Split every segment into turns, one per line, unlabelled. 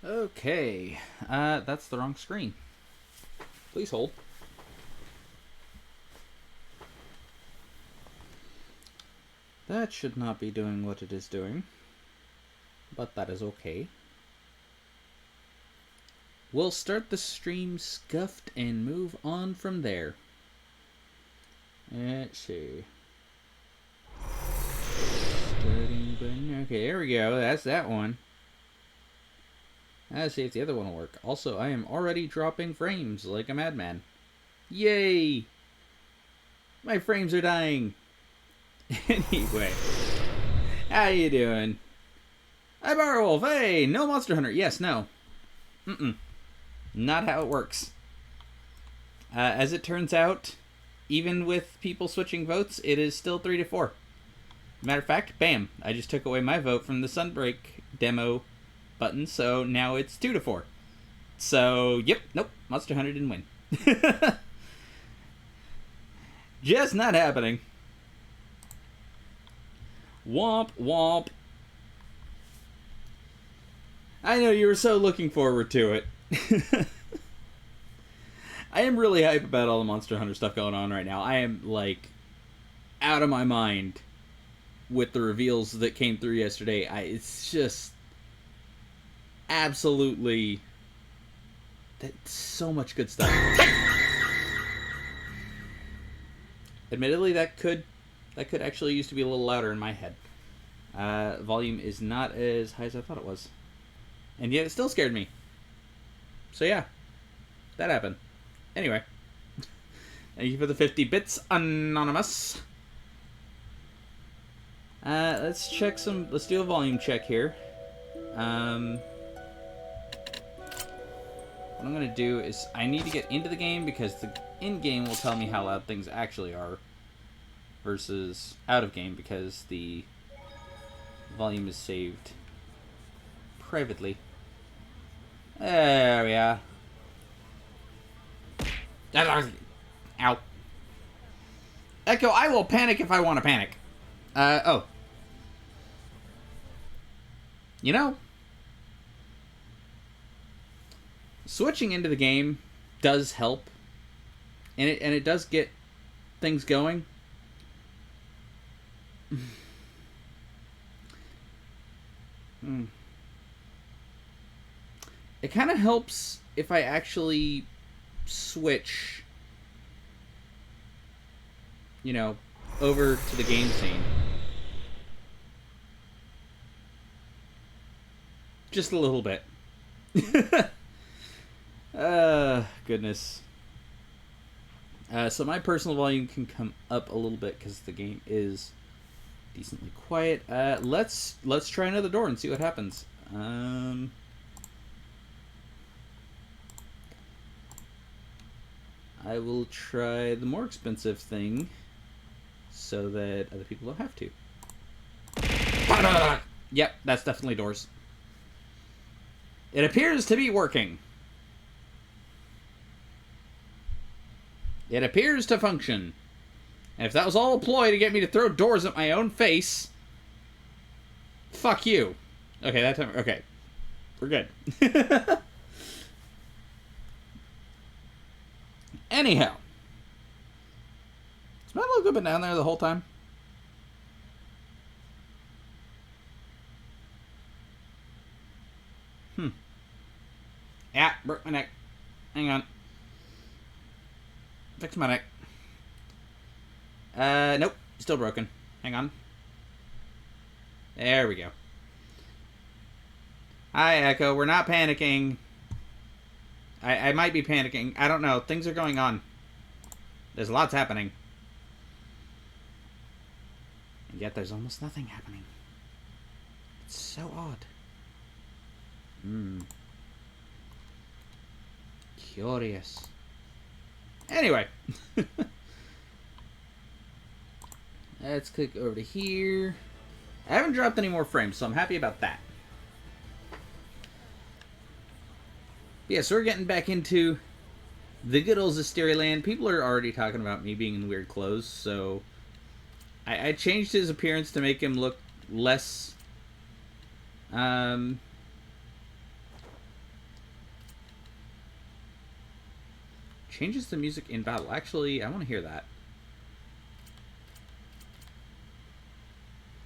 Okay, that's the wrong screen. Please hold. That should not be doing what it is doing, but that is okay. We'll start the stream scuffed and move on from there. Let's see. Starting button. Okay, there we go. That's that one. Let's see if the other one will work. Also, I am already dropping frames like a madman. Yay! My frames are dying. Anyway, how you doing? Hi, Barwolf. Hey, no Monster Hunter. Yes, no. Not how it works. As it turns out, even with people switching votes, it is still 3-4. Matter of fact, bam! I just took away my vote from the Sunbreak demo button, so now it's 2-4. So, yep, nope, Monster Hunter didn't win. Just not happening. Womp womp. I know you were so looking forward to it. I am really hype about all the Monster Hunter stuff going on right now. I am, like, out of my mind with the reveals that came through yesterday. It's just absolutely so much good stuff. Admittedly, that could actually used to be a little louder in my head. Volume is not as high as I thought it was, and yet it still scared me. So yeah, that happened. Anyway, thank you for the 50 bits, Anonymous. Let's check some. Let's do a volume check here. What I'm gonna do is I need to get into the game because the in-game will tell me how loud things actually are versus out of game because the volume is saved privately. There we are. Ow. Echo, I will panic if I want to panic. Oh. You know, switching into the game does help, and it does get things going. It kind of helps if I actually switch, you know, over to the game scene. Just a little bit. Goodness. So my personal volume can come up a little bit because the game is decently quiet. Let's try another door and see what happens. I will try the more expensive thing so that other people don't have to. Yep, that's definitely doors. It appears to be working. It appears to function. And if that was all a ploy to get me to throw doors at my own face, fuck you. Okay, that time. Okay, we're good. Anyhow, has my logo been down there the whole time? Yeah, broke my neck. Hang on. Fix my neck. Nope. Still broken. Hang on. There we go. Hi, Echo. We're not panicking. I might be panicking. I don't know. Things are going on. There's lots happening. And yet there's almost nothing happening. It's so odd. Curious. Anyway. Let's click over to here. I haven't dropped any more frames, so I'm happy about that. Yeah, so we're getting back into the good old Zestiria land. People are already talking about me being in weird clothes, so I changed his appearance to make him look less Changes the music in battle. Actually, I want to hear that.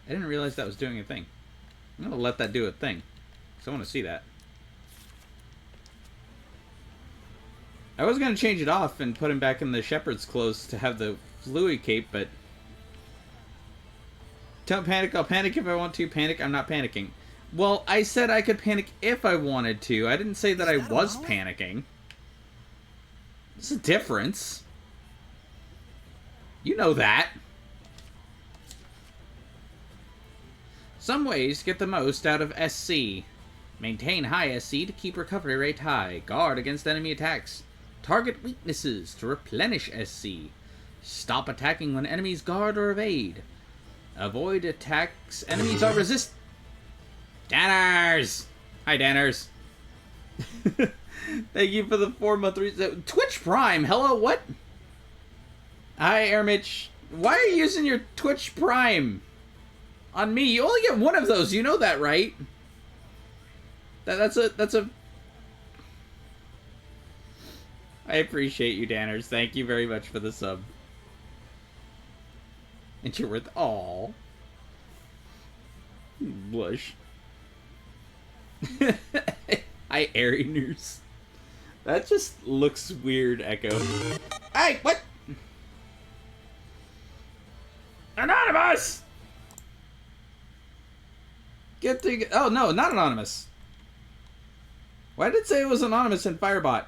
I didn't realize that was doing a thing. I'm going to let that do a thing. Because I want to see that. I was going to change it off and put him back in the shepherd's clothes to have the fluid cape, but... Don't panic, I'll panic if I want to. Panic, I'm not panicking. Well, I said I could panic if I wanted to. I didn't say that I was panicking. There's a difference. You know that. Some ways get the most out of SC. Maintain high SC to keep recovery rate high. Guard against enemy attacks. Target weaknesses to replenish SC. Stop attacking when enemies guard or evade. Avoid attacks enemies are resist. Danners! Hi, Danners. Thank you for the 4-month reset. Twitch Prime, hello, what? Hi, Airmitch. Why are you using your Twitch Prime on me? You only get one of those, you know that, right? That's a... I appreciate you, Danners. Thank you very much for the sub. And you're worth... Aww. Blush. Hi, Arianers. That just looks weird, Echo. Hey, what? Anonymous! Get to... Oh, no, not Anonymous. Why did it say it was Anonymous in Firebot?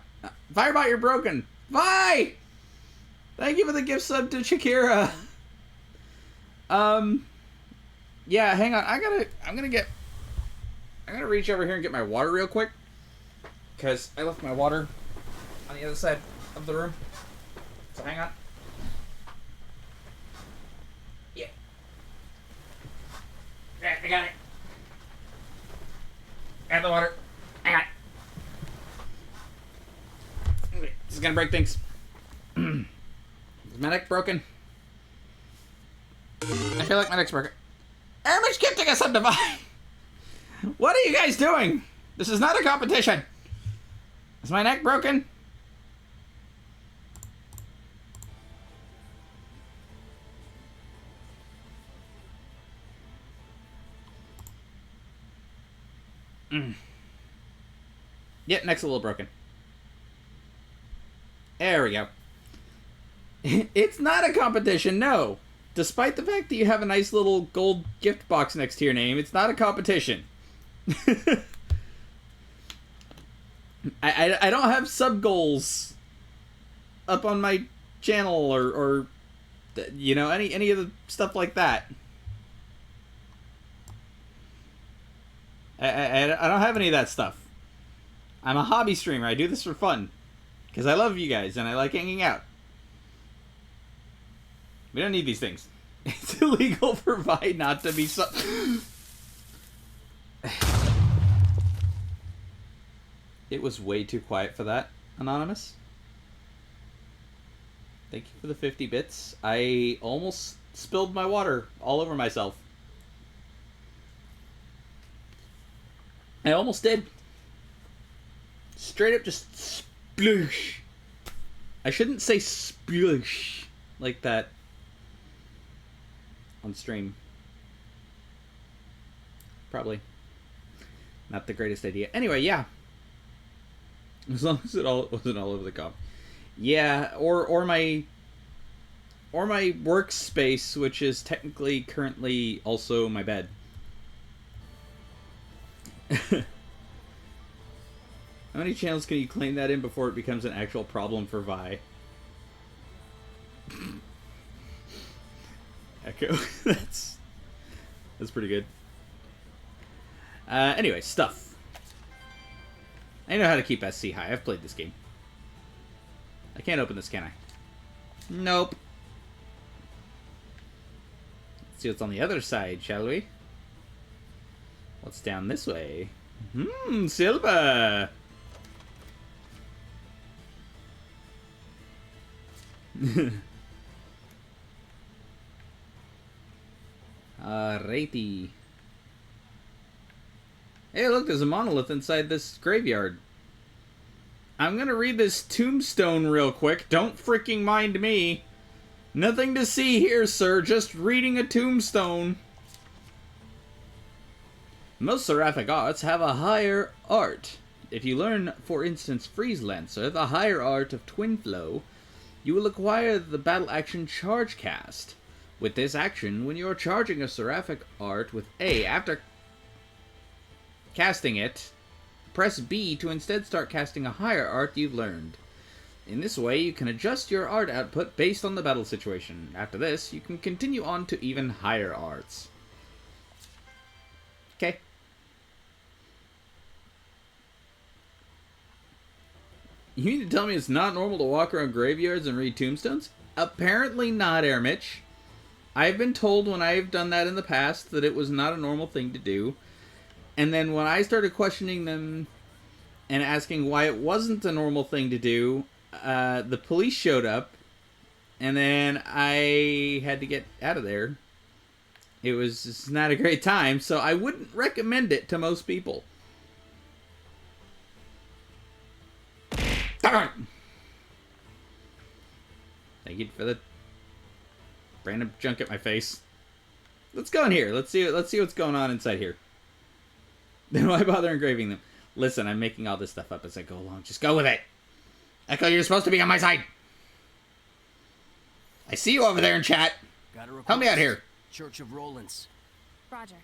Firebot, you're broken. Bye! Thank you for the gift sub to Shakira. Yeah, hang on. I'm gonna reach over here and get my water real quick. Because I left my water on the other side of the room. So hang on. Yeah. Yeah, I got it. Got the water. Hang on. This is gonna break things. Is my neck broken? I feel like my neck's broken. Airman's gifting us some divine. What are you guys doing? This is not a competition. Is my neck broken? Yep, neck's a little broken. There we go. It's not a competition, no. Despite the fact that you have a nice little gold gift box next to your name, it's not a competition. I don't have sub goals up on my channel or you know, any of the stuff like that. I don't have any of that stuff. I'm a hobby streamer. I do this for fun because I love you guys and I like hanging out. We don't need these things. It's illegal for Vi not to be so... It was way too quiet for that, Anonymous. Thank you for the 50 bits. I almost spilled my water all over myself. I almost did. Straight up just sploosh. I shouldn't say sploosh like that on stream. Probably not the greatest idea. Anyway, yeah. As long as it wasn't all over the comp. Yeah, or my workspace, which is technically currently also my bed. How many channels can you claim that in before it becomes an actual problem for Vi? Echo. That's pretty good. Anyway, stuff. I know how to keep SC high. I've played this game. I can't open this, can I? Nope. Let's see what's on the other side, shall we? What's down this way? Silver! Alrighty. Hey, look, there's a monolith inside this graveyard. I'm gonna read this tombstone real quick. Don't freaking mind me. Nothing to see here, sir. Just reading a tombstone. Most seraphic arts have a higher art. If you learn, for instance, Freeze Lancer, the higher art of Twin Flow, you will acquire the battle action Charge Cast. With this action, when you are charging a seraphic art with A, after casting it, press B to instead start casting a higher art you've learned. In this way, you can adjust your art output based on the battle situation. After this, you can continue on to even higher arts. Okay. You mean to tell me it's not normal to walk around graveyards and read tombstones? Apparently not, Air Mitch. I've been told when I've done that in the past that it was not a normal thing to do. And then when I started questioning them and asking why it wasn't a normal thing to do, the police showed up. And then I had to get out of there. It was just not a great time, so I wouldn't recommend it to most people. Thank you for the random junk at my face. Let's go in here. Let's see what's going on inside here. Then why bother engraving them? Listen, I'm making all this stuff up as I go along. Just go with it. Echo, you're supposed to be on my side. I see you over there in chat. Help me out here.
Church of Rollins.
Roger.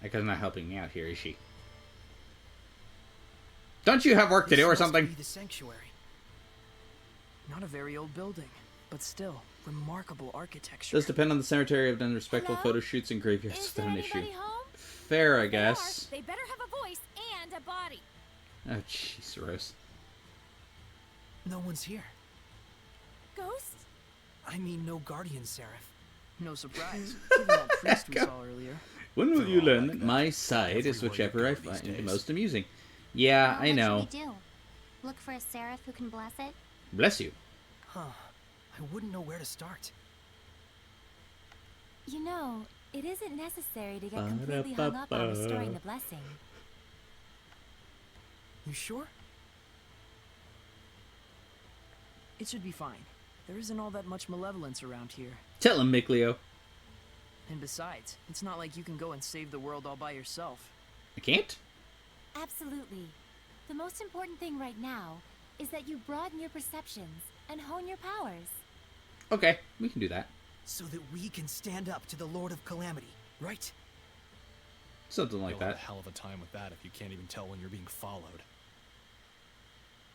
Echo's not helping me out here, is she? Don't you have work to do or something?
Be the sanctuary. Not a very old building, but still remarkable architecture.
Does depend on the cemetery. I've done respectful photo shoots in graveyards without an issue. Fair, I guess.
They better have a voice and a body.
Oh, jeez, Rose.
No one's here.
Ghost?
I mean, no guardian seraph. No surprise. Given that priest we saw earlier.
When will you learn that my side is whichever I find the most amusing? Yeah, I know.
What should we do? Look for a seraph who can bless it?
Bless you.
Huh. I wouldn't know where to start.
You know, it isn't necessary to get completely hung up on restoring the blessing.
You sure? It should be fine. There isn't all that much malevolence around here.
Tell him, Miclio.
And besides, it's not like you can go and save the world all by yourself.
I can't?
Absolutely. The most important thing right now is that you broaden your perceptions and hone your powers.
Okay, we can do that.
So that we can stand up to the Lord of Calamity, right?
Something like
You'll have
that.
a hell of a time with that if you can't even tell when you're being followed.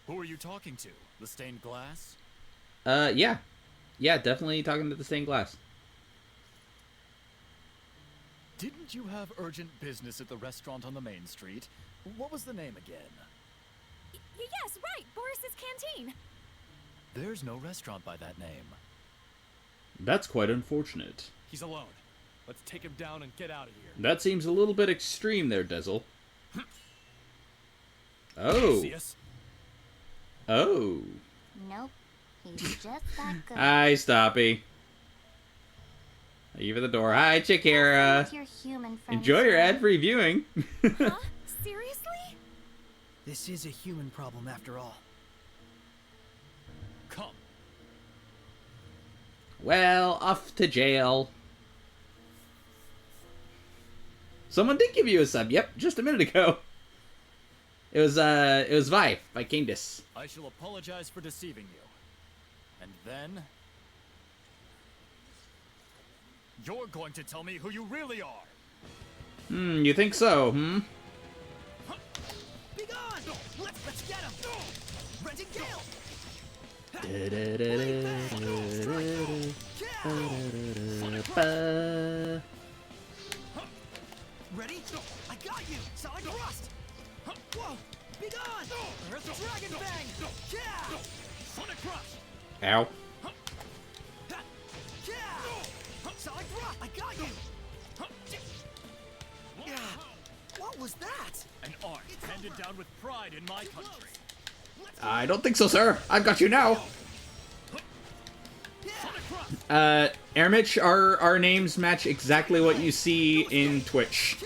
Who are you talking to? The stained glass?
Yeah. Yeah, definitely talking to the stained glass.
Didn't you have urgent business at the restaurant on the main street? What was the name again?
Yes, right, Boris's Canteen.
There's no restaurant by that name.
That's quite unfortunate.
He's alone. Let's take him down and get out of here.
That seems a little bit extreme there, Dezel. Oh.
See us?
Oh.
Nope. He's just that good.
Hi, Stoppy. Leave at the door. Hi, Chikara.
Your human friends.
Enjoy your ad-free viewing.
Huh? Seriously?
This is a human problem after all.
Come.
Well, off to jail. Someone did give you a sub. Yep, just a minute ago. It was Vi by Candace.
I shall apologize for deceiving you. And then... you're going to tell me who you really are.
You think so, hmm?
Be gone! Let's get him! Renting Gale! Ready? I got you! Solid thrust! Whoa! Be gone! Earth Dragon Bang! Yeah! Sonic Crush!
Ow.
Yeah! Solid thrust! I got you! Yeah! What was that?
An art handed down with pride in my country.
I don't think so, sir. I've got you now. Ermich, our names match exactly what you see in Twitch.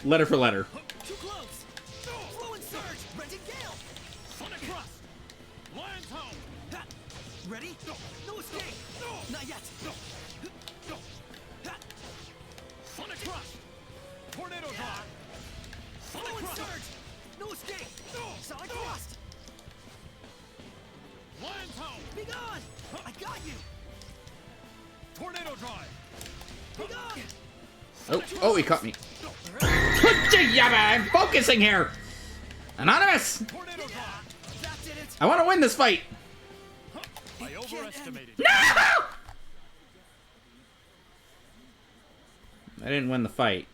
Letter for letter.
Too close. Flow and surge. Renting gale. Sonic thrust. Lion's home. Ha. Ready? No escape. Not yet. Ha. Sonic thrust. Tornado drive. Flow and surge. No escape. Sonic thrust. Lion's home. Be gone. I got you. Tornado drive. Be gone.
Oh, he caught me. I'm focusing here. Anonymous.
Tornado drive. That did it.
I want to win this fight.
I overestimated.
No! I didn't win the fight.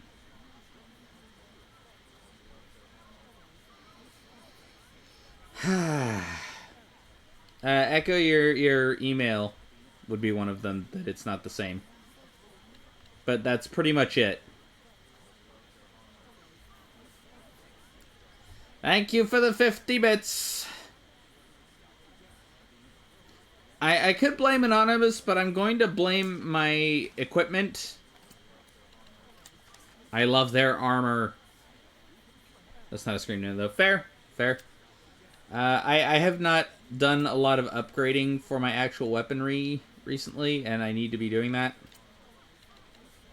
Echo your email would be one of them that it's not the same. But that's pretty much it. Thank you for the 50 bits. I could blame Anonymous, but I'm going to blame my equipment. I love their armor. That's not a screen name, though. Fair. Fair. I have not done a lot of upgrading for my actual weaponry recently, and I need to be doing that.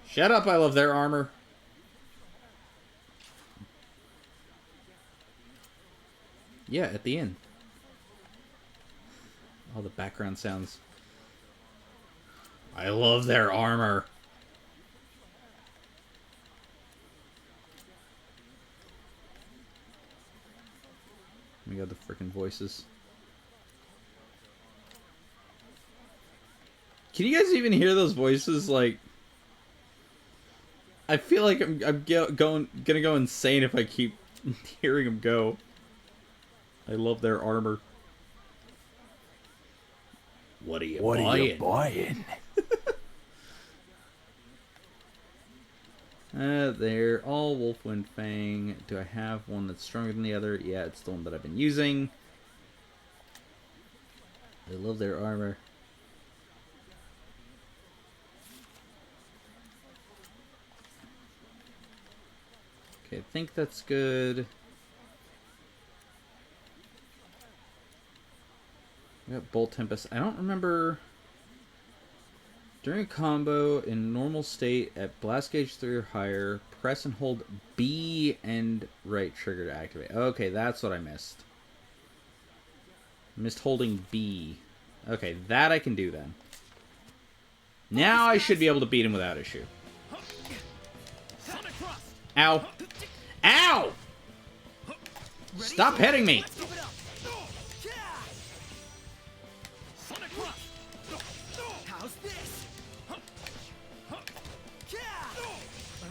Shut up, I love their armor. Yeah, at the end. All the background sounds. I love their armor. We got the freaking voices. Can you guys even hear those voices? Like, I feel like I'm gonna go insane if I keep hearing them go. I love their armor. What are you buying? They're all Wolfwind Fang. Do I have one that's stronger than the other? Yeah, it's the one that I've been using. I love their armor. Okay, I think that's good. We got Bolt Tempest. I don't remember. During a combo in normal state at blast gauge 3 or higher, press and hold B and right trigger to activate. Okay, that's what I missed. Missed holding B. Okay, that I can do then. Now I should be able to beat him without issue. Ow. Ow! Stop hitting me!
How's this?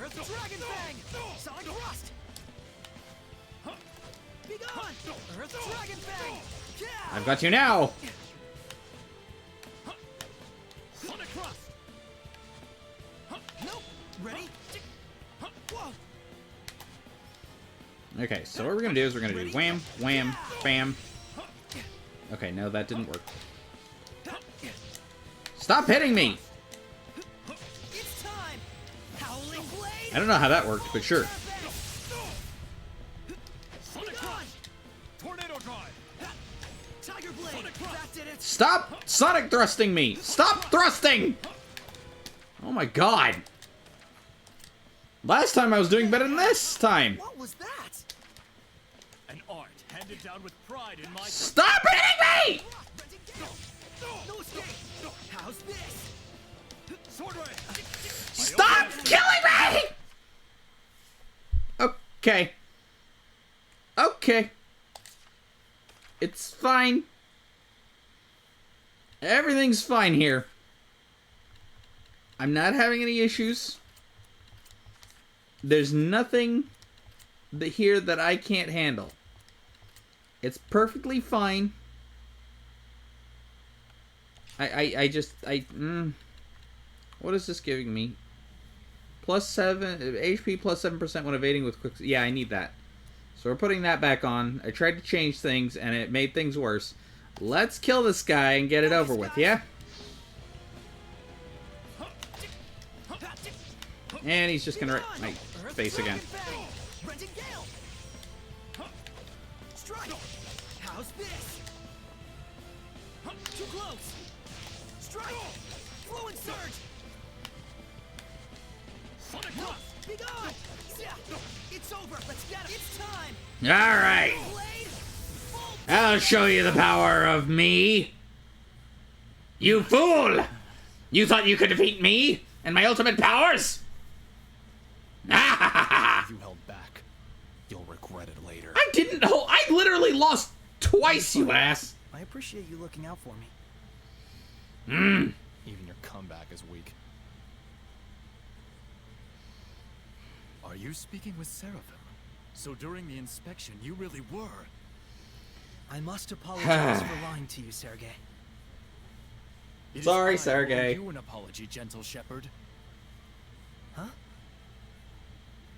Dragon Fang! Sonic Thrust! Be gone! Earth Dragon Fang!
I've got you now!
Sonic Thrust! Nope! Ready? Whoa!
Okay, so what we're gonna do is we're gonna do wham, wham, bam. Okay, no, that didn't work. Stop hitting me!
It's time! Howling Blade!
I don't know how that worked, but sure.
Sonic Thrust! Tornado Drive! Tiger Blade! That did it!
Stop Sonic thrusting me! Stop thrusting! Oh my god! Last time I was doing better than this time!
What was that?
An art handed down with pride in my...
Stop hitting me!
No escape! How's this? Sword Ray!
Stop killing me! Okay. Okay. It's fine. Everything's fine here. I'm not having any issues. There's nothing here that I can't handle. It's perfectly fine. What is this giving me? +7 HP +7% when evading with quick. Yeah, I need that. So we're putting that back on. I tried to change things and it made things worse. Let's kill this guy and get it over with, yeah? And he's just gonna wreck my face again.
Renting Gale. Strike. How's this? Too close. Strike. Fluid surge. Sonic thrust. Be gone. It's over. Let's get him. It's time.
All right.
Blade. Full.
I'll show you the power of me. You fool! You thought you could defeat me and my ultimate powers? I
You held back. You'll regret it later.
didn't know. I literally lost twice, you ass.
I appreciate you looking out for me.
Even your comeback is weak. Are you speaking with Seraphim? So during the inspection, you really were.
I must apologize for lying to you, Sergei.
It is
Sorry,
I who owe
Sergei.
you an apology, gentle shepherd.
Huh?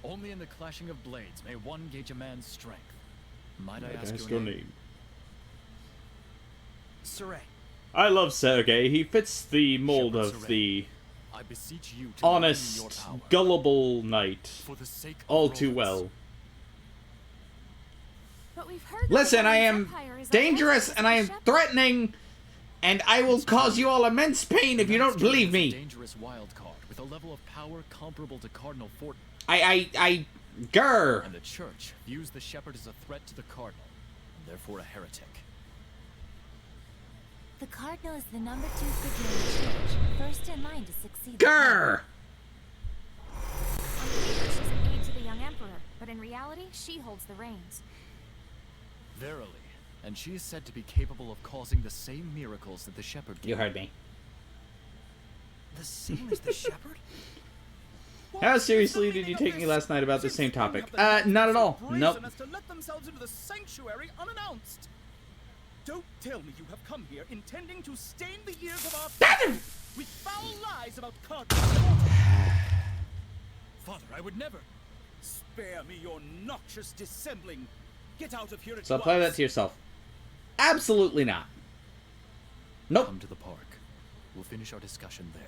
Only in the clashing of blades may one gauge a man's strength. Might I ask
That's
your
your
name?
name.
Saray.
I love Sergei. He fits the mold
Shepherd
of
Saray,
the
I beseech you to lend me your
honest,
power
gullible knight
for the sake of
all too
Romans.
well.
But we've heard that
Listen,
the
I
Roman
am
Empire is
dangerous
offensive
and I
to
am
shepherds.
threatening, and I will cause you all immense pain if you don't
Master
believe
is a
me.
dangerous wild card with a level of power comparable to Cardinal Fort,
Grr.
and the Church views the shepherd as a threat to the Cardinal, and therefore a heretic.
The Cardinal is the #2 figure in the church, first in line to succeed. the
Grr.
On paper, she's an aide to the young emperor, but in reality, she holds the reins.
Verily, and she is said to be capable of causing the same miracles that the shepherd
You
did.
heard me.
The same as the shepherd?
How seriously did you take me last night about the same topic? Not at all. Nope.
As to let themselves into the sanctuary unannounced. Don't tell me you have come here intending to stain the ears of our people with foul lies about Cardinal.
Father, I would never.
Spare me your noxious dissembling. Get out of here at
So apply that
once.
to yourself. Absolutely not. Nope.
Come to the park. We'll finish our discussion there.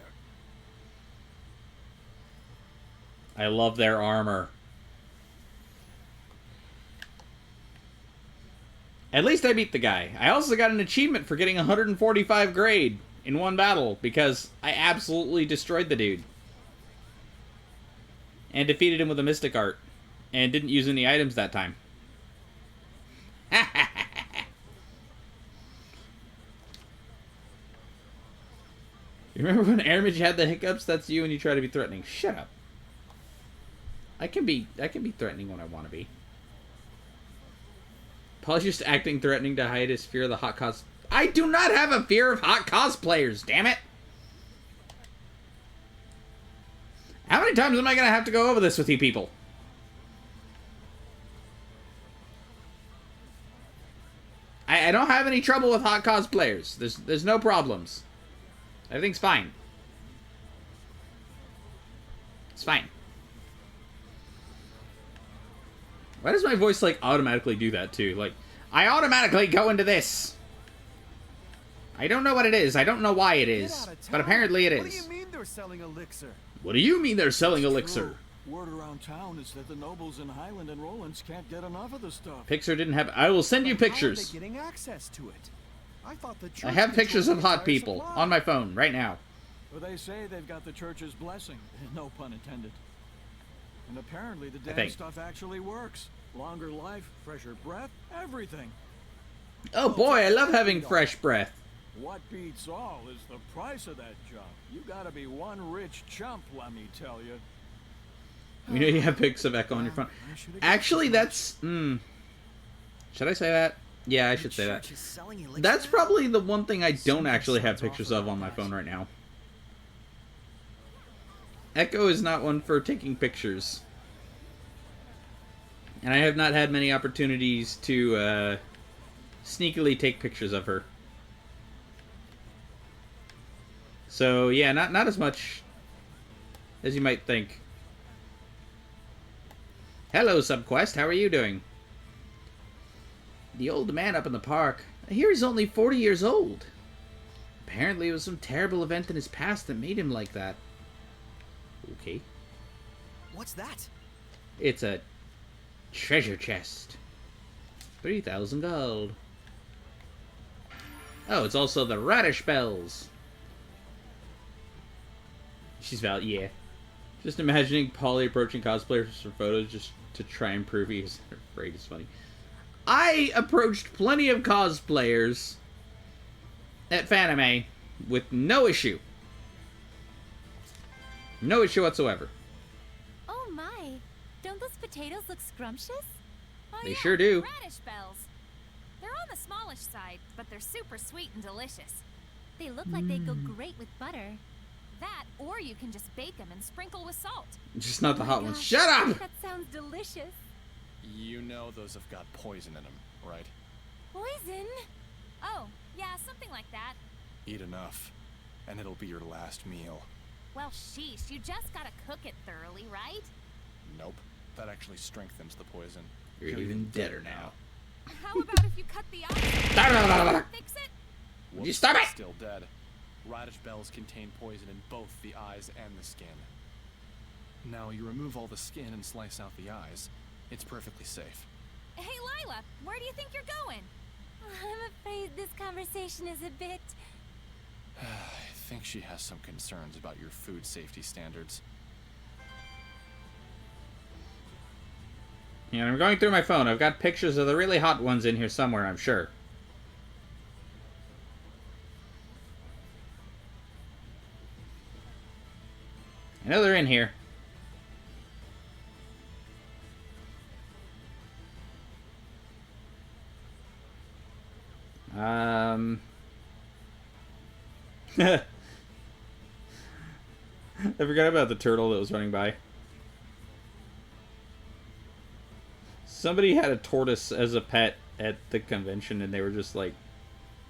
I love their armor. At least I beat the guy. I also got an achievement for getting 145 grade in one battle because I absolutely destroyed the dude. And defeated him with a mystic art. And didn't use any items that time. You remember when Airmage had the hiccups? That's you and you try to be threatening. Shut up. I can be threatening when I want to be. Paul's just acting threatening to hide his fear of the hot cos. I do not have a fear of hot cosplayers, damn it! How many times am I gonna have to go over this with you people? I don't have any trouble with hot cosplayers. There's no problems. Everything's fine. It's fine. Why does my voice, like, automatically do that, too? Like, I automatically go into this. I don't know what it is. I don't know why it is. But apparently it
What do
is.
you mean they're selling elixir?
What do you mean they're selling elixir?
Word around town is that the nobles in Highland and Rollins can't get enough of the stuff.
Pixar didn't have... I will send you
But how are
pictures.
they getting access to it? I thought the
I
church
have pictures of
controlled
hot
the entire
people
supply.
on my phone right now.
Well, they say they've got the church's blessing, no pun intended. And apparently the damn
think.
stuff actually works. Longer life, fresher breath, everything.
Oh boy, I love having fresh breath.
What beats all is the price of that junk. You gotta be one rich chump, let me tell you.
You know you have pics of Echo on your phone. Actually, that's... Should I say that? Yeah, I should say that.
Church is selling elixir
That's
now?
probably the one thing I don't actually have pictures of on my phone right now. Echo is not one for taking pictures. And I have not had many opportunities to sneakily take pictures of her. So yeah, not as much as you might think. Hello, Subquest. How are you doing? The old man up in the park. I hear he's only 40 years old. Apparently it was some terrible event in his past that made him like that. Okay.
What's that?
It's a treasure chest. 3,000 gold. Oh, it's also the radish bells. She's valid, yeah. Just imagining Polly approaching cosplayers for photos just to try and prove he's afraid is funny. I approached plenty of cosplayers at Fanime with no issue. No issue whatsoever.
Oh my! Don't those potatoes look scrumptious?
Oh,
They
yeah,
sure do.
Radish bells. They're on the smallish side, but they're super sweet and delicious.
They look like they'd go great with butter.
That, or you can just bake them and sprinkle with salt.
Just not the
Oh my
hot ones.
gosh,
Shut up!
That sounds delicious.
You know those have got poison in them, right?
Poison?
Oh, yeah, something like that.
Eat enough, and it'll be your last meal.
Well, sheesh, you just gotta cook it thoroughly, right?
Nope. That actually strengthens the poison.
You're even deader now.
How about if you cut the eye? Fix it?
Would you stop it?
Still dead. Radish bells contain poison in both the eyes and the skin. Now you remove all the skin and slice out the eyes. It's perfectly safe.
Hey, Lila, where do you think you're going?
I'm afraid this conversation is a bit...
I think she has some concerns about your food safety standards.
Yeah, I'm going through my phone. I've got pictures of the really hot ones in here somewhere, I'm sure. I know they're in here. I forgot about the turtle that was running by. Somebody had a tortoise as a pet at the convention, and they were just like,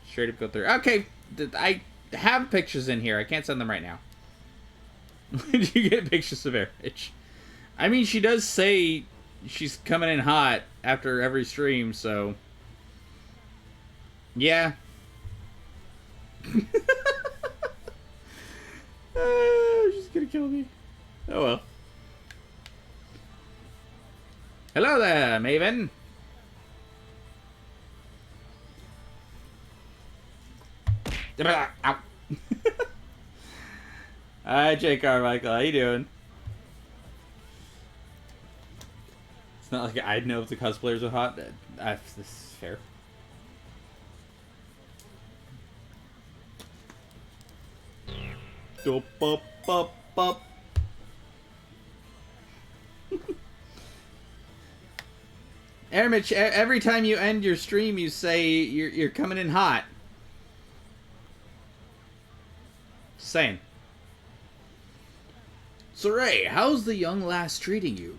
straight up go through. Okay, I have pictures in here. I can't send them right now. Did you get pictures of Erich? I mean, she does say she's coming in hot after every stream, so... Yeah. She's gonna kill me. Oh well. Hello there, Maven. Ow. Hi, J. Carmichael. How you doing? It's not like I'd know if the cosplayers are hot. This is fair. Up, up, up, up. Ermich, every time you end your stream, you say you're coming in hot. Just saying. So Ray, how's the young lass treating you?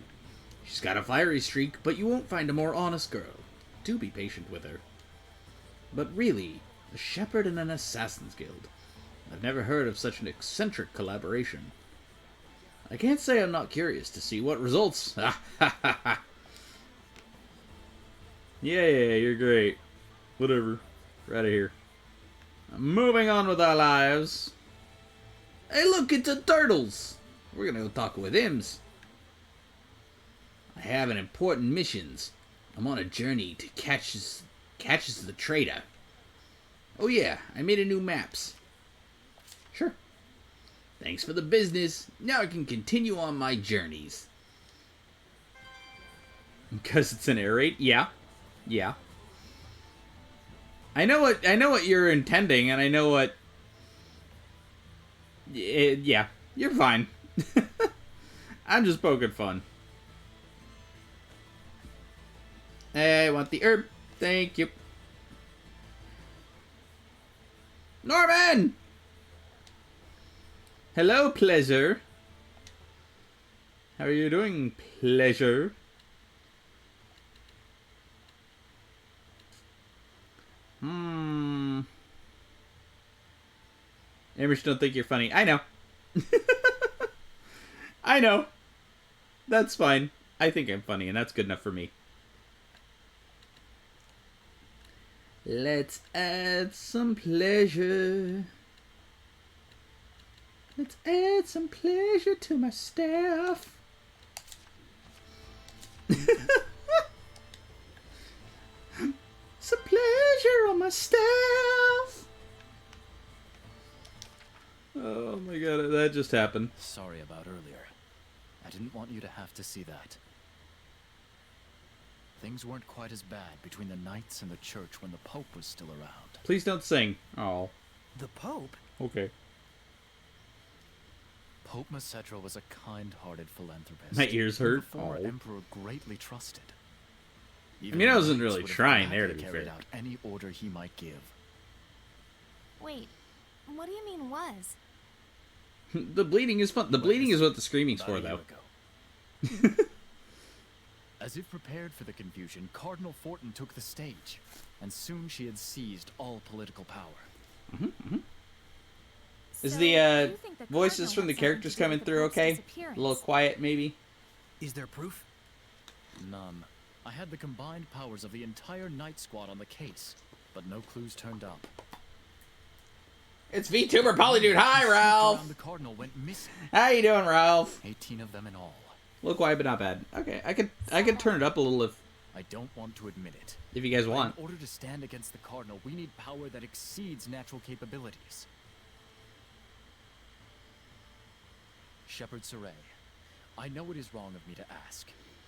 She's got a fiery streak, but you won't find a more honest girl. Do be patient with her. But really, a shepherd and an assassin's guild. I've never heard of such an eccentric collaboration. I can't say I'm not curious to see what results. Yeah, you're great. Whatever. We're out of here. Moving on with our lives. Hey, look, it's a Turtles. We're gonna go talk with hims. I have an important missions. I'm on a journey to catches the traitor. Oh yeah, I made a new maps. Sure. Thanks for the business. Now I can continue on my journeys. Because it's an air raid? Yeah. Yeah. I know what you're intending, and I know what... yeah, you're fine. I'm just poking fun. Hey, I want the herb. Thank you. Norman! Hello, Pleasure. How are you doing, Pleasure? Amish don't think you're funny. I know. I know. That's fine. I think I'm funny, and that's good enough for me. Let's add some pleasure. Let's add some pleasure to my staff. It's a pleasure on my staff. Oh my god, that just happened.
Sorry about earlier. I didn't want you to have to see that. Things weren't quite as bad between the knights and the church when the Pope was still around.
Please don't sing. Oh,
The Pope?
okay.
Pope Macedra was a kind-hearted philanthropist.
My ears
who
hurt.
the former
Oh.
emperor greatly trusted.
I mean, I wasn't
knights
really
would have
trying there, to
gladly
be
carried
fair.
out any order he might give.
Wait, what do you mean was?
The bleeding is fun. The bleeding is what the screaming's
About
for,
a year
though.
ago. As if prepared for the confusion, Cardinal Fortin took the stage, and soon she had seized all political power.
Is
So,
the
you think the
voices
Cardinal
from the
had something
characters
to do
coming
with the
through
Pope's
okay? A
disappearance?
little quiet, maybe?
Is there proof?
None. I had the combined powers of the entire Knight Squad on the case, but no clues turned up.
It's VTuber Polydude. Hi, Ralph.
Around the Cardinal went missing.
How you doing, Ralph?
18 of them in all.
A little quiet, but not bad. Okay, I could turn it up a little
I don't want to admit it.
if you guys
But
want.
in order to stand against the Cardinal, we need power that exceeds natural capabilities. Shepherd Saray, I know it is wrong of me to ask,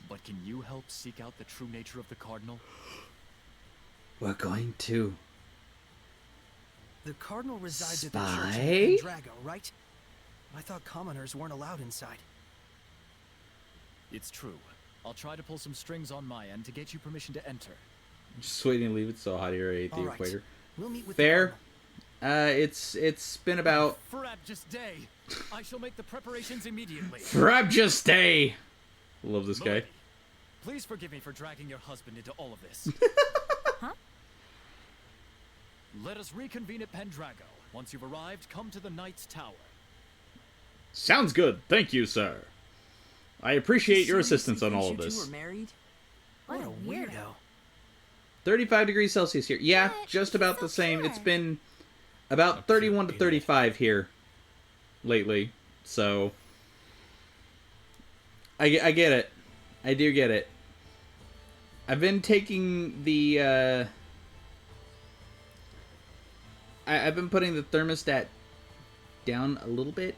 but can you help seek out the true nature of the Cardinal?
We're going to.
The Cardinal resides at
Spy?
the church in Pendrago, right? I thought commoners weren't allowed inside.
It's true. I'll try to pull some strings on my end to get you permission to enter.
Just waiting to leave it so hot here at the
All right.
equator.
We'll meet with
Fair.
the Cardinal.
It's been about
Frabjous day. I shall make the preparations immediately.
Frabjous Day. Love this guy.
Milady, please forgive me for dragging your husband into all of this.
Huh?
Let us reconvene at Pendrago. Once you've arrived, come to the Knight's Tower.
Sounds good. Thank you, sir. I appreciate your assistance on all of
You two
this.
are married?
What a
weirdo.
35 degrees Celsius here. Yeah,
What?
just about the
So
same.
pure.
It's been about 31 to 35 here lately. So I get it. I do get it. I've been taking the I've been putting the thermostat down a little bit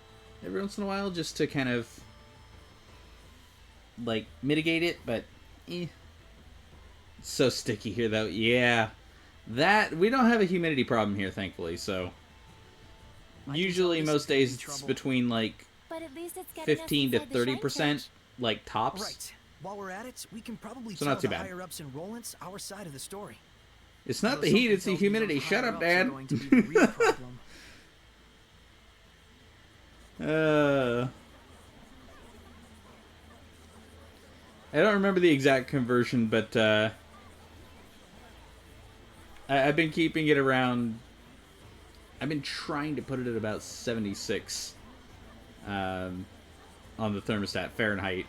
every once in a while just to kind of like mitigate it, but it's so sticky here though. Yeah. That we don't have a humidity problem here, thankfully, so usually
this
most
is gonna be
days it's
trouble.
between like
But at least it's getting
15 to
us inside the
30% like tops.
Right. While we're at it, we can probably
So
tell
not too
the
bad.
higher ups in Rollins our side of the story.
It's not
Though
the heat,
something
it's the
tells me
humidity.
those
Shut
higher
up,
ups are
Dad.
going to be the real problem.
I don't remember the exact conversion, but I've been keeping it around. I've been trying to put it at about 76 on the thermostat Fahrenheit.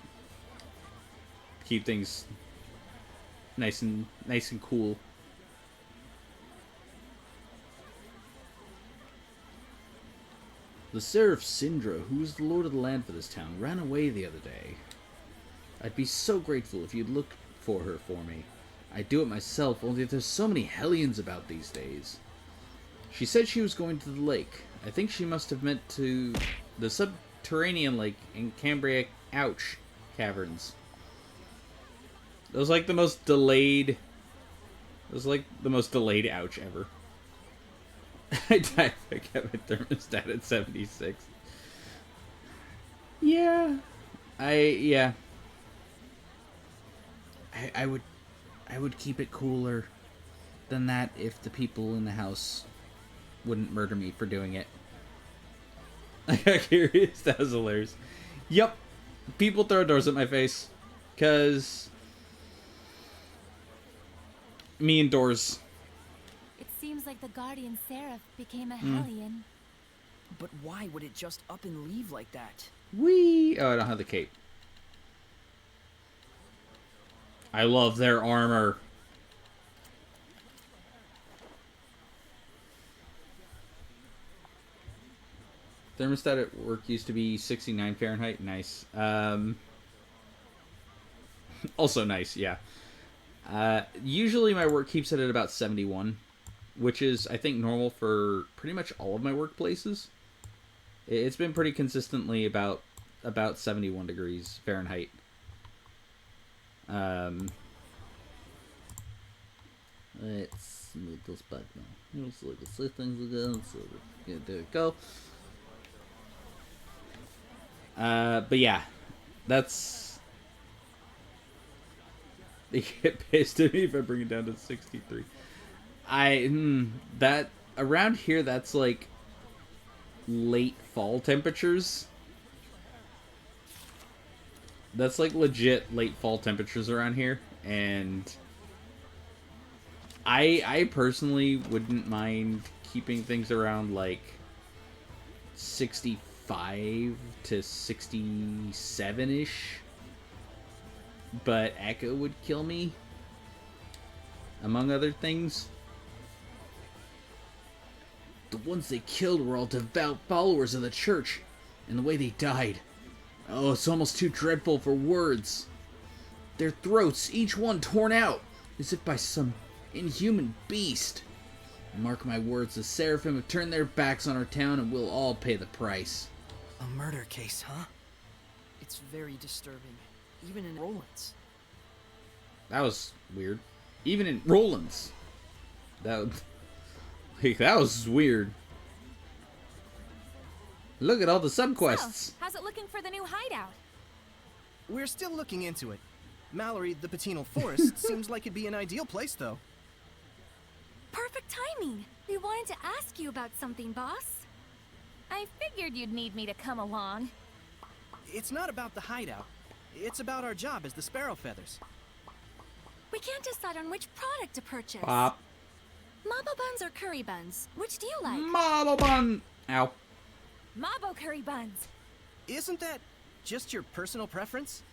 Keep things nice and cool. The Seraph Syndra, who is the lord of the land for this town, ran away the other day. I'd be so grateful if you'd look for her for me. I'd do it myself, only there's so many Hellions about these days. She said she was going to the lake. I think she must have meant to the subterranean lake in Cambria Ouch caverns. That was like the most delayed... It was like the most delayed ouch ever. I died if I kept my thermostat at 76. Yeah. I would keep it cooler than that if the people in the house wouldn't murder me for doing it. I got curious. That was hilarious. Yup. People throw doors at my face. 'Cause me and doors.
It seems like the Guardian Seraph became a Hellion.
But why would it just up and leave like that?
Whee! Oh, I don't have the cape. I love their armor. Thermostat at work used to be 69 Fahrenheit. Nice. Also nice, yeah. Usually my work keeps it at about 71, which is, I think, normal for pretty much all of my workplaces. It's been pretty consistently about 71 degrees Fahrenheit. Let's move this back now. Let's look at things again. So there we go. But yeah, that's. They get pissed at me if I bring it down to 63. That around here, that's like late fall temperatures. That's like legit late fall temperatures around here, and I personally wouldn't mind keeping things around like 65 to 67-ish. But Echo would kill me, among other things. The ones they killed were all devout followers of the church, and the way they died. Oh, it's almost too dreadful for words. Their throats, each one torn out, as if by some inhuman beast. Mark my words, the Seraphim have turned their backs on our town, and we'll all pay the price.
A murder case, huh? It's very disturbing, even in Roland's.
That was weird. Even in Roland's. That was weird. Look at all the subquests.
So, how's it looking for the new hideout?
We're still looking into it. Mallory, the Patinal Forest, seems like it'd be an ideal place, though.
Perfect timing. We wanted to ask you about something, boss. I figured you'd need me to come along.
It's not about the hideout. It's about our job as the Sparrow Feathers.
We can't decide on which product to purchase.
Pop.
Mabo buns or curry buns? Which do you like?
Mabo bun. Ow.
Mabo curry buns.
Isn't that just your personal preference?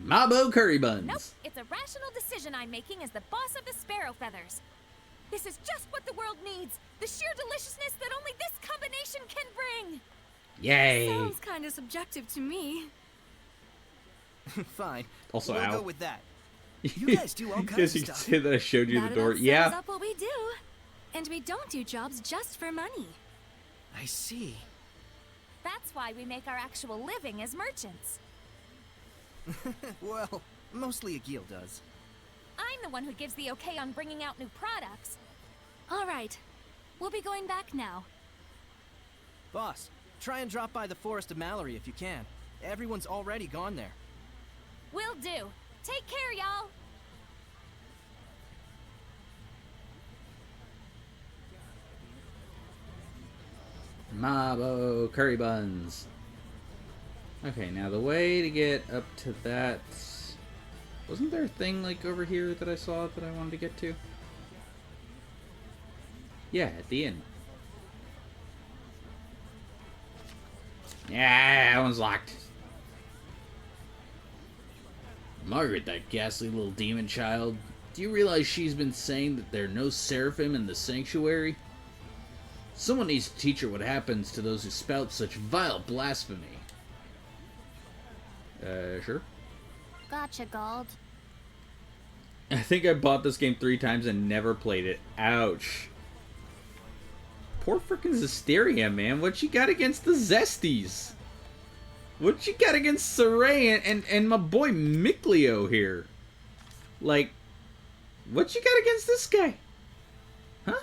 Mabo curry buns.
Nope, it's a rational decision I'm making as the boss of the Sparrow Feathers. This is just what the world needs. The sheer deliciousness that only this combination can bring.
Yay.
Sounds kind of subjective to me.
Fine.
Also,
we'll
ow.
go with that. You guys do all kinds
Yes,
of
you can
stuff.
say that I showed you
That
the door.
about
Yeah.
sums up what we do. And we don't do jobs just for money.
I see.
That's why we make our actual living as merchants.
Well, mostly Agil does.
I'm the one who gives the okay on bringing out new products. All right. We'll be going back now.
Boss, try and drop by the Forest of Mallory if you can. Everyone's already gone there.
Will do. Take care, y'all.
Mabo curry buns. Okay, now the way to get up to that... Wasn't there a thing like over here that I saw that I wanted to get to? Yeah, at the end. Yeah, that one's locked. Margaret, that ghastly little demon child. Do you realize she's been saying that there are no seraphim in the sanctuary? Someone needs to teach her what happens to those who spout such vile blasphemy. Sure.
Gotcha, Gald.
I think I bought this game 3 times and never played it. Ouch. Poor frickin' Zestiria, man. What you got against the Zesties? What you got against Saray and my boy Mikleo here? Like, what you got against this guy? Huh?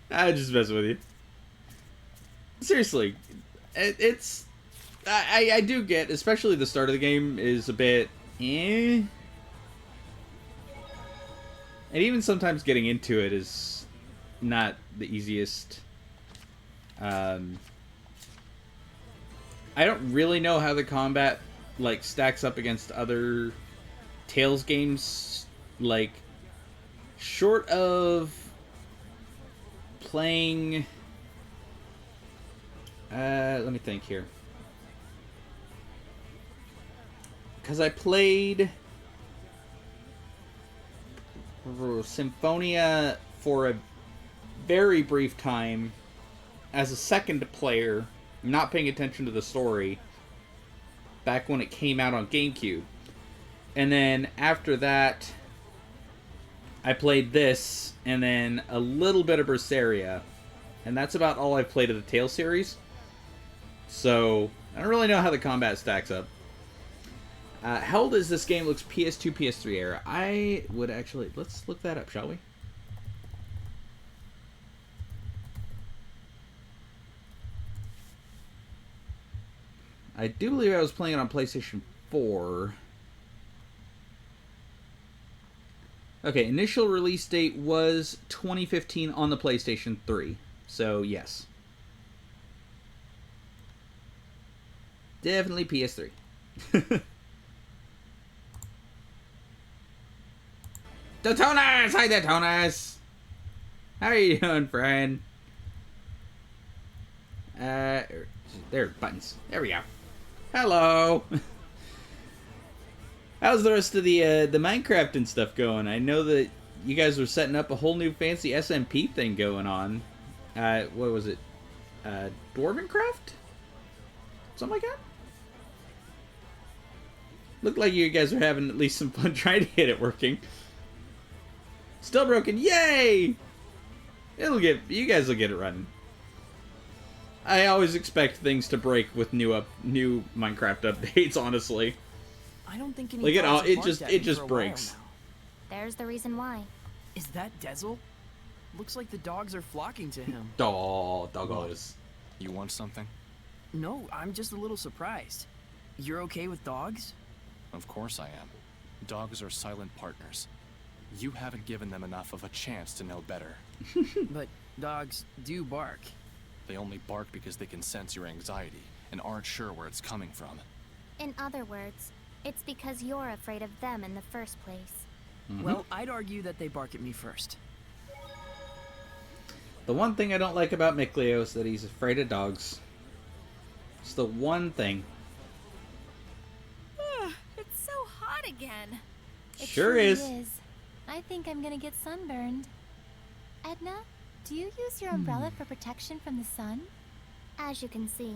I just mess with you. Seriously, it's... I do get, especially the start of the game is a bit... eh. And even sometimes getting into it is not the easiest. I don't really know how the combat like stacks up against other Tales games, like short of playing let me think here, because I played Symphonia for a very brief time as a second player, not paying attention to the story, back when it came out on GameCube. And then after that, I played this, and then a little bit of Berseria. And that's about all I've played of the Tales series. So, I don't really know how the combat stacks up. How old is this game? Looks PS2, PS3 era. I would actually... Let's look that up, shall we? I do believe I was playing it on PlayStation 4. Okay, initial release date was 2015 on the PlayStation 3. So, yes. Definitely PS3. Detonas! Hi, Detonas! How are you doing, friend? There are buttons. There we go. Hello! How's the rest of the Minecraft and stuff going? I know that you guys were setting up a whole new fancy SMP thing going on. What was it? Dwarvencraft? Something like that? Looked like you guys were having at least some fun trying to get it working. Still broken. Yay! You guys will get it running. I always expect things to break with new Minecraft updates, honestly.
I don't think any
Like
dogs have
it
barked
just
at me for a while
breaks.
now.
There's the reason why.
Is that Dezel? Looks like the dogs are flocking to him.
Doggos.
You want something?
No, I'm just a little surprised. You're okay with dogs?
Of course I am. Dogs are silent partners. You haven't given them enough of a chance to know better.
But dogs do bark.
They only bark because they can sense your anxiety and aren't sure where it's coming from.
In other words, it's because you're afraid of them in the first place.
Mm-hmm.
Well, I'd argue that they bark at me first.
The one thing I don't like about Mickleo is that he's afraid of dogs. It's the one thing.
It's so hot again.
It
Sure
truly
is.
I think I'm gonna get sunburned. Edna, do you use your umbrella for protection from the sun? As you can see.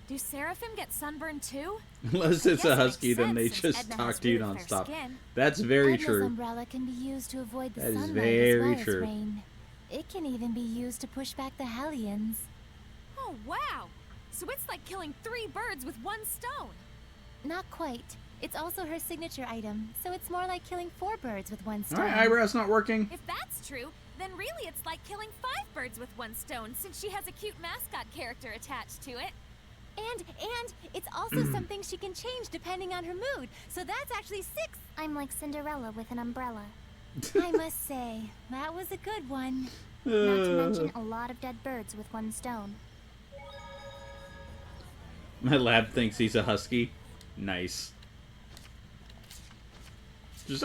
Do Seraphim get sunburned too?
Unless
I
it's
guess
a
it
husky,
makes
then they
sense since
just
Edna
talk
has
to you
really fair
nonstop.
skin.
That's very
Edna's
true.
umbrella can be used to avoid the
That is
sunlight
very
as well
true.
as rain. It can even be used to push back the Hellions.
Oh, wow. So it's like killing 3 birds with 1 stone.
Not quite. It's also her signature item, so it's more like killing 4 birds with 1 stone.
Alright, eyebrow's not working.
If that's true, then really it's like killing 5 birds with 1 stone, since she has a cute mascot character attached to it.
And it's also something she can change depending on her mood. So that's actually 6. I'm like Cinderella with an umbrella. I must say, that was a good one. Not to mention a lot of dead birds with 1 stone.
My lab thinks he's a husky. Nice. Just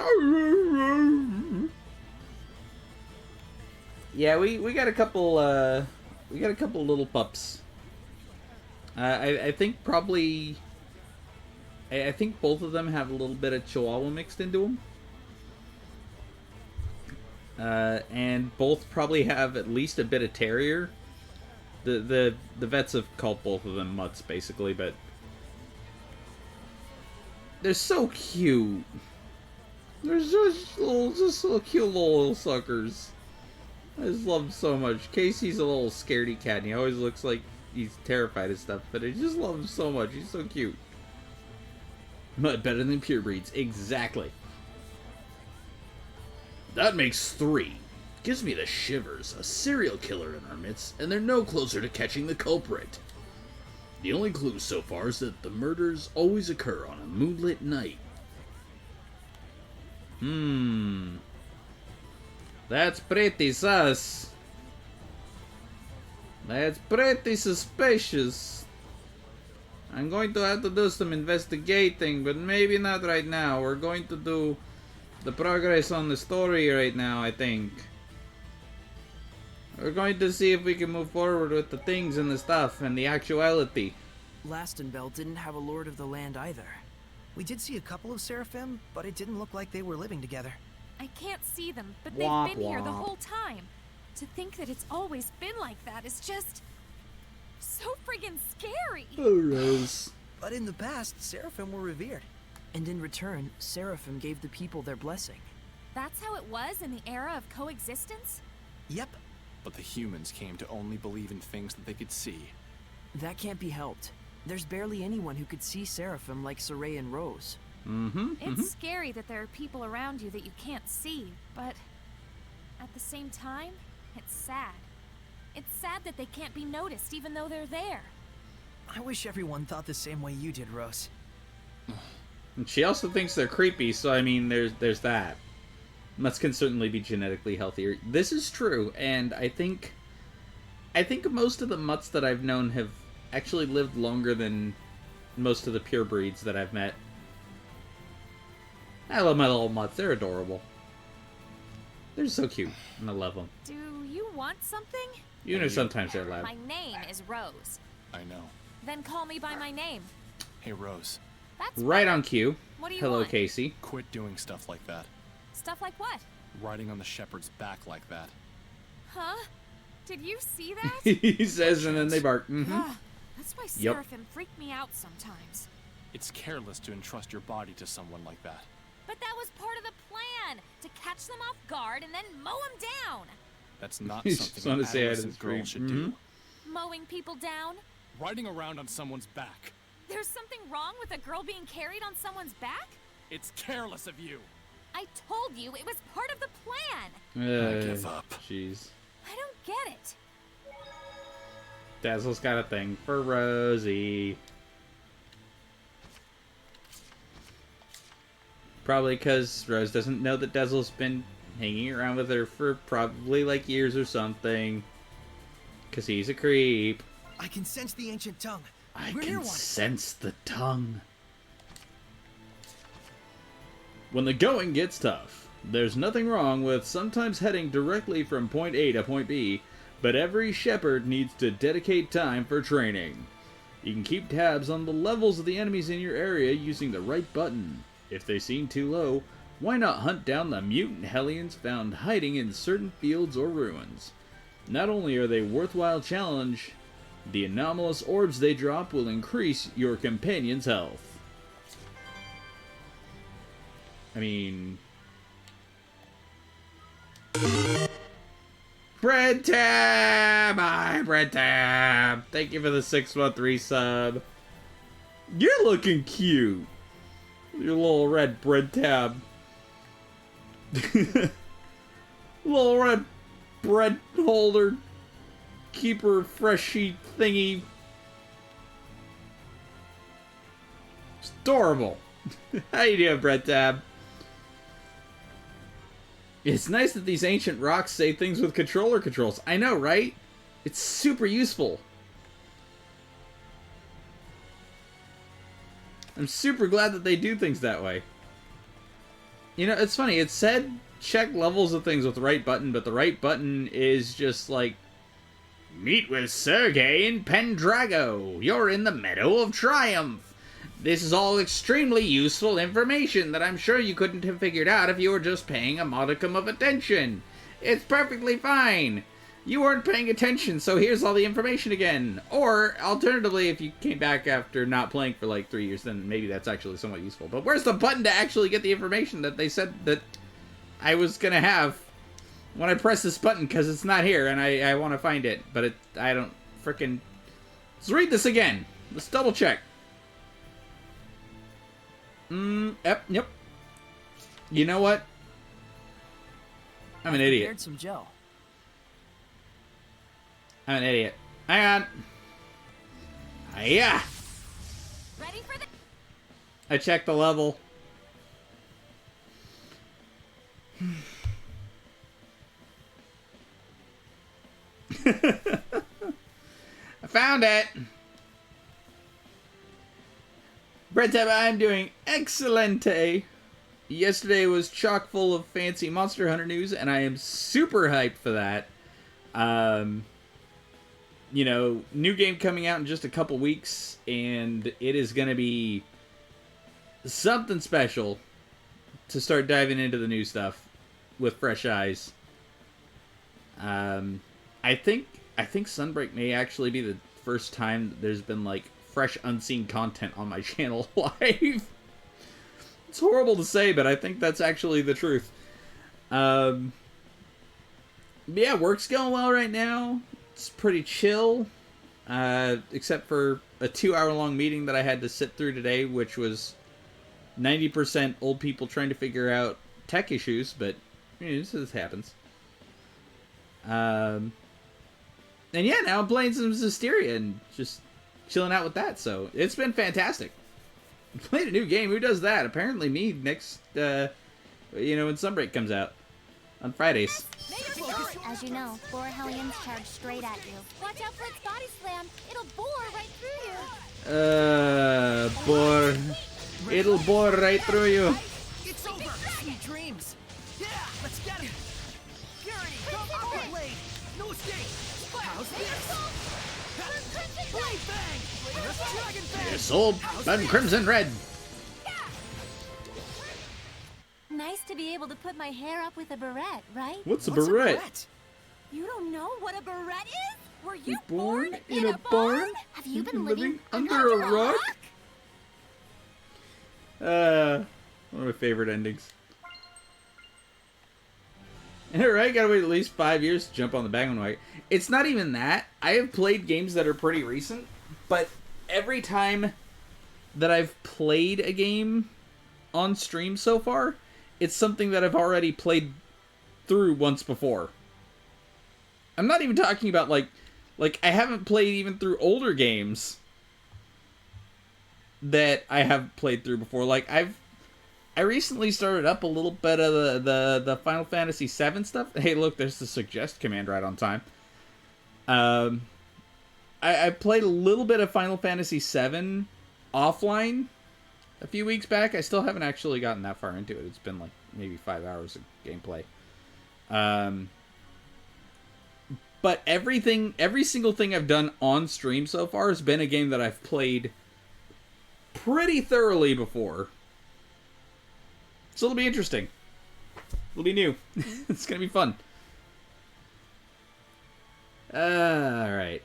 yeah, we got a couple little pups. I think probably I think both of them have a little bit of Chihuahua mixed into them. And both probably have at least a bit of Terrier. The vets have called both of them mutts basically, but they're so cute. They're just little cute little suckers. I just love them so much. Casey's a little scaredy cat, and he always looks like he's terrified of stuff, but I just love him so much. He's so cute. But better than purebreds, exactly. That makes 3. Gives me the shivers. A serial killer in our midst, and they're no closer to catching the culprit. The only clue so far is that the murders always occur on a moonlit night. That's pretty sus. That's pretty suspicious. I'm going to have to do some investigating, but maybe not right now. We're going to do the progress on the story right now, I think. We're going to see if we can move forward with the things and the stuff and the actuality.
Lastenbell didn't have a Lord of the Land either.
We did see a couple of Seraphim, but it didn't look like they were living together.
I can't see them, but
Womp
they've been here the
womp.
whole time. To think that it's always been like that is just so friggin' scary.
Oh, Rose.
But in the past, Seraphim were revered.
And in return, Seraphim gave the people their blessing.
That's how it was in the era of coexistence?
Yep.
But the humans came to only believe in things that they could see.
That can't be helped. There's barely anyone who could see Seraphim like Saray and Rose.
It's scary that there are people around you that you can't see, but at the same time, it's sad. It's sad that they can't be noticed even though they're there.
I wish everyone thought the same way you did, Rose.
And she also thinks they're creepy, so I mean, there's that. Mutts can certainly be genetically healthier. This is true, and I think most of the mutts that I've known have actually lived longer than most of the pure breeds that I've met. I love my little mutts. They're adorable. They're so cute, and I love them.
Do you want something?
You know, sometimes they're loud.
My name is Rose.
I know.
Then call me by my name.
Hey, Rose.
That's
Right on cue.
What do you
Hello,
want?
Casey.
Quit doing stuff like that.
Stuff like what?
Riding on the shepherd's back like that.
Huh? Did you see that?
He says, and then they bark.
Ugh, that's why
Yep.
Seraphim freak me out sometimes.
It's careless to entrust your body to someone like that.
But that was part of the plan, to catch them off guard and then mow them down.
That's not
He just
something
wanted
an
to say I had
adolescent
his
girl
dream.
should do.
Mowing people down?
Riding around on someone's back.
There's something wrong with a girl being carried on someone's back?
It's careless of you.
I told you it was part of the plan.
I give up.
Jeez.
I don't get it.
Dazzle's got a thing for Rosie. Probably because Rose doesn't know that Dazzle's been hanging around with her for probably like years or something. Because he's a creep.
I can sense the ancient tongue.
I
We're near
can
one.
sense the tongue. When the going gets tough, there's nothing wrong with sometimes heading directly from point A to point B, but every shepherd needs to dedicate time for training. You can keep tabs on the levels of the enemies in your area using the right button. If they seem too low, why not hunt down the mutant hellions found hiding in certain fields or ruins? Not only are they a worthwhile challenge, the anomalous orbs they drop will increase your companion's health. I mean... Bread Tab! Hi, Bread Tab! Thank you for the 6-month resub. You're looking cute. Your little red Bread Tab. Little red bread holder. Keeper fresh sheet thingy. It's adorable. How you doing, Bread Tab? It's nice that these ancient rocks say things with controller controls. I know, right? It's super useful. I'm super glad that they do things that way. You know, it's funny. It said check levels of things with the right button, but the right button is just like, meet with Sergei in Pendrago. You're in the Meadow of Triumph. This is all extremely useful information that I'm sure you couldn't have figured out if you were just paying a modicum of attention. It's perfectly fine. You weren't paying attention, so here's all the information again. Or, alternatively, if you came back after not playing for like 3 years, then maybe that's actually somewhat useful. But where's the button to actually get the information that they said that I was gonna have when I press this button? Because it's not here, and I want to find it. But I don't frickin'... Let's read this again. Let's double check. Yep. You know what? I'm an idiot.
Prepared some gel.
I'm an idiot. Hang on. Yeah.
Ready for the...
I checked the level. I found it. Bread Tab, I'm doing excellente. Yesterday was chock full of fancy Monster Hunter news, and I am super hyped for that. You know, new game coming out in just a couple weeks, and it is going to be something special to start diving into the new stuff with fresh eyes. I think Sunbreak may actually be the first time that there's been like fresh, unseen content on my channel live. It's horrible to say, but I think that's actually the truth. Yeah, work's going well right now. It's pretty chill. Except for a 2-hour-long meeting that I had to sit through today, which was 90% old people trying to figure out tech issues, but this happens. And yeah, now I'm playing some Zestiria and just chilling out with that, so it's been fantastic. Playing a new game, who does that? Apparently me next, when Sunbreak comes out. On Fridays.
As you know, 4 Hellions charge straight at you. Watch out for its body slam. It'll bore right through you.
It'll bore right through you.
It's over. Sweet dreams. Yeah, let's get him. Purity, come Aqua Blade. No escape. How's this? Blade Bang. There's Dragon Bang.
Your soul and Crimson Red.
Nice to be able to put my hair up with a barrette, right?
What's a barrette?
You don't know what a barrette is? Were you
born in a barn?
Have you been living
under a rock? One of my favorite endings. Alright, gotta wait at least 5 years to jump on the bandwagon. It's not even that. I have played games that are pretty recent, but every time that I've played a game on stream so far, it's something that I've already played through once before. I'm not even talking about, like I haven't played even through older games that I have played through before. Like, I recently started up a little bit of the Final Fantasy VII stuff. Hey, look, there's the suggest command right on time. I played a little bit of Final Fantasy VII offline a few weeks back. I still haven't actually gotten that far into it. It's been like maybe 5 hours of gameplay. But every single thing I've done on stream so far has been a game that I've played pretty thoroughly before. So it'll be interesting. It'll be new. It's gonna be fun. Alright.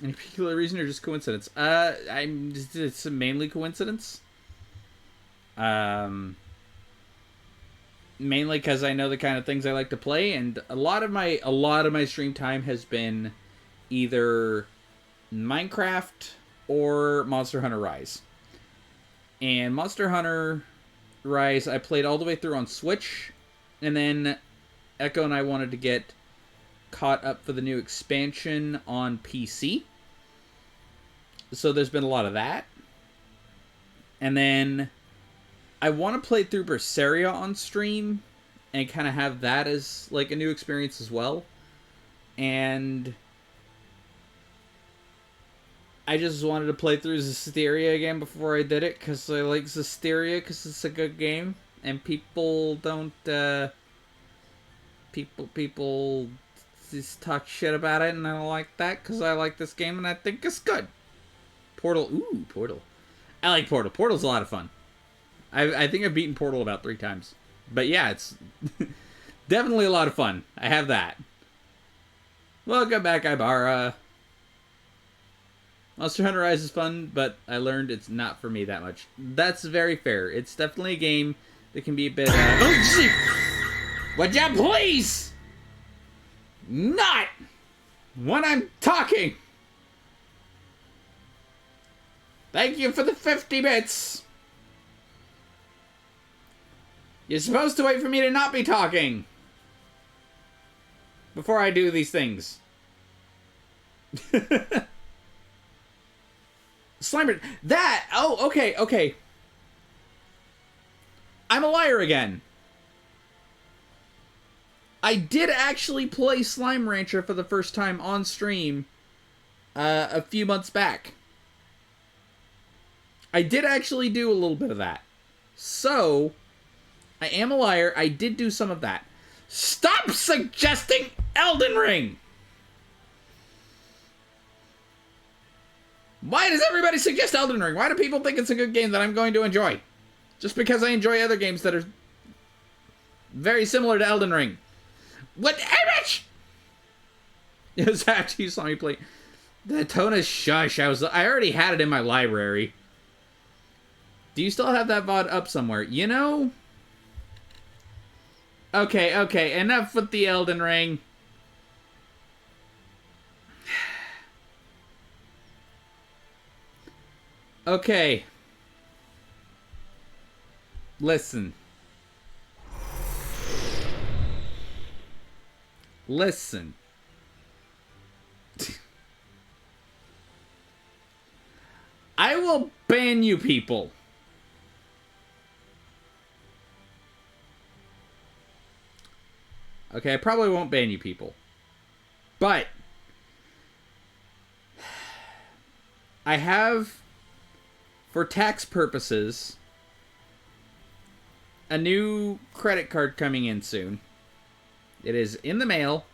Any particular reason or just coincidence? It's mainly coincidence. Mainly because I know the kind of things I like to play, and a lot of my stream time has been either Minecraft or Monster Hunter Rise. And Monster Hunter Rise I played all the way through on Switch, and then Echo and I wanted to get caught up for the new expansion on PC. So there's been a lot of that. And then I want to play through Berseria on stream and kind of have that as like a new experience as well. And I just wanted to play through Zestiria again before I did it, because I like Zestiria because it's a good game, and people don't people just talk shit about it, and I don't like that because I like this game and I think it's good. Portal, ooh, Portal. I like Portal. Portal's a lot of fun. I think I've beaten Portal about 3 times. But yeah, it's definitely a lot of fun. I have that. Welcome back, Ibarra. Monster Hunter Rise is fun, but I learned it's not for me that much. That's very fair. It's definitely a game that can be a bit... oh, gee! Would you please not when I'm talking? Thank you for the 50 bits. You're supposed to wait for me to not be talking before I do these things. Slimer, that, oh, okay. I'm a liar again. I did actually play Slime Rancher for the first time on stream a few months back. I did actually do a little bit of that. So, I am a liar. I did do some of that. Stop suggesting Elden Ring! Why does everybody suggest Elden Ring? Why do people think it's a good game that I'm going to enjoy? Just because I enjoy other games that are very similar to Elden Ring. What image? It was after you saw me play. Daytona Shush. I already had it in my library. Do you still have that VOD up somewhere? You know? Okay, enough with the Elden Ring. Okay. Listen. Listen. I will ban you people. Okay, I probably won't ban you people. But I have, for tax purposes, a new credit card coming in soon. It is in the mail.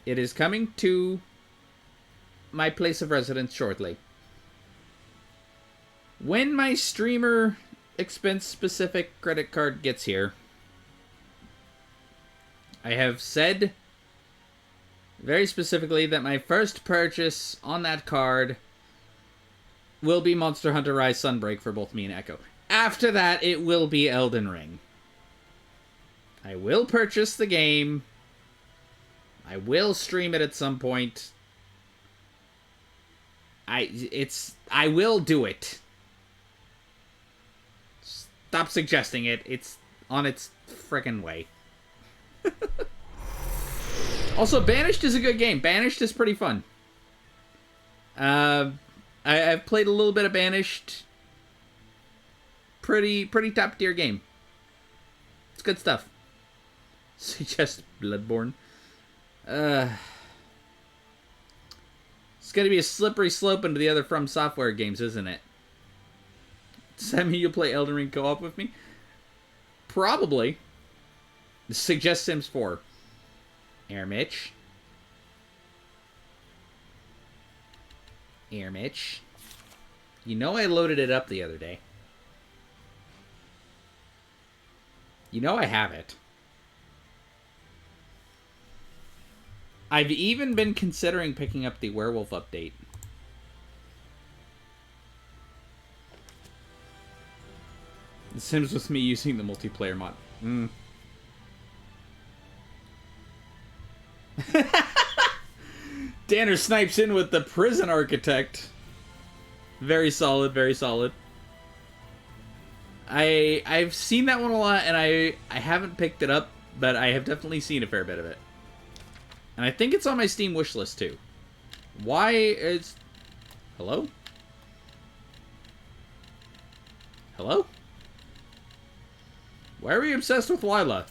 It is coming to my place of residence shortly. When my streamer expense-specific credit card gets here, I have said very specifically that my first purchase on that card will be Monster Hunter Rise Sunbreak for both me and Echo. After that, it will be Elden Ring. I will purchase the game. I will stream it at some point. I will do it. Stop suggesting it. It's on its frickin' way. Also, Banished is a good game. Banished is pretty fun. I've played a little bit of Banished. Pretty top tier game. It's good stuff. Suggest Bloodborne. It's gonna be a slippery slope into the other From Software games, isn't it? Does that mean you'll play Elden Ring co-op with me? Probably. Suggest Sims 4. Air Mitch. Air Mitch. You know I loaded it up the other day. You know I have it. I've even been considering picking up the werewolf update. The Sims with me using the multiplayer mod. Danner snipes in with the prison architect. Very solid, very solid. I've seen that one a lot, and I haven't picked it up, but I have definitely seen a fair bit of it. And I think it's on my Steam wishlist too. Why is... Hello? Hello? Why are we obsessed with Lila?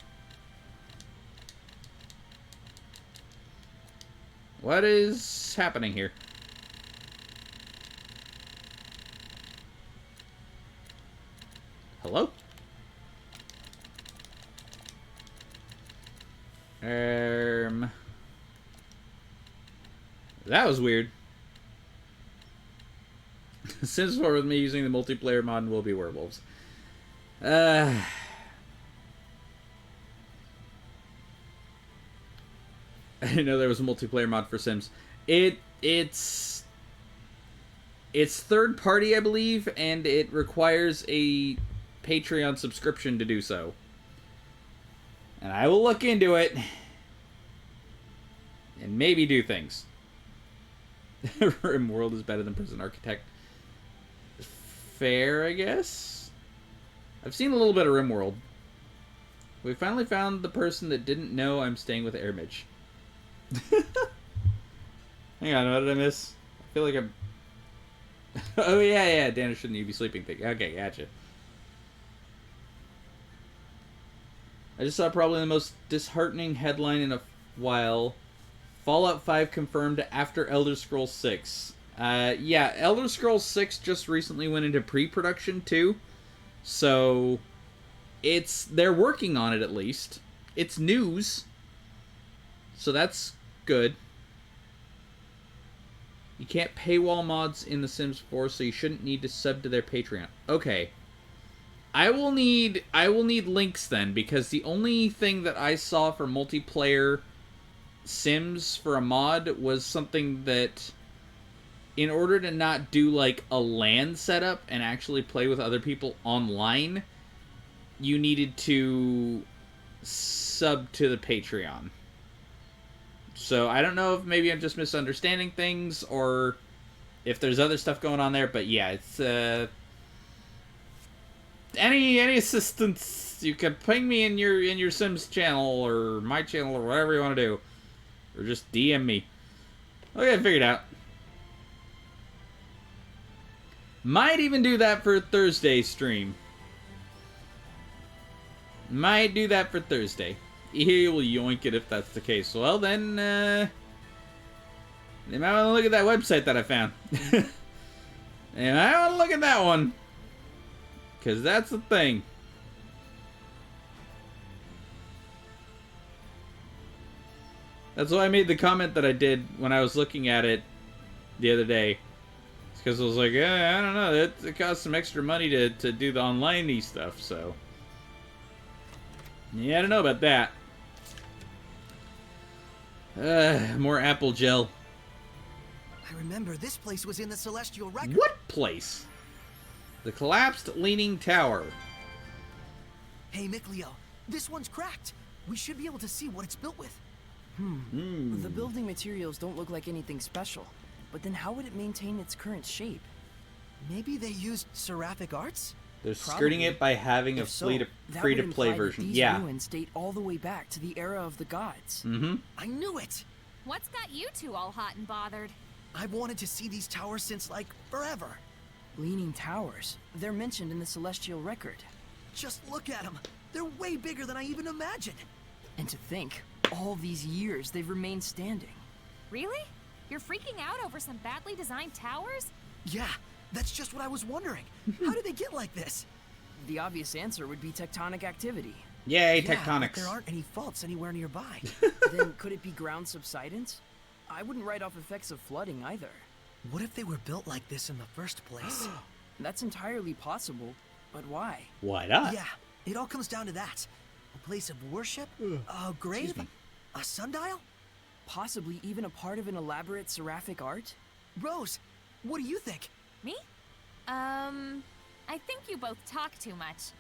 What is happening here? Hello? That was weird. Sims 4 with me using the multiplayer mod will be werewolves. I didn't know there was a multiplayer mod for Sims. It's third party, I believe, and it requires a Patreon subscription to do so. And I will look into it and maybe do things. RimWorld is better than Prison Architect. Fair, I guess? I've seen a little bit of RimWorld. We finally found the person that didn't know I'm staying with Airmidge. Hang on, what did I miss? I feel like I'm... Oh, yeah, Dana, shouldn't you be sleeping? Okay, gotcha. I just saw probably the most disheartening headline in a while. Fallout 5 confirmed after Elder Scrolls 6. Yeah, Elder Scrolls 6 just recently went into pre-production too. So, they're working on it at least. It's news. So that's good. You can't paywall mods in The Sims 4, so you shouldn't need to sub to their Patreon. Okay. I will need links then, because the only thing that I saw for multiplayer Sims for a mod was something that in order to not do like a LAN setup and actually play with other people online, you needed to sub to the Patreon. So I don't know if maybe I'm just misunderstanding things or if there's other stuff going on there, but yeah, it's any assistance you can ping me in your Sims channel or my channel or whatever you want to do, or just DM me. Okay, figured out. Might even do that for Thursday stream. Might do that for Thursday. He'll yoink it if that's the case. Well, then, you might want to look at that website that I found. And I want to look at that one. Because that's the thing. That's why I made the comment that I did when I was looking at it the other day. Because I was like, I don't know, it costs some extra money to do the online-y stuff, so. Yeah, I don't know about that. More apple gel.
I remember this place was in the Celestial Record.
What place? The collapsed Leaning Tower.
Hey, Mikleo, this one's cracked. We should be able to see what it's built with.
The building materials don't look like anything special. But then how would it maintain its current shape?
Maybe they used seraphic arts?
They're skirting it by having a
If so,
free-to-play
that would
version.
imply that these
Yeah.
ruins date all the way back to the era of the gods.
Mm-hmm.
I knew it!
What's got you two all hot and bothered?
I've wanted to see these towers since, like, forever.
Leaning towers. They're mentioned in the Celestial Record.
Just look at them. They're way bigger than I even imagined.
And to think, all these years they've remained standing.
Really? You're freaking out over some badly designed towers?
Yeah, that's just what I was wondering. How did they get like this?
The obvious answer would be tectonic activity.
Yay,
Yeah, but
tectonics.
there aren't any faults anywhere nearby.
Then could it be ground subsidence? I wouldn't write off effects of flooding either.
What if they were built like this in the first place?
That's entirely possible, but why?
Why not?
Yeah, it all comes down to that. A place of worship? A grave?
me.
A sundial?
Possibly even a part of an elaborate seraphic art?
Rose, what do you think?
Me? I think you both talk too much.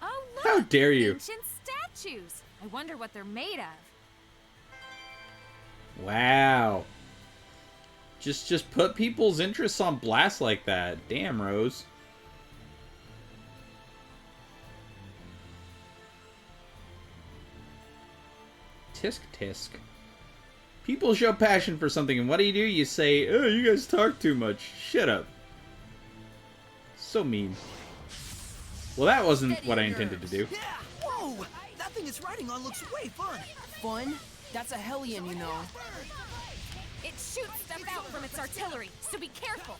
Oh, look!
How dare you?
Ancient statues. I wonder what they're made of.
Wow. Just put people's interests on blast like that. Damn, Rose. Tisk tisk. People show passion for something, and what do? You say, oh, you guys talk too much. Shut up. So mean. Well, that wasn't what I intended to do.
Yeah! Whoa! That thing it's riding on looks way fun!
Fun? That's a Hellion, you know.
It shoots stuff out from its artillery, so be careful.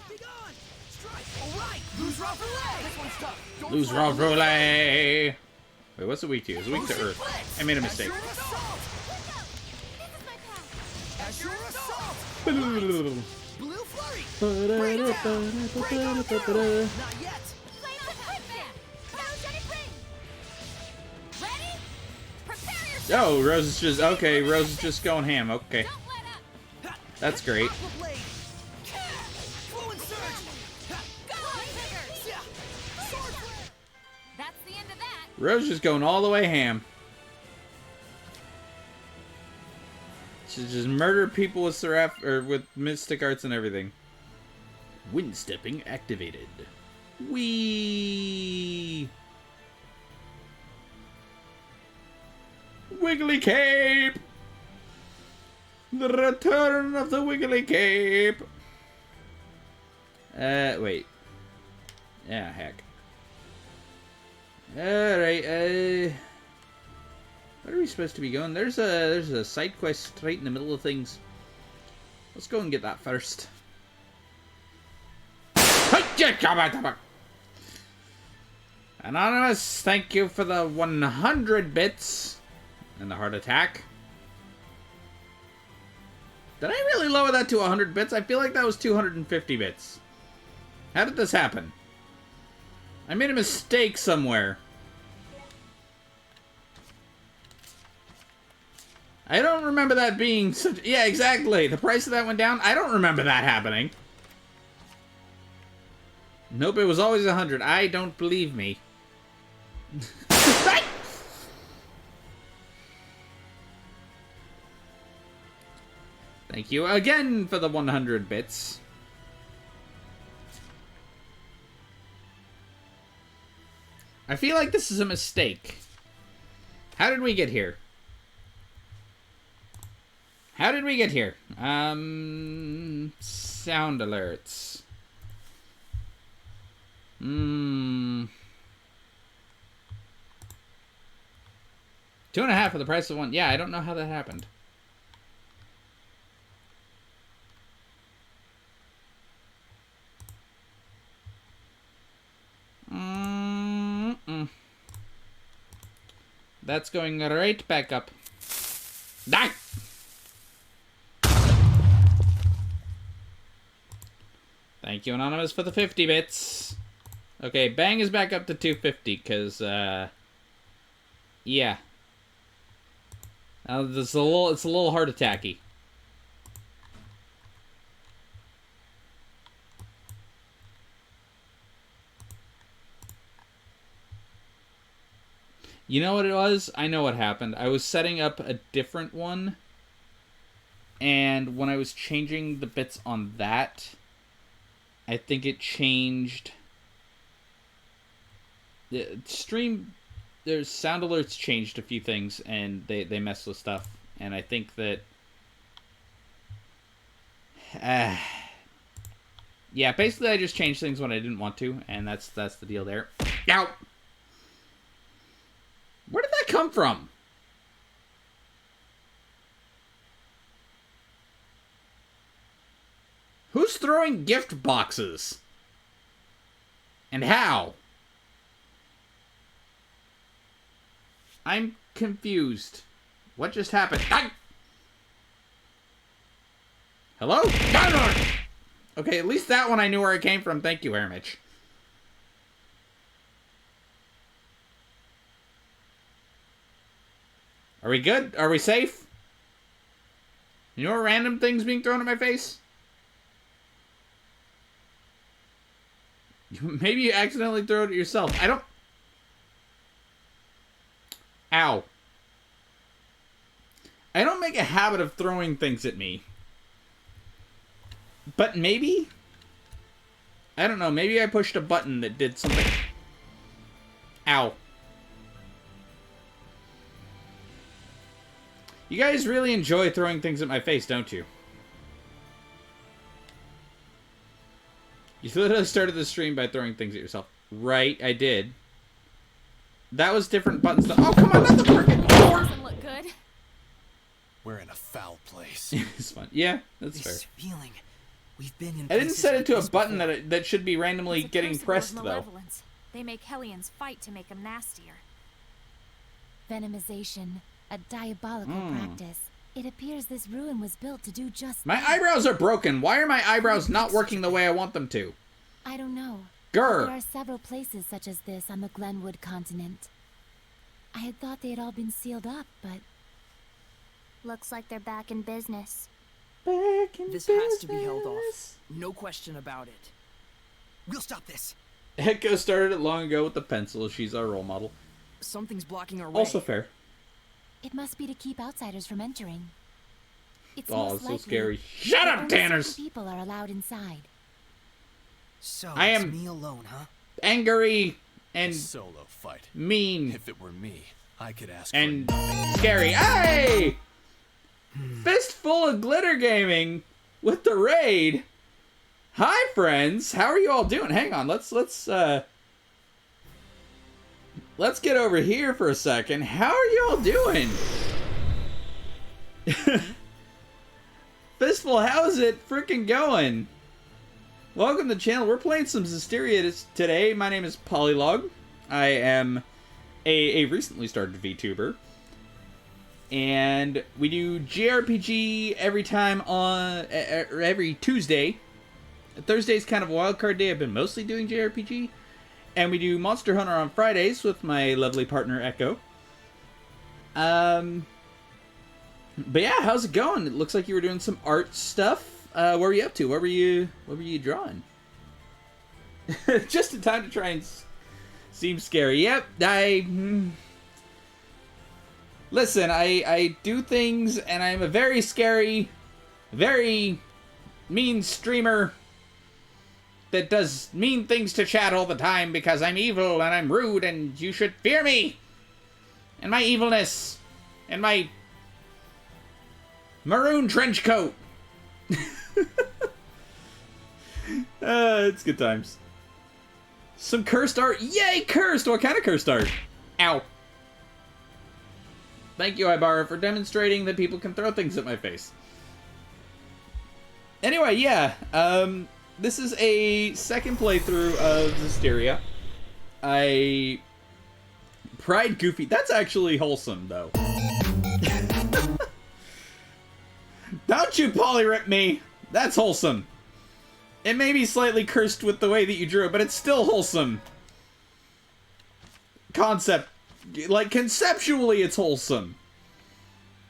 Be gone! Strike! Alright! Lose round for leg! This one's tough! Don't
Lose
fly.
roll Wait, what's it weak to? It's weak to
Lucy
Earth.
Blitz!
I made a mistake.
Azure Assault! Azure Assault!
Blue
Blue Flurry! Bring it down! Break on through! Not yet!
Play on Hitman! Energetic ring!
Ready? Prepare yourself.
Oh, Rose is just okay. Rose is just going ham. Okay,
Don't let up.
that's great.
Aqua Blade! Fluent Surge!
Go, Tigers.
Yeah. Sword Flare!
That's the end of that.
Rose just going all the way ham. She just murder people with seraph or with mystic arts and everything. Wind stepping activated. Wee. Wiggly cape. The return of the wiggly cape. Wait. Yeah, heck. Alright, where are we supposed to be going? There's a side quest right in the middle of things. Let's go and get that first. Anonymous, thank you for the 100 bits and the heart attack. Did I really lower that to 100 bits? I feel like that was 250 bits. How did this happen? I made a mistake somewhere. I don't remember that being such... Yeah, exactly. The price of that went down. I don't remember that happening. Nope, it was always 100. I don't believe me. Thank you again for the 100 bits. I feel like this is a mistake. How did we get here? How did we get here? Sound alerts. 2.5 for the price of 1. Yeah, I don't know how that happened. That's going right back up. Die! Thank you, Anonymous, for the 50 bits. Okay, Bang is back up to 250, because, yeah. It's a little heart attacky. You know what it was? I know what happened. I was setting up a different one, and when I was changing the bits on that, I think it changed... The stream... There's sound alerts changed a few things, and they messed with stuff, and I think that... yeah, basically I just changed things when I didn't want to, and that's the deal there. Ow! Where did that come from? Who's throwing gift boxes? And how? I'm confused. What just happened? Hello? Okay, at least that one I knew where it came from. Thank you, Airmitch. Are we good? Are we safe? You know, random things being thrown at my face? Maybe you accidentally throw it at yourself. I don't... Ow. I don't make a habit of throwing things at me. But maybe? I don't know. Maybe I pushed a button that did something. Ow. You guys really enjoy throwing things at my face, don't you? You literally started the stream by throwing things at yourself. Right, I did. That was different buttons. Oh, come on, not the frickin' door!
Doesn't look good.
We're in a foul place.
It's fun. Yeah, that's fair.
This feeling. We've been in
I didn't
places
set it
like
to a
this
button
before.
that should be randomly
It's a
getting
crucible
pressed,
of
though.
malevolence. They make Hellions fight to make them nastier.
Venomization, a diabolical practice. It appears this ruin was built to do just
My
that.
eyebrows are broken. Why are my eyebrows not working the way I want them to?
I don't know.
Grr.
There are several places such as this on the Glenwood continent. I had thought they had all been sealed up, but...
Looks like they're back in business.
Back in
This has to be held off.
business.
No question about it.
We'll stop this.
Echo started it long ago with the pencil. She's our role model.
Something's blocking our way.
Also fair.
it must be to keep outsiders from entering. It's
Oh,
most
it's so
likely
scary. Shut
that
up,
only certain
Tanners!
people are allowed inside.
So
I
it's
am-
me alone, huh?
Angry and
Solo fight.
mean
If it were me, I could ask
and
for nothing.
scary. Hey! Fistful of Glitter Gaming with the raid. Hi, friends. How are you all doing? Hang on. Let's get over here for a second. How are you all doing? Fistful, how's it freaking going? Welcome to the channel. We're playing some Zestiria today. My name is Polylog. I am a recently started VTuber. And we do JRPG every time on every Tuesday. Thursday's kind of a wild card day. I've been mostly doing JRPG. And we do Monster Hunter on Fridays with my lovely partner Echo. But yeah, how's it going? It looks like you were doing some art stuff. What were you up to? What were you drawing? Just in time to try and seem scary. Yep, listen, I do things, and I'm a very scary, very mean streamer that does mean things to chat all the time because I'm evil and I'm rude and you should fear me and my evilness and my maroon trench coat. It's good times. Some cursed art. Yay, cursed! What kind of cursed art? Ow. Thank you, Ibarra, for demonstrating that people can throw things at my face. Anyway, yeah. This is a second playthrough of Zestiria. I pried Goofy. That's actually wholesome, though. Don't you polyrip me! That's wholesome. It may be slightly cursed with the way that you drew it, but it's still wholesome. Like, conceptually, it's wholesome.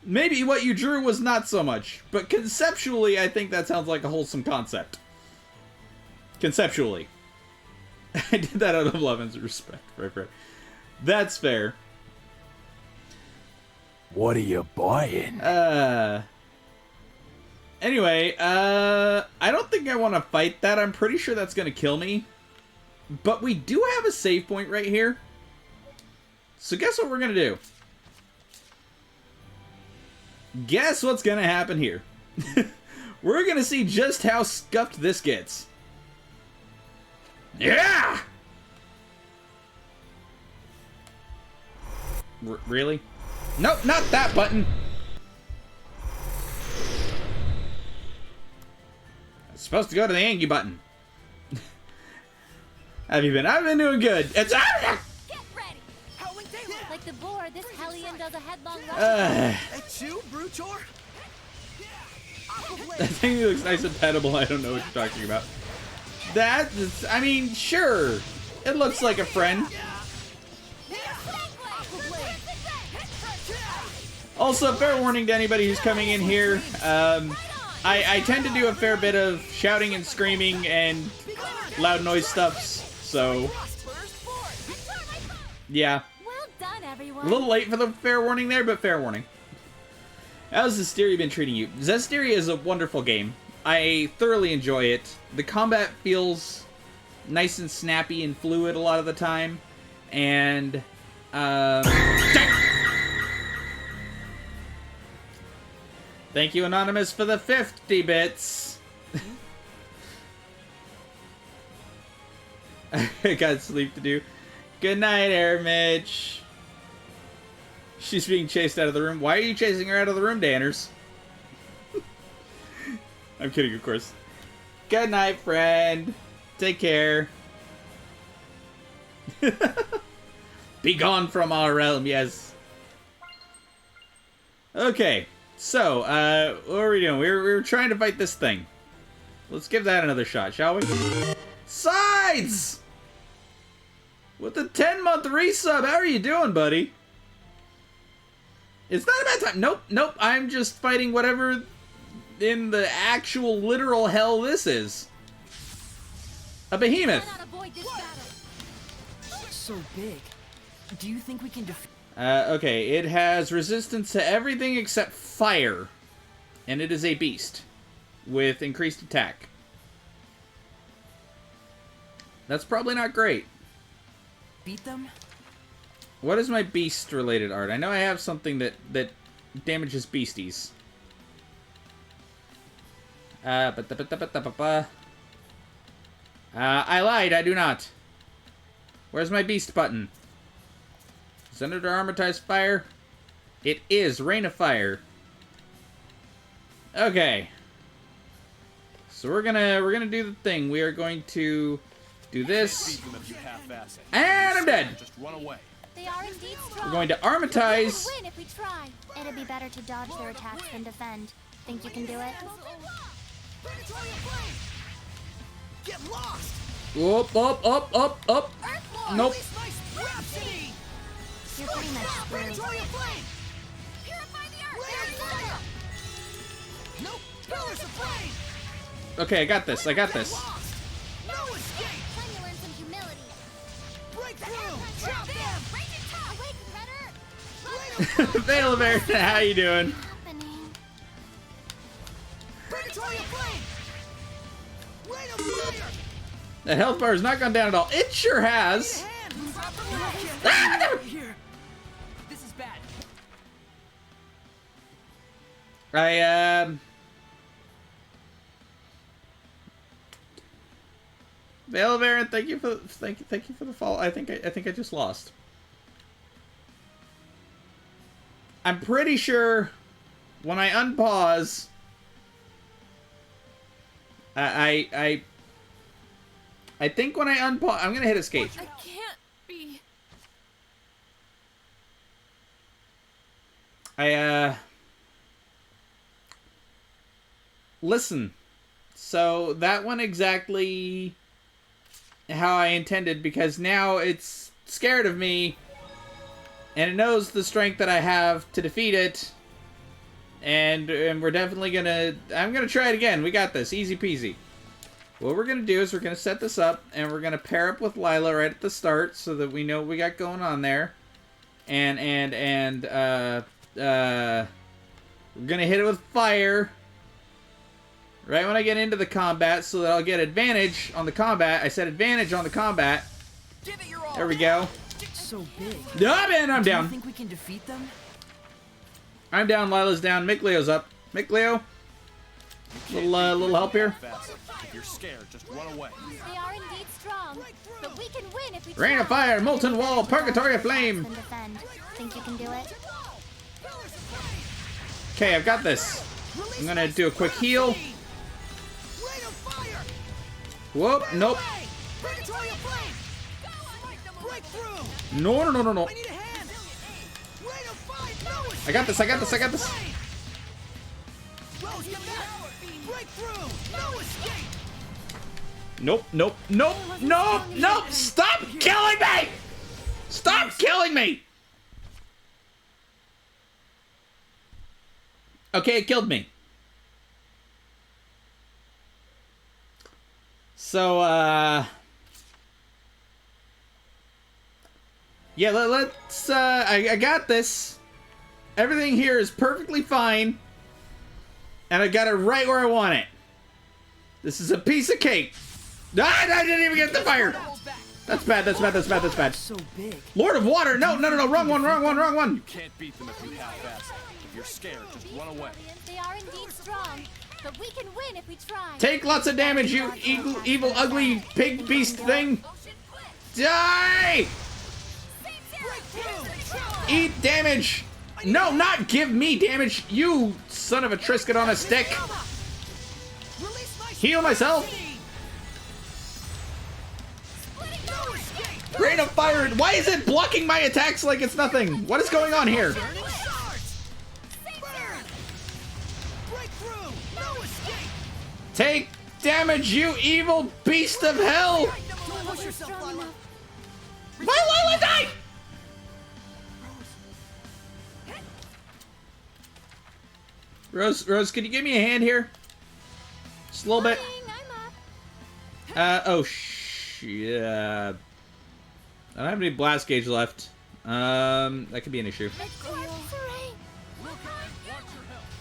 Maybe what you drew was not so much, but conceptually, I think that sounds like a wholesome concept. Conceptually. I did that out of love and respect, right? That's fair.
What are you buying?
Anyway, I don't think I want to fight that. I'm pretty sure that's going to kill me. But we do have a save point right here. So guess what we're going to do? Guess what's going to happen here? We're going to see just how scuffed this gets. Yeah! Really? Nope, not that button. It's supposed to go to the Angie button. Have you been? I've been doing good. It's
Get ready. Like the boar, this hellion does a headlong rush.
At you, Brutor?
That thing looks nice and pettable. I don't know what you're talking about. I mean, sure. It looks like a friend. Also, fair warning to anybody who's coming in here. I tend to do a fair bit of shouting and screaming and loud noise stuffs, so yeah.
Well done, everyone.
A little late for the fair warning there, but fair warning. How's Zestiria been treating you? Zestiria is a wonderful game. I thoroughly enjoy it. The combat feels nice and snappy and fluid a lot of the time, and thank you, Anonymous, for the 50 bits. I got sleep to do. Good night, Air Mitch. She's being chased out of the room. Why are you chasing her out of the room, Danners? I'm kidding, of course. Good night, friend. Take care. Be gone from our realm, yes. Okay. So, what are we doing? We were trying to fight this thing. Let's give that another shot, shall we? Sides! With the 10-month resub, how are you doing, buddy? It's not a bad time. Nope. I'm just fighting whatever in the actual literal hell this is. A behemoth.
So big. Do you think we can defeat?
Okay, it has resistance to everything except fire. And it is a beast with increased attack. That's probably not great.
Beat them?
What is my beast-related art? I know I have something that damages beasties. I lied, I do not. Where's my beast button? Senator Armatized Fire? It is Rain of Fire. Okay. So we're gonna do the thing. We are going to do this. And I'm dead.
Just run away.
They are indeed strong.
We're going to Armatize.
We'll win if we try.
It'd be better to dodge their attacks than defend. Think you can do it?
Get lost!
Up. Nope.
You're pretty much screwed.
Purify the earth.
Pillars of flame!
Okay, I got this. I got this.
Lost! No escape!
Time to learn some humility.
Breakthrough! Chop them!
Raging top! Awake, Rudder!
Veil of Air, how you doing?
Happening.
Purgatory of flame! Rain of fire!
The health bar has not gone down at all. It sure has.
Hand!
Ah, no!
Here. This is bad.
Veil of Aaron, thank you for the fall. I think I just lost. I'm pretty sure when I unpause, I think when I unpause, I'm gonna hit escape.
I can't be.
Listen. So that went exactly how I intended, because now it's scared of me and it knows the strength that I have to defeat it, and we're definitely I'm gonna try it again. We got this, easy peasy. What we're gonna do is we're gonna set this up and we're gonna pair up with Lila right at the start so that we know what we got going on there, and we're gonna hit it with fire right when I get into the combat so that I'll get advantage on the combat. I said advantage on the combat.
Give it your all!
There we go.
So big.
Ah, man, I'm
Do you
down.
think we can defeat them?
I'm down, Lila's down, Mick Leo's up. Mick Leo, little help here.
If you're scared, just run away.
They are indeed strong, but we can win if we
Rain of
try.
fire, molten wall, purgatory of flame.
Then defend. Think you can do it?
Okay, I've got this. I'm gonna do a quick heal.
Rain of fire!
Whoop, nope.
Purgatory of flame! Breakthrough!
No.
I need a hand! Rain of fire! No escape!
I got this.
Rose, get back! Breakthrough! No escape!
Nope. Stop killing me! Stop killing me! Okay, it killed me. So, yeah, let's, I got this. Everything here is perfectly fine. And I got it right where I want it. This is a piece of cake. Ah, I didn't even get the fire. That's bad.
So big.
Lord of Water. No. Wrong one.
You can't beat them if you half-ass. If you're scared, just run away.
They are indeed strong, but we can win if we try.
Take lots of damage, you evil, ugly pig beast thing. Die! Eat damage. No, not give me damage. You son of a Trisket on a stick. Heal myself. Rain of fire. Why is it blocking my attacks like it's nothing? What is going on here? Take damage, you evil beast of hell! Why Lila die? Rose, can you give me a hand here? Just a little bit. Oh shit. I don't have any blast gauge left. That could be an issue.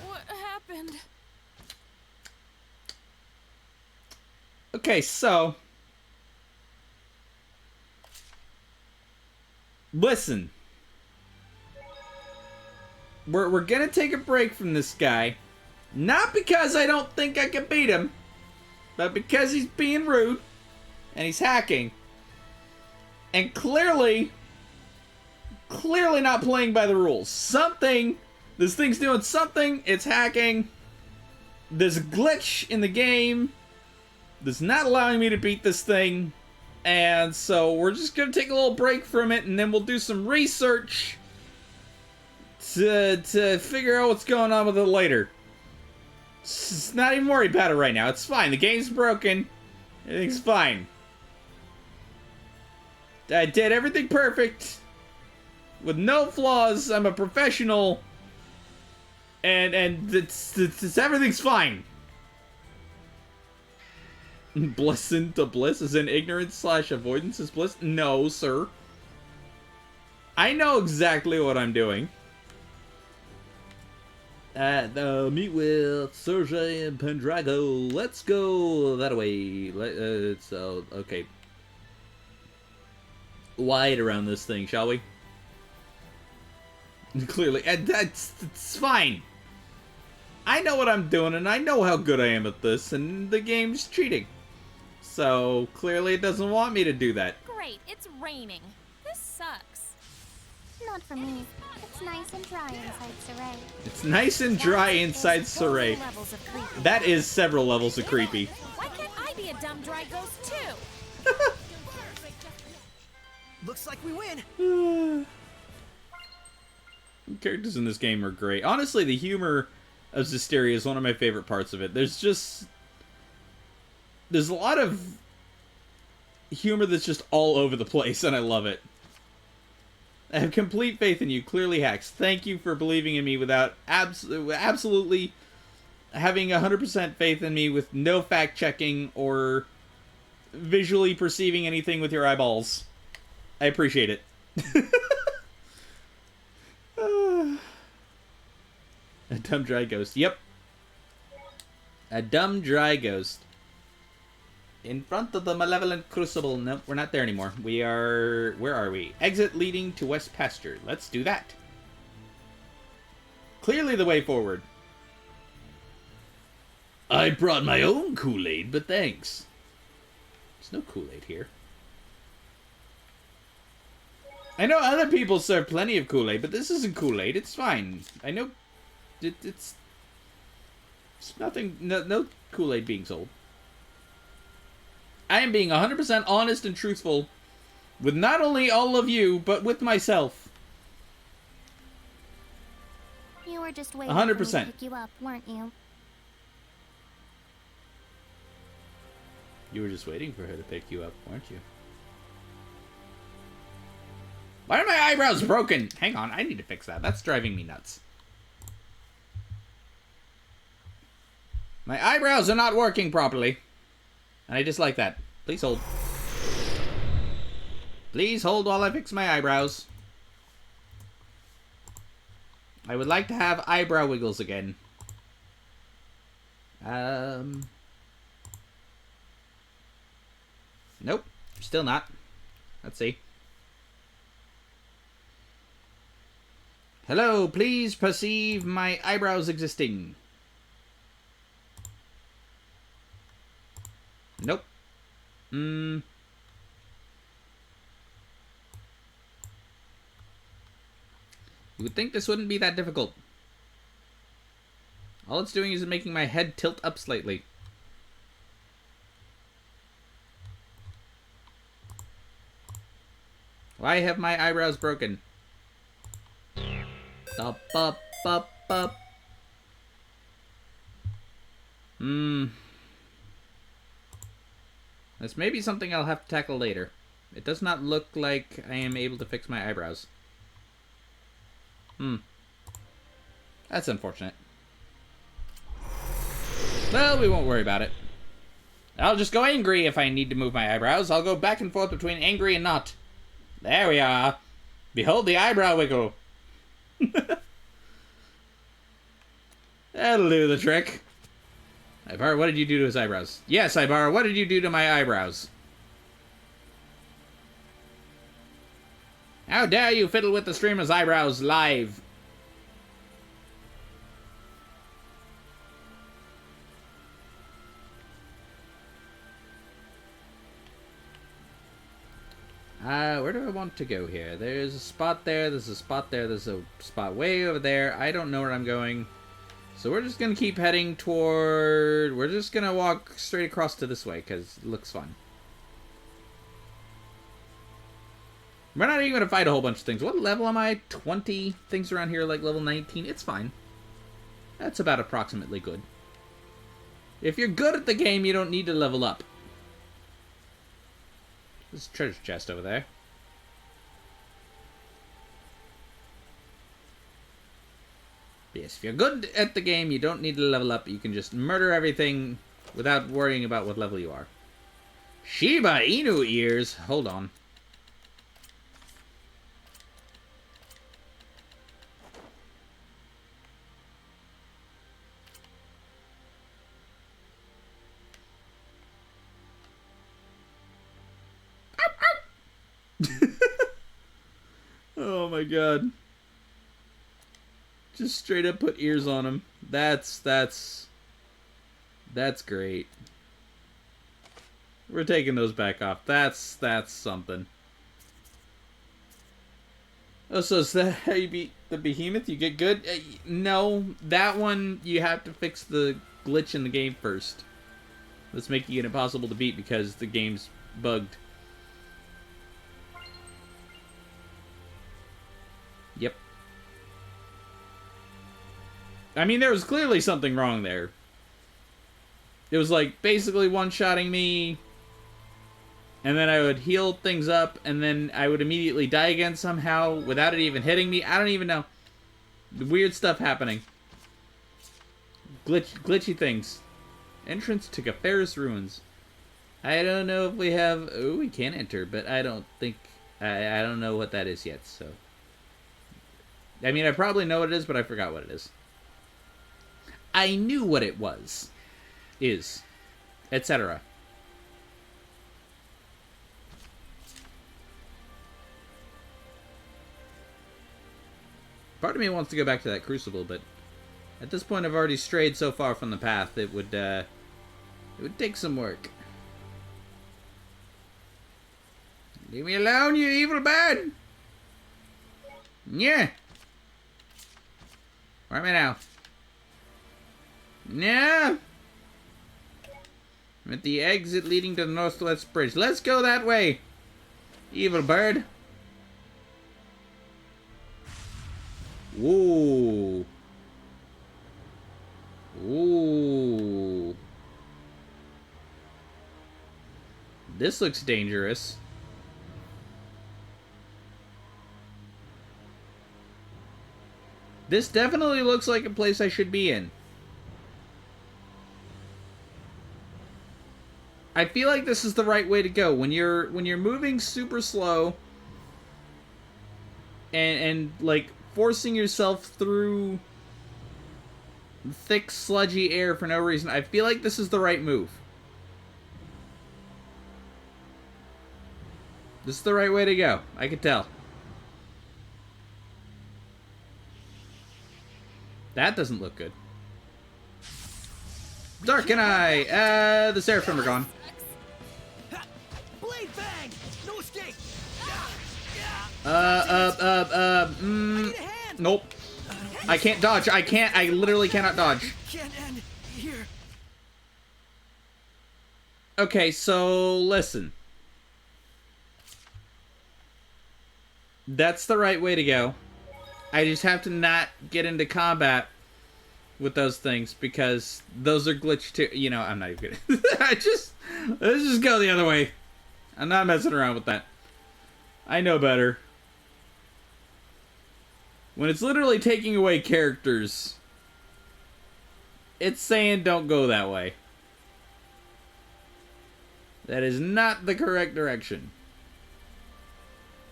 What happened?
Okay, so listen. We're gonna take a break from this guy. Not because I don't think I can beat him, but because he's being rude and he's hacking. And clearly not playing by the rules. This thing's doing something, it's hacking. There's a glitch in the game that's not allowing me to beat this thing. And so we're just gonna take a little break from it, and then we'll do some research to figure out what's going on with it later. It's not even worried about it right now. It's fine. The game's broken. Everything's fine. I did everything perfect with no flaws. I'm a professional, and it's everything's fine. Blessin' to bliss is in ignorance / avoidance is bliss? No, sir. I know exactly what I'm doing. Meet with Sergei and Pendrago. Let's go that way. Okay. Wide around this thing, shall we? Clearly, and it's fine. I know what I'm doing, and I know how good I am at this, and the game's cheating. So, clearly it doesn't want me to do that.
Great, it's raining. This sucks.
Not for me. It's nice and dry inside Saray.
It's nice and dry inside Saray.
Levels of creepy.
That is several levels of creepy.
Why can't I be a dumb dry ghost too?
Looks like we win.
Characters in this game are great. Honestly, the humor of Zestiria is one of my favorite parts of it. There's a lot of humor that's just all over the place, and I love it. I have complete faith in you. Clearly, Hacks. Thank you for believing in me without absolutely having 100% faith in me with no fact-checking or visually perceiving anything with your eyeballs. I appreciate it. A dumb dry ghost. Yep. A dumb dry ghost. In front of the malevolent crucible. Nope, we're not there anymore. We are... Where are we? Exit leading to West Pasture. Let's do that. Clearly the way forward. I brought my own Kool-Aid, but thanks. There's no Kool-Aid here. I know other people serve plenty of Kool-Aid, but this isn't Kool-Aid. It's fine. I know... It's nothing... No Kool-Aid being sold. I am being 100% honest and truthful with not only all of you, but with myself.
You were just waiting
100%.
for me to pick you up, weren't you?
You were just waiting for her to pick you up, weren't you? Why are my eyebrows broken? Hang on, I need to fix that. That's driving me nuts. My eyebrows are not working properly. And I dislike that. Please hold. Please hold while I fix my eyebrows. I would like to have eyebrow wiggles again. Nope. Still not. Let's see. Hello, please perceive my eyebrows existing. Nope. You would think this wouldn't be that difficult. All it's doing is making my head tilt up slightly. Why have my eyebrows broken? Up, up, up, up. This may be something I'll have to tackle later. It does not look like I am able to fix my eyebrows. That's unfortunate. Well, we won't worry about it. I'll just go angry if I need to move my eyebrows. I'll go back and forth between angry and not. There we are. Behold the eyebrow wiggle. That'll do the trick. Ibarra, what did you do to his eyebrows? Yes, Ibarra, what did you do to my eyebrows? How dare you fiddle with the streamer's eyebrows live? Where do I want to go here? There's a spot there, there's a spot there, there's a spot way over there. I don't know where I'm going. So we're just going to keep heading toward... We're just going to walk straight across to this way, because it looks fun. We're not even going to fight a whole bunch of things. What level am I? 20 things around here, like level 19. It's fine. That's about approximately good. If you're good at the game, you don't need to level up. There's a treasure chest over there. Yes, if you're good at the game, you don't need to level up. You can just murder everything without worrying about what level you are. Shiba Inu ears. Hold on. Oh my god. Just straight up put ears on him. That's great. We're taking those back off. That's something. Oh, so is that how you beat the behemoth? You get good? No, that one you have to fix the glitch in the game first. That's making it impossible to beat because the game's bugged. Yep. I mean, there was clearly something wrong there. It was like basically one-shotting me, and then I would heal things up, and then I would immediately die again somehow without it even hitting me. I don't even know. Weird stuff happening. Glitchy things. Entrance to Gaferus Ruins. I don't know if we have... Oh, we can enter, but I don't think... I don't know what that is yet, so... I mean, I probably know what it is, but I forgot what it is. I knew what it was. Is. Etc. Part of me wants to go back to that crucible, but at this point I've already strayed so far from the path it would take some work. Leave me alone, you evil bird! Yeah. Where am I now? No! I'm at the exit leading to the Northwest Bridge. Let's go that way! Evil bird. Ooh. Ooh. This looks dangerous. This definitely looks like a place I should be in. I feel like this is the right way to go. When you're moving super slow and like forcing yourself through thick sludgy air for no reason, I feel like this is the right move. This is the right way to go. I can tell. That doesn't look good. Darken Eye! The Seraphim are gone.
Blade bang! No escape!
Nope. I can't dodge. I literally cannot dodge.
Can't end here.
Okay, so listen. That's the right way to go. I just have to not get into combat with those things because those are glitched too. You know, I'm not even gonna. Let's just go the other way. I'm not messing around with that. I know better. When it's literally taking away characters, it's saying don't go that way. That is not the correct direction.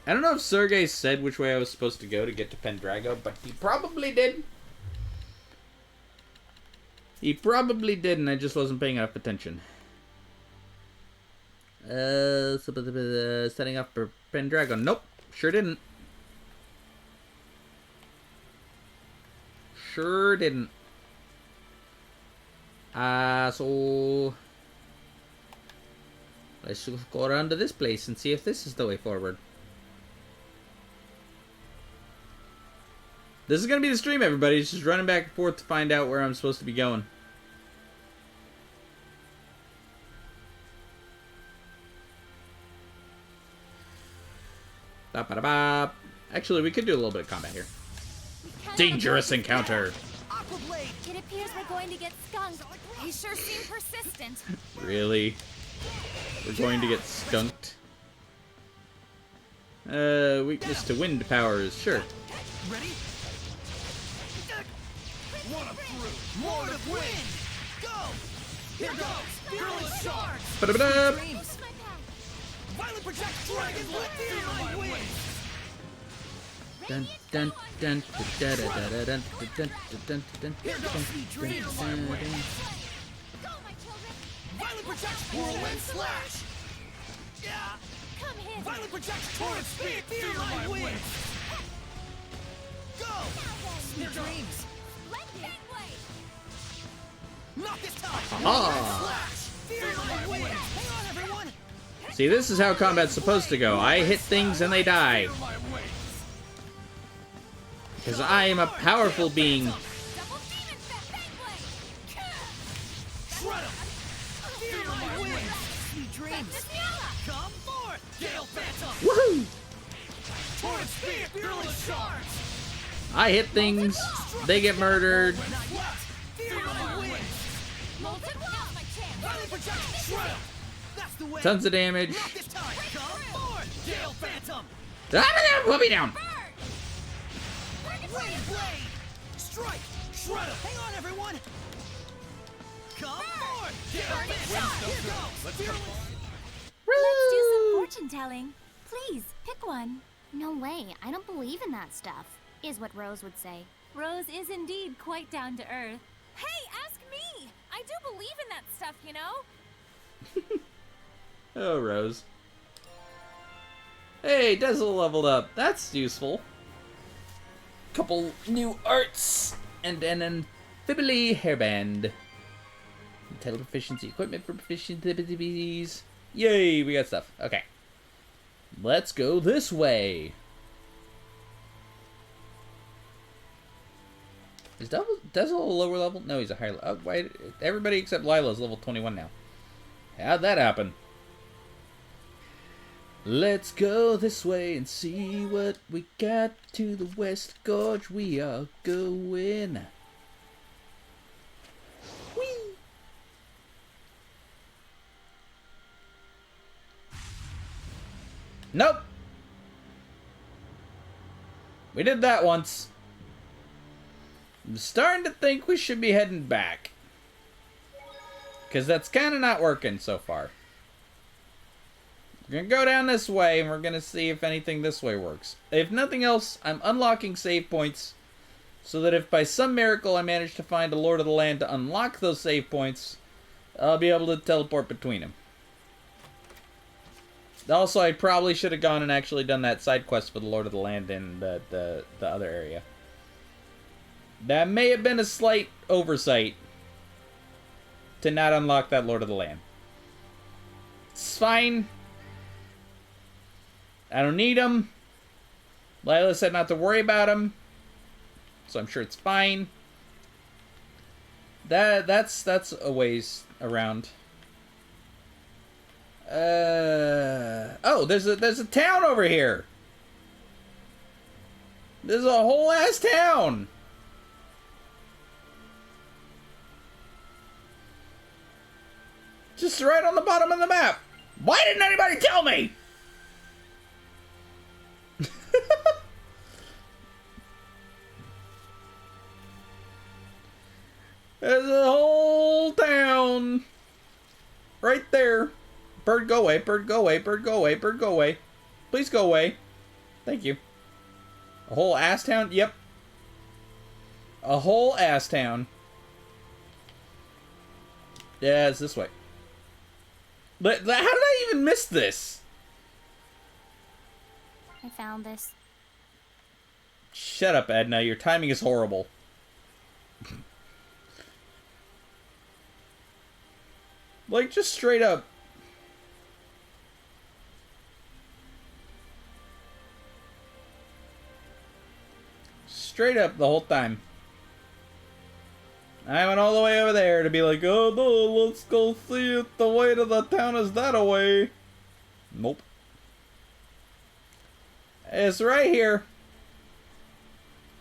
I don't know if Sergei said which way I was supposed to go to get to Pendrago, but he probably did. He probably did, and I just wasn't paying enough attention. Setting up for Pendrago. Nope, sure didn't. Sure didn't. So let's just go around to this place and see if this is the way forward. This is gonna be the stream, everybody. It's just running back and forth to find out where I'm supposed to be going. Ba-ba-da-ba. Actually, we could do a little bit of combat here. Dangerous encounter.
It appears we're going to get skunked.
They sure seem persistent.
Really? We're going to get skunked. Weakness to wind powers. Sure.
Ready? One of through. Lord of Wind. Go. Here goes. Fearless Sharks.
Ba-da-ba-da.
Dreams. Violent project dragon blade! Feel my wings!
Dun dun dun dun dun dun dun dun dun dun
Here goes sweet dreams!
Go, my children.
Violent project whirlwind slash! Yeah!
Come here.
Violent project torrent speed! Feel my wings! Go! Sweet dreams!
Splendid.
Not this time!
Ah.
Slash! Feel my wings! Hang on, everyone!
See, this is how combat's supposed to go. I hit things and they die. Because I am a powerful being.
Double demon Beyblade.
Shred 'em! Feel my wings! Sweet dreams! Come forth! Gale Phantom!
Woohoo!
Torrent speed! Fearless shards!
I hit things, they get murdered.
Not yet! Feel my wings!
Molten Rock. My chance.
Violent project! Shred 'em! That's the way!
Tons of damage.
Not this time! Come forth! Gale Phantom!
Put me down.
Rain blade! Strike! Shred 'em! Hang on, everyone! Come forth! Gale Phantom! Here goes! Fearless!
Let's do some fortune telling. Please, pick one.
No way, I don't believe in that stuff, is what Rose would say.
Rose is indeed quite down to earth.
Hey, ask me! I do believe in that stuff, you know?
Oh, Rose. Hey, Dazzle leveled up. That's useful. Couple new arts and an amphibily hairband. Title proficiency equipment for proficiencies. Yay, we got stuff. Okay. Let's go this way. Is Dazzle a lower level? No, he's a higher level. Oh, wait, everybody except Lila's level 21 now. How'd that happen? Let's go this way and see what we got. To the West Gorge we are going. Whee! Nope! We did that once. I'm starting to think we should be heading back. Because that's kind of not working so far. We're going to go down this way, and we're going to see if anything this way works. If nothing else, I'm unlocking save points, so that if by some miracle I manage to find a Lord of the Land to unlock those save points, I'll be able to teleport between them. Also, I probably should have gone and actually done that side quest for the Lord of the Land in the other area. That may have been a slight oversight to not unlock that Lord of the Land. It's fine. I don't need them. Lila said not to worry about them, so I'm sure it's fine. That's a ways around. Oh, there's a town over here. There's a whole ass town. Just right on the bottom of the map. Why didn't anybody tell me? There's a whole town right there. Bird, go away. Bird, go away. Bird, go away. Bird, go away. Please go away. Thank you. A whole ass town? Yep. A whole ass town. Yeah, it's this way. But how did I even miss this?
I found this.
Shut up, Edna. Your timing is horrible. Like, just straight up. Straight up the whole time. I went all the way over there to be like, oh no, let's go see it. The way to the town is that away. Nope. It's right here.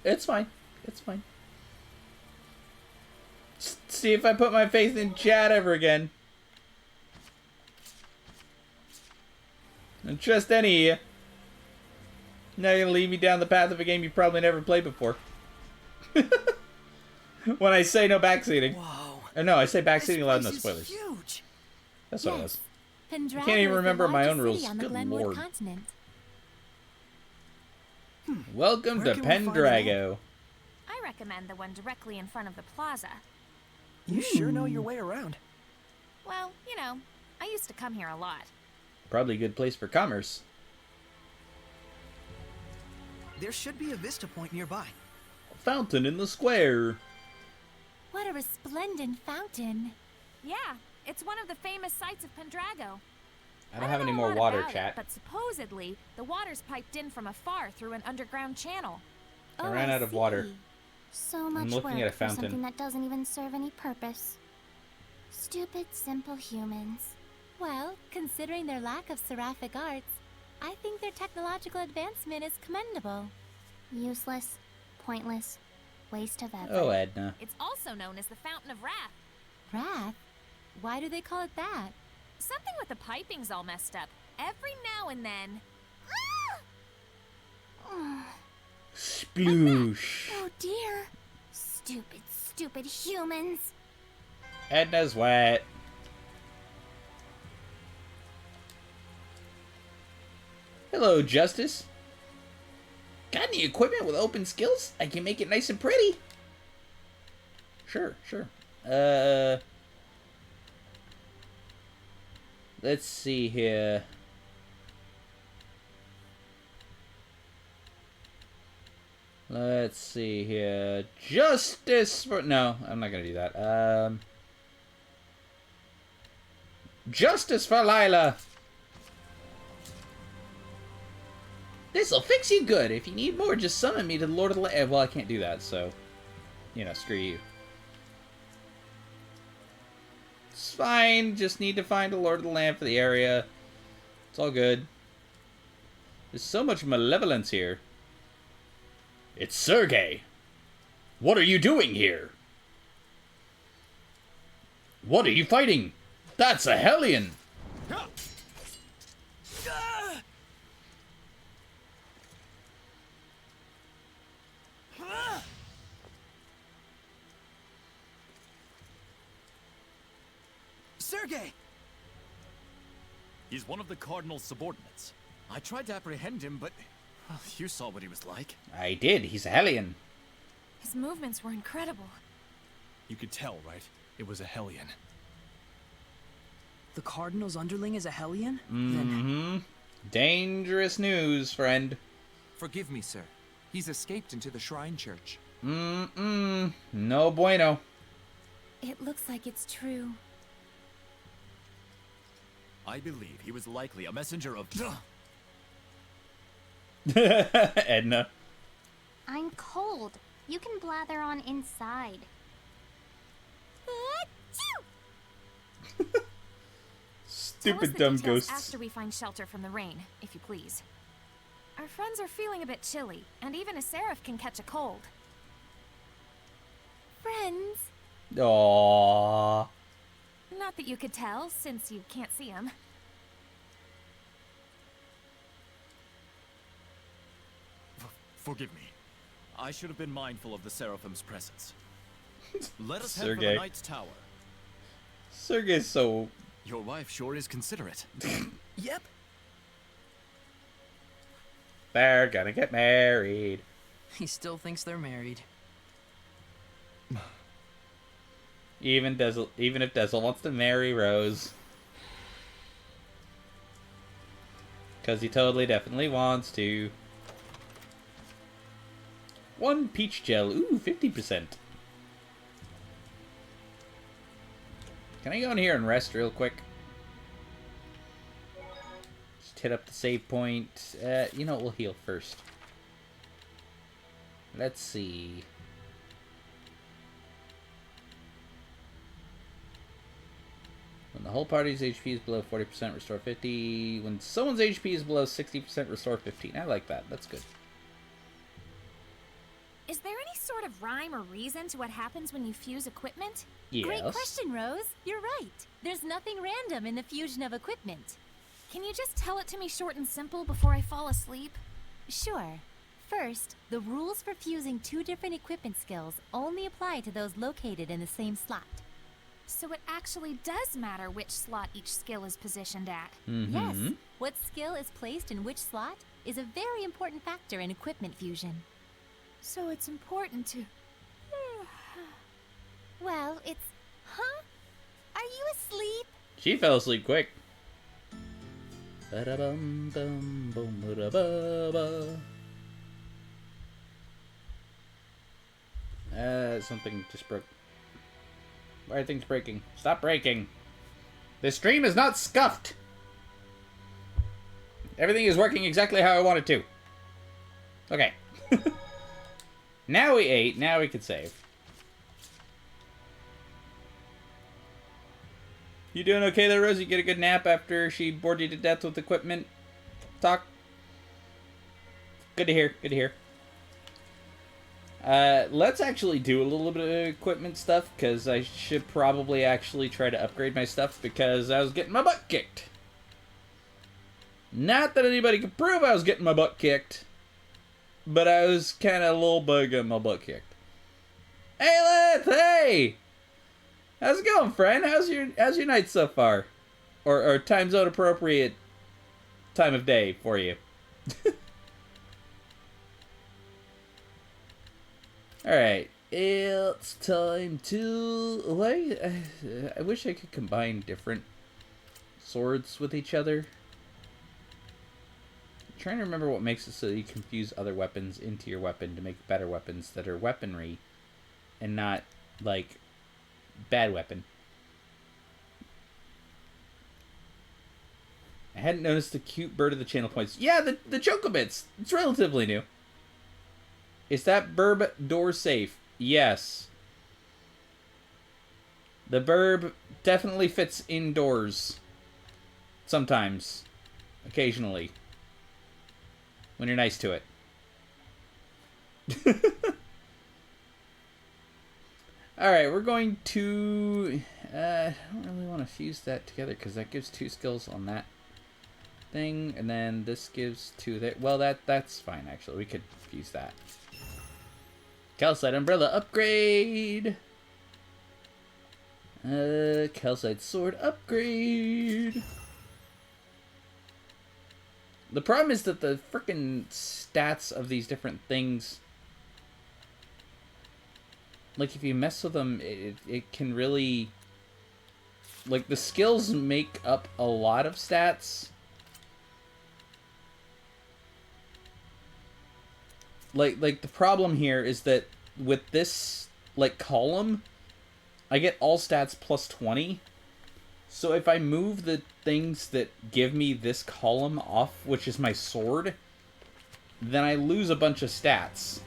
It's fine. It's fine. See if I put my faith in Chad ever again. Don't trust any of you. Now you're gonna lead me down the path of a game you probably never played before. When I say no backseating.
Whoa.
Or no, I say backseating loud, no
This place
spoilers.
is huge.
That's what it was.
Pendrago
can't even
is the
remember my
largest
own rules.
city on the
Good
Glenwood
lord.
continent.
Welcome
Where
to
can we find an
Pendrago.
I recommend the one directly in front of the plaza.
You sure know your way around.
Well, you know, I used to come here a lot.
Probably a good place for commerce.
There should be a vista point nearby.
Fountain in the square.
What a resplendent fountain.
Yeah, it's one of the famous sights of Pendrago.
I don't have
know
any
a
more
lot
water,
about it,
chat.
but supposedly, the water's piped in from afar through an underground channel.
I ran out of water.
see.
So much
looking
work
at a
for
fountain.
something that doesn't even serve any purpose. Stupid, simple humans.
Well, considering their lack of seraphic arts, I think their technological advancement is commendable.
Useless, pointless, waste of effort.
Oh, Edna.
It's also known as the Fountain of Wrath.
Wrath? Why do they call it that?
Something with the piping's all messed up. Every now and then.
Sploosh.
Oh dear. Stupid, stupid humans.
Edna's wet. Hello, Justice. Got any equipment with open skills? I can make it nice and pretty. Sure. Let's see here. Let's see here. Justice for... No, I'm not gonna do that. Justice for Lila. This'll fix you good. If you need more, just summon me to the Lord of the Land. Well, I can't do that, so... You know, screw you. It's fine. Just need to find a Lord of the Land for the area. It's all good. There's so much malevolence here. It's Sergei. What are you doing here? What are you fighting? That's a Hellion.
Sergei!
He's one of the Cardinal's subordinates. I tried to apprehend him, but well, you saw what he was like.
I did. He's a Hellion.
His movements were incredible.
You could tell, right? It was a Hellion.
The Cardinal's underling is a Hellion? Then
Mm-hmm. Dangerous news, friend.
Forgive me, sir. He's escaped into the Shrine Church.
No bueno.
It looks like it's true.
I believe he was likely a messenger of...
Edna.
I'm cold. You can blather on inside.
Tell us
Stupid
the
dumb
details
ghosts.
after we find shelter from the rain, if you please. Our friends are feeling a bit chilly, and even a seraph can catch a cold.
Friends?
Aww.
Not that you could tell, since you can't see him.
Forgive me. I should have been mindful of the Seraphim's presence. Let us head for
Sergei.
the Knight's Tower.
Sergei's so...
Your wife sure is considerate.
Yep.
They're gonna get married.
he still thinks they're married.
Even if Dezel wants to marry Rose. Because he totally definitely wants to. 1 peach gel. Ooh, 50%. Can I go in here and rest real quick? Just hit up the save point. You know what? We'll heal first. Let's see. When the whole party's HP is below 40%, restore 50. When someone's HP is below 60%, restore 15. I like that. That's good.
Is there any sort of rhyme or reason to what happens when you fuse equipment?
Yes.
Great question, Rose. You're right. There's nothing random in the fusion of equipment.
Can you just tell it to me short and simple before I fall asleep?
Sure. First, the rules for fusing two different equipment skills only apply to those located in the same slot.
So it actually does matter which slot each skill is positioned at.
Yes, what skill is placed in which slot is a very important factor in equipment fusion.
So it's important to...
Well, it's... Huh? Are you asleep?
She fell asleep quick. Ba-da-bum, bum, bum, ba-da-ba-ba. Something just broke. Why are things breaking? Stop breaking. This stream is not scuffed. Everything is working exactly how I want it to. Okay. Now we ate. Now we can save. You doing okay there, Rose? You get a good nap after she bored you to death with equipment talk? Good to hear. Good to hear. Let's actually do a little bit of equipment stuff, because I should probably actually try to upgrade my stuff, because I was getting my butt kicked. Not that anybody could prove I was getting my butt kicked, but I was kind of a little bug getting my butt kicked. Hey, Lith! Hey! How's it going, friend? How's your night so far? Or time zone appropriate time of day for you? Alright, it's time to... I wish I could combine different swords with each other. I'm trying to remember what makes it so that you can fuse other weapons into your weapon to make better weapons that are weaponry and not, like, bad weapon. I hadn't noticed the cute bird of the channel points. Yeah, the Chocobits. It's relatively new. Is that burb door safe? Yes. The burb definitely fits indoors. Sometimes. Occasionally. When you're nice to it. Alright, we're going to... I don't really want to fuse that together, because that gives 2 skills on that thing, and then this gives 2 there. Well, that's fine, actually. We could fuse that. Calcite umbrella upgrade! Calcite sword upgrade! The problem is that the frickin' stats of these different things... Like, if you mess with them, it can really... Like, the skills make up a lot of stats. Like the problem here is that with this, like, column, I get all stats plus 20. So if I move the things that give me this column off, which is my sword, then I lose a bunch of stats.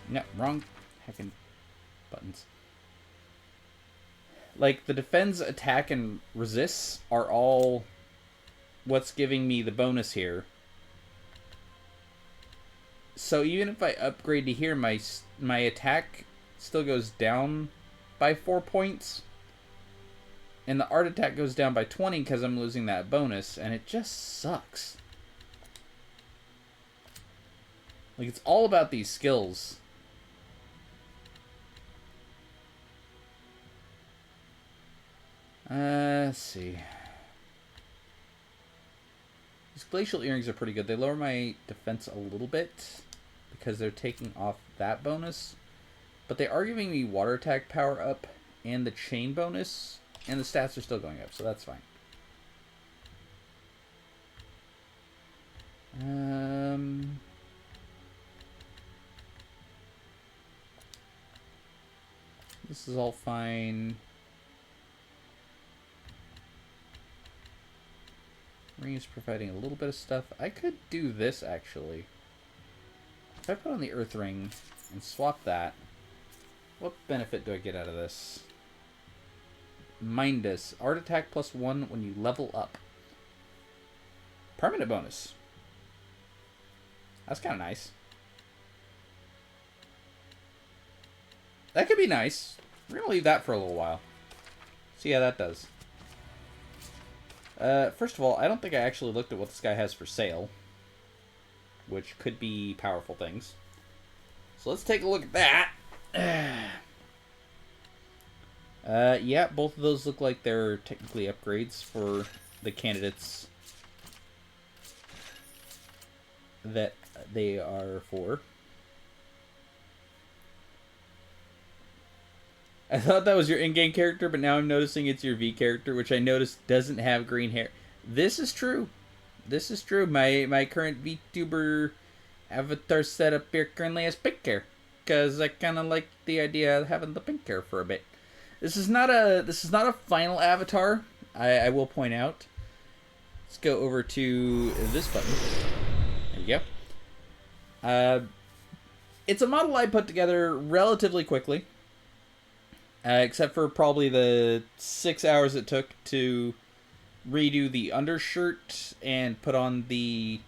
No, wrong heckin' buttons. Like, the defends, attack, and resists are all what's giving me the bonus here. So even if I upgrade to here, my attack still goes down by 4 points. And the art attack goes down by 20 because I'm losing that bonus, and it just sucks. Like, it's all about these skills. Let's see. These glacial earrings are pretty good. They lower my defense a little bit because they're taking off that bonus. But they are giving me water attack power up and the chain bonus. And the stats are still going up, so that's fine. This is all fine. Ring is providing a little bit of stuff. I could do this, actually. If I put on the Earth Ring and swap that, what benefit do I get out of this? Mindus. Art attack +1 when you level up. Permanent bonus. That's kind of nice. That could be nice. We're going to leave that for a little while. See how that does. First of all, I don't think I actually looked at what this guy has for sale. Which could be powerful things. So let's take a look at that. Yeah, both of those look like they're technically upgrades for the candidates that they are for. I thought that was your in-game character, but now I'm noticing it's your V character, which I noticed doesn't have green hair. This is true. This is true. My current VTuber avatar setup here currently has pink hair, because I kind of like the idea of having the pink hair for a bit. This is not a final avatar. I will point out. Let's go over to this button. There we go. It's a model I put together relatively quickly. Except for probably the 6 hours it took to redo the undershirt and put on the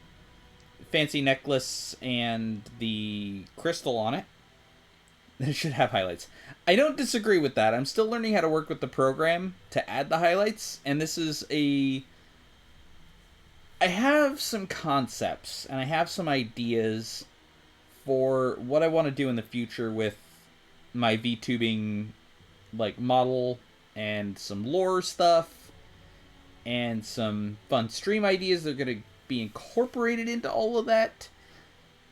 fancy necklace and the crystal on it. It should have highlights. I don't disagree with that. I'm still learning how to work with the program to add the highlights, and this is I have some concepts, and I have some ideas for what I want to do in the future with my VTubing like model and some lore stuff and some fun stream ideas that are going to be incorporated into all of that.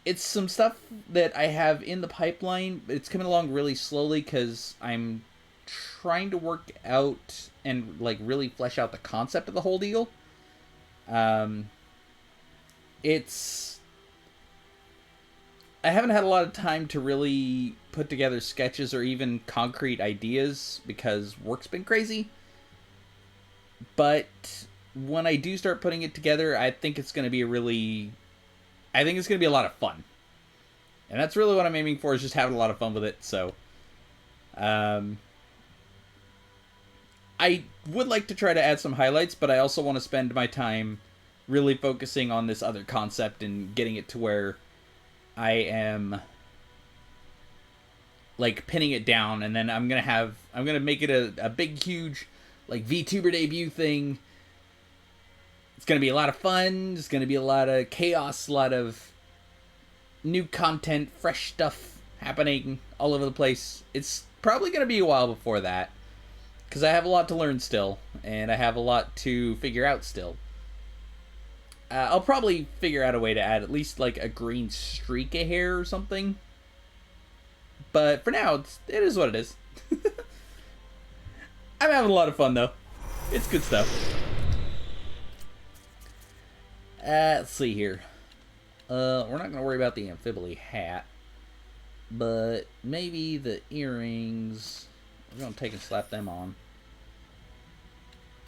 It's some stuff that I have in the pipeline. It's coming along really slowly because I'm trying to work out and like really flesh out the concept of the whole deal. I haven't had a lot of time to really put together sketches or even concrete ideas because work's been crazy. But when I do start putting it together, I think it's going to be a lot of fun. And that's really what I'm aiming for, is just having a lot of fun with it. So, I would like to try to add some highlights, but I also want to spend my time really focusing on this other concept and getting it to where I am like pinning it down, and then I'm gonna make it a big, huge like VTuber debut thing. It's gonna be a lot of fun. It's gonna be a lot of chaos, a lot of new content, fresh stuff happening all over the place. It's probably gonna be a while before that, because I have a lot to learn still, and I have a lot to figure out still. I'll probably figure out a way to add at least like a green streak of hair or something. But for now, it is what it is. I'm having a lot of fun though. It's good stuff. Let's see here. We're not going to worry about the amphibily hat. But maybe the earrings. We're going to take and slap them on.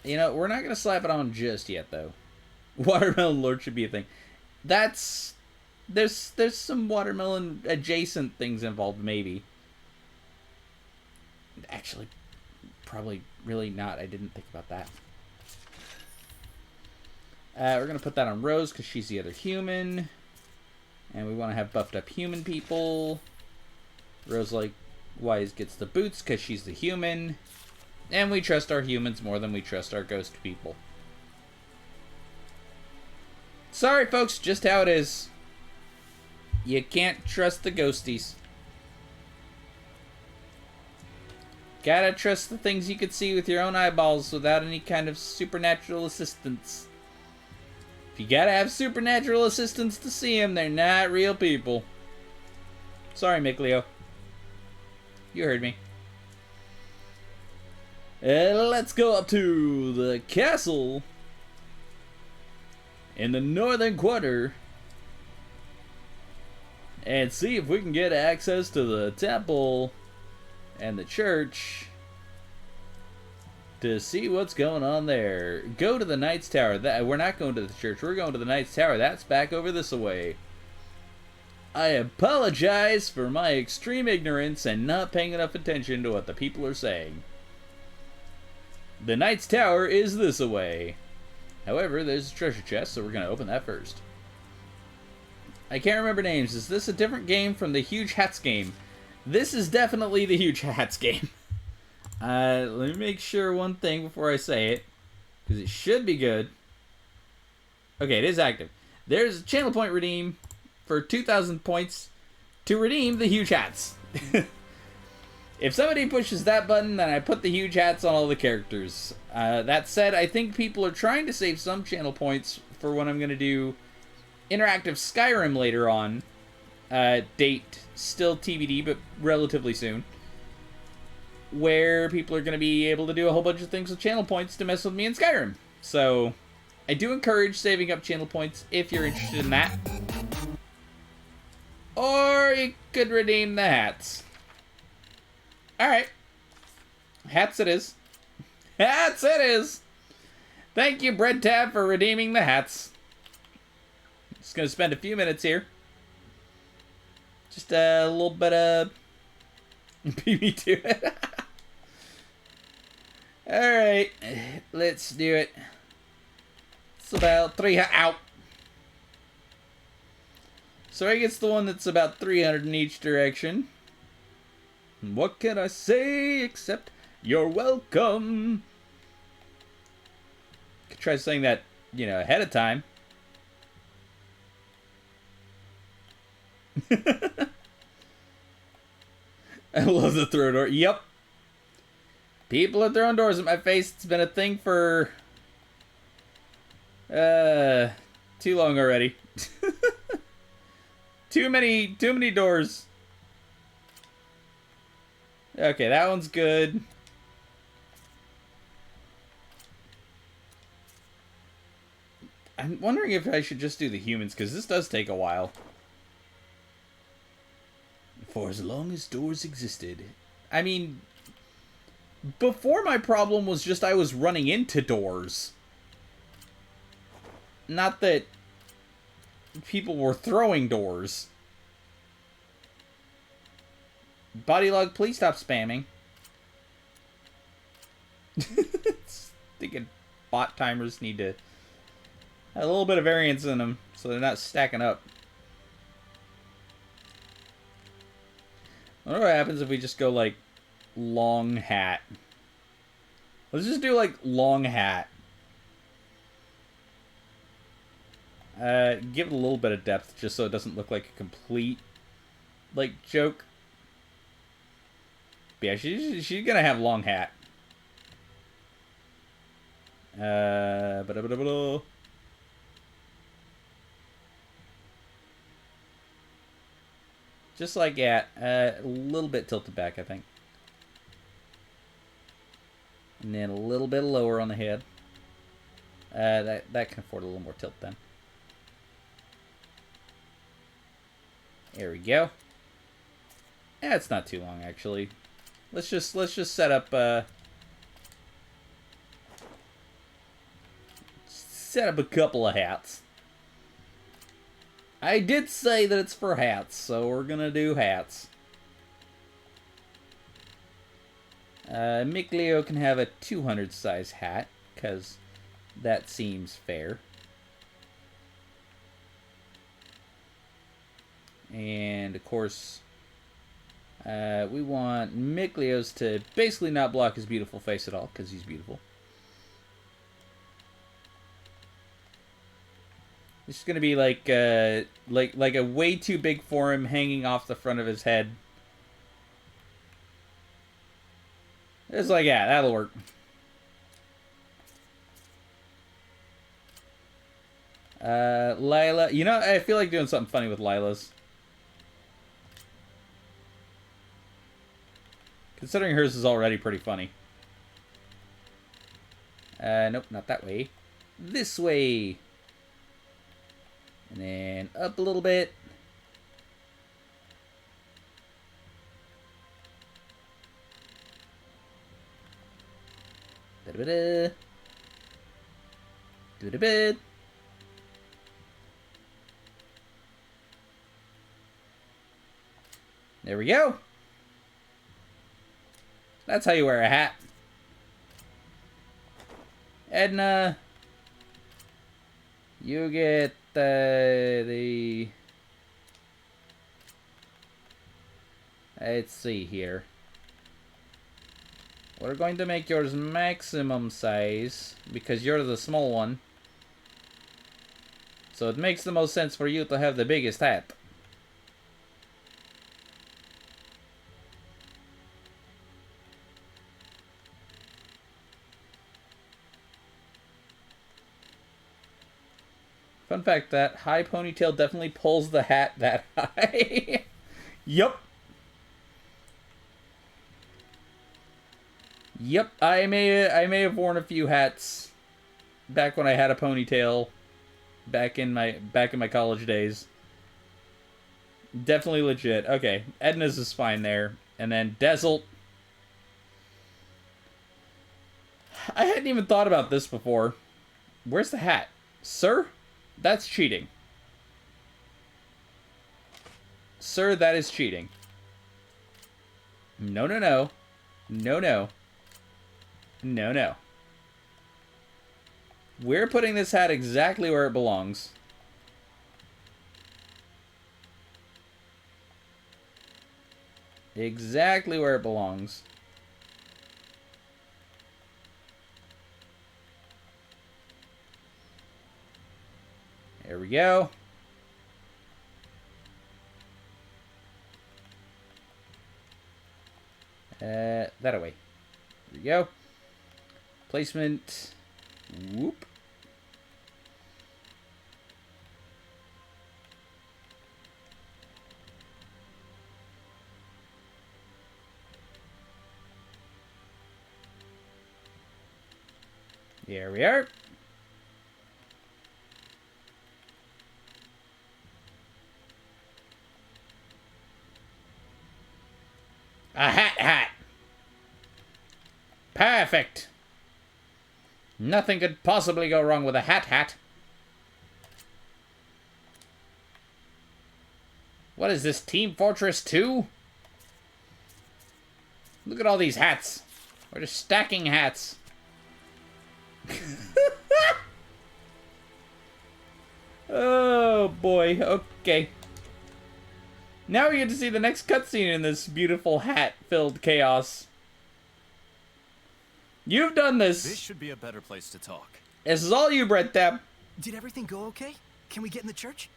You know, we're not going to slap it on just yet though. Watermelon Lord should be a thing. There's some watermelon adjacent things involved, maybe. Actually, probably really not. I didn't think about that. We're going to put that on Rose because she's the other human. And we want to have buffed up human people. Rose likewise gets the boots because she's the human. And we trust our humans more than we trust our ghost people. Sorry, folks, just how it is. You can't trust the ghosties. Gotta trust the things you could see with your own eyeballs without any kind of supernatural assistance. If you gotta have supernatural assistance to see them, they're not real people. Sorry, Mikleo. You heard me. Let's go up to the castle in the northern quarter and see if we can get access to the temple and the church to see what's going on there. Go to the Knight's Tower. We're not going to the church. We're going to the Knight's Tower. That's back over this way. I apologize for my extreme ignorance and not paying enough attention to what the people are saying. The Knight's Tower is this away. However, there's a treasure chest, so we're going to open that first. I can't remember names. Is this a different game from the Huge Hats game? This is definitely the Huge Hats game. Let me make sure one thing before I say it, because it should be good. Okay, it is active. There's a channel point redeem for 2,000 points to redeem the Huge Hats. If somebody pushes that button, then I put the huge hats on all the characters. That said, I think people are trying to save some channel points for when I'm going to do interactive Skyrim later on. Date still TBD, but relatively soon. Where people are going to be able to do a whole bunch of things with channel points to mess with me in Skyrim. So, I do encourage saving up channel points if you're interested in that. Or you could redeem the hats. Alright. Hats it is. Hats it is! Thank you, Bread Tab, for redeeming the hats. Just gonna spend a few minutes here. Just a little bit of PB to it. Alright. Let's do it. It's about 300. Ow! So I guess the one that's about 300 in each direction. What can I say except you're welcome? Could try saying that, you know, ahead of time. I love the throw door. Yep. People are throwing doors at my face. It's been a thing for too long already. Too many doors. Okay, that one's good. I'm wondering if I should just do the humans, because this does take a while. For as long as doors existed. I mean, before my problem was just I was running into doors. Not that people were throwing doors. Bodylog, please stop spamming. Thinking bot timers need to have a little bit of variance in them so they're not stacking up. I wonder what happens if we just go like long hat. Let's just do like long hat. Give it a little bit of depth just so it doesn't look like a complete like joke. But yeah, she's gonna have long hat. Just like that. A little bit tilted back, I think. And then a little bit lower on the head. That can afford a little more tilt then. There we go. Yeah, it's not too long actually. Let's just set up a couple of hats. I did say that it's for hats, so we're gonna do hats. Mick Leo can have a 200 size hat, because that seems fair. And of course, we want Mick Leo's to basically not block his beautiful face at all, because he's beautiful. It's gonna be like a way too big for him, hanging off the front of his head. It's like, yeah, that'll work. Lila, you know, I feel like doing something funny with Lila's. Considering hers is already pretty funny. Nope, not that way. This way. And then up a little bit. Da-da-da-da. Do-da-bit. There we go. That's how you wear a hat. Edna, you get the... Let's see here. We're going to make yours maximum size because you're the small one. So it makes the most sense for you to have the biggest hat. Fun fact, that high ponytail definitely pulls the hat that high. Yup. Yep, I may have worn a few hats back when I had a ponytail back in my college days. Definitely legit. Okay, Edna's is fine there. And then Dazzle. I hadn't even thought about this before. Where's the hat? Sir? That's cheating. Sir, that is cheating. No, no, no. No, no. No, no. We're putting this hat exactly where it belongs. Exactly where it belongs. There we go. That away. There we go. Placement. Whoop. There we are. A hat. Perfect. Nothing could possibly go wrong with a hat. What is this, Team Fortress 2? Look at all these hats. We're just stacking hats. Oh boy, okay. Now we get to see the next cutscene in this beautiful hat-filled chaos. You've done this.
This should be a better place to talk.
This is all you, Brett Tapp.
Did everything go okay? Can we get in the church?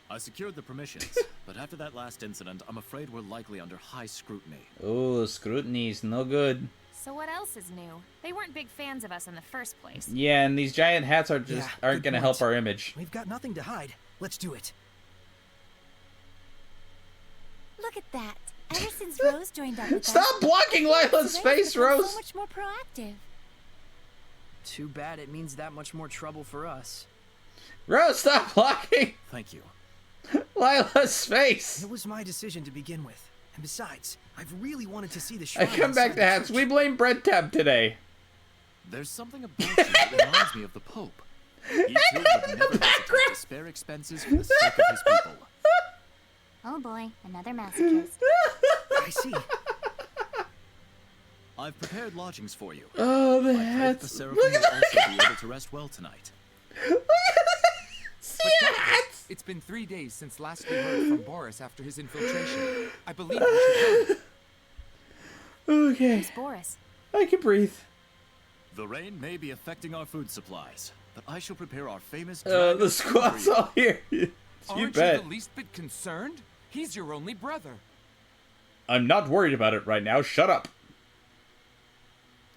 I secured the permissions, but after that last incident, I'm afraid we're likely under high scrutiny.
Oh, scrutiny's no good.
So what else is new? They weren't big fans of us in the first place.
Yeah, and these giant hats are just aren't gonna help our image.
We've got nothing to hide. Let's do it.
Look at that. Ever since Rose joined up with us,
Stop blocking Lila's face, Rose!
so much more proactive.
Too bad it means that much more trouble for us.
Rose, stop blocking
Thank you.
Lila's face!
It was my decision to begin with. And besides, I've really wanted to see the shrine.
I come back to hats. We blame Brett Tapp today.
There's something about you that reminds me of the Pope. He too would never hesitate to spare expenses for the sake of his people.
Oh boy, another masochist.
I see.
I've prepared lodgings for you.
Oh, the
I hope
hats.
the Seraphim will also be able to rest well tonight.
See the hats!
It's been 3 days since last we heard from Boris after his infiltration. I believe we should go.
Okay,
Who's Boris?
I can breathe.
The rain may be affecting our food supplies, but I shall prepare our famous
The squad's all here. You
Aren't
bet.
you the least bit concerned? He's your only brother.
I'm not worried about it right now. Shut up.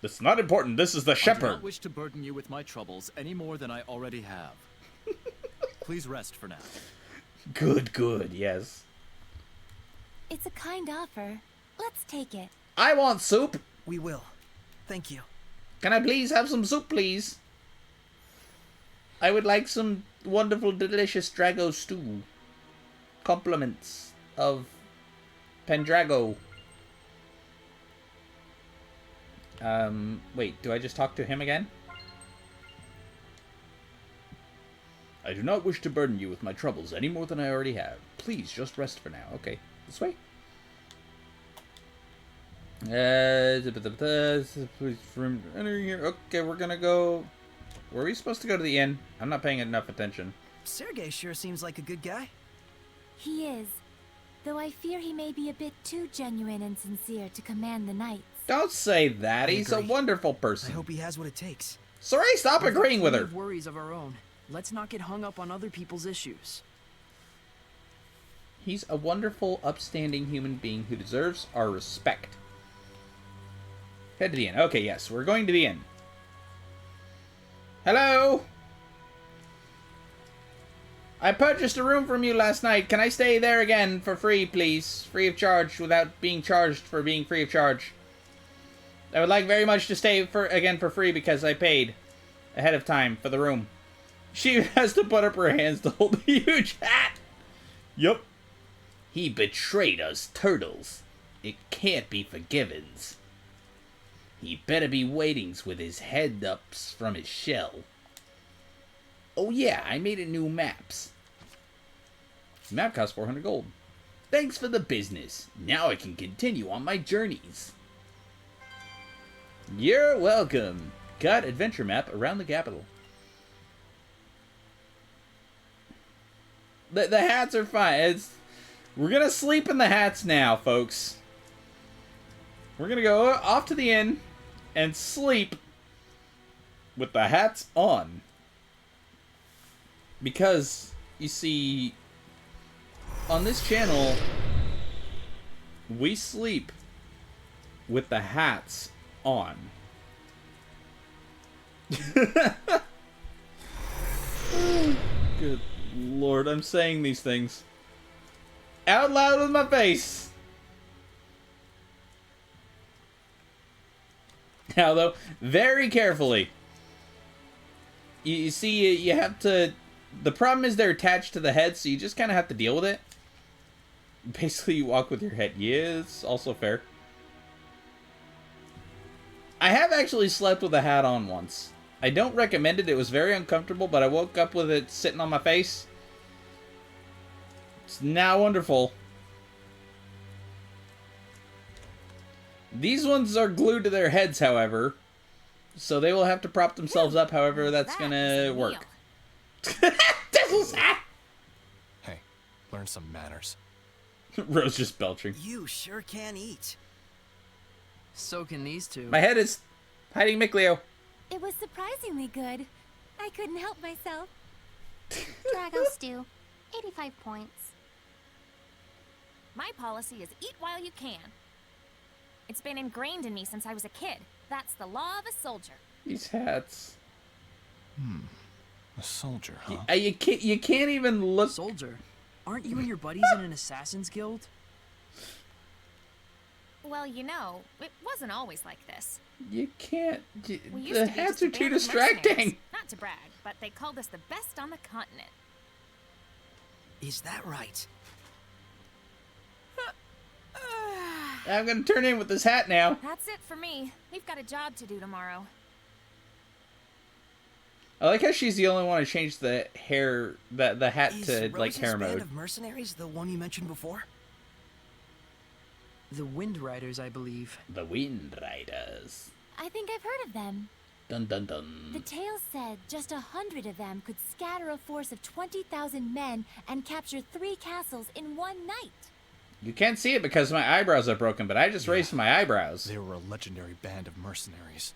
It's not important. This is the
I do
shepherd.
not wish to burden you with my troubles any more than I already have. Please rest for now.
Good, yes.
It's a kind offer. Let's take it.
I want soup.
We will. Thank you.
Can I please have some soup, please? I would like some wonderful, delicious Drago stew. Compliments of Pendrago. Wait, do I just talk to him again? I do not wish to burden you with my troubles any more than I already have. Please, just rest for now. Okay, this way. Please, from entering here. Okay, we're gonna go. Were we supposed to go to the inn? I'm not paying enough attention.
Sergei sure seems like a good guy.
He is. Though I fear he may be a bit too genuine and sincere to command the knights.
Don't say that.
I
He's a
agree.
wonderful
I
person.
hope he has what it takes.
Sorry, stop
We've got
agreeing with
plenty
her.
of worries of our own. Let's not get hung up on other people's issues.
He's a wonderful, upstanding human being who deserves our respect. Head to the inn. Okay, yes, we're going to the inn. Hello? I purchased a room from you last night. Can I stay there again for free, please? Free of charge, without being charged for being free of charge. I would like very much to stay again for free because I paid ahead of time for the room. She has to put up her hands to hold a huge hat. Yup. He betrayed us turtles. It can't be forgivens. He better be waitings with his head up from his shell. Oh yeah, I made a new maps. Map costs 400 gold. Thanks for the business. Now I can continue on my journeys. You're welcome. Got adventure map around the capital. The hats are fine. We're gonna sleep in the hats now, folks. We're gonna go off to the inn and sleep with the hats on. Because, you see, on this channel, we sleep with the hats on. Good Lord, I'm saying these things out loud with my face. Now, though, very carefully. You see, you have to... The problem is they're attached to the head, so you just kind of have to deal with it. Basically, you walk with your head. Yeah, it's also fair. I have actually slept with a hat on once. I don't recommend it. It was very uncomfortable, but I woke up with it sitting on my face. It's now wonderful. These ones are glued to their heads, however. So they will have to prop themselves up, however that's gonna work. This hat!
Hey, learn some manners.
Rose just belching.
You sure can eat.
So can these two.
My head is hiding Micleo.
It was surprisingly good. I couldn't help myself.
Drago stew. 85 points.
My policy is eat while you can. It's been ingrained in me since I was a kid. That's the law of a soldier.
These hats.
A soldier, huh?
You can't even look.
Soldier? Aren't you and your buddies in an assassin's guild?
Well, you know, it wasn't always like this.
You can't.
We used
The
to be
hats
just
are
a
too
band of
distracting.
mercenaries. Not to brag, but they called us the best on the continent.
Is that right?
I'm gonna turn in with this hat now.
That's it for me. We've got a job to do tomorrow.
I like how she's the only one to change the hair, the hat
Is
to like
Rose's
hair
band
mode.
of mercenaries the one you mentioned before?
The Wind Riders, I believe.
The Wind Riders.
I think I've heard of them.
Dun dun dun.
The tale said just 100 of them could scatter a force of 20,000 men and capture 3 castles in one night.
You can't see it because my eyebrows are broken, but I just raised my eyebrows.
They were a legendary band of mercenaries.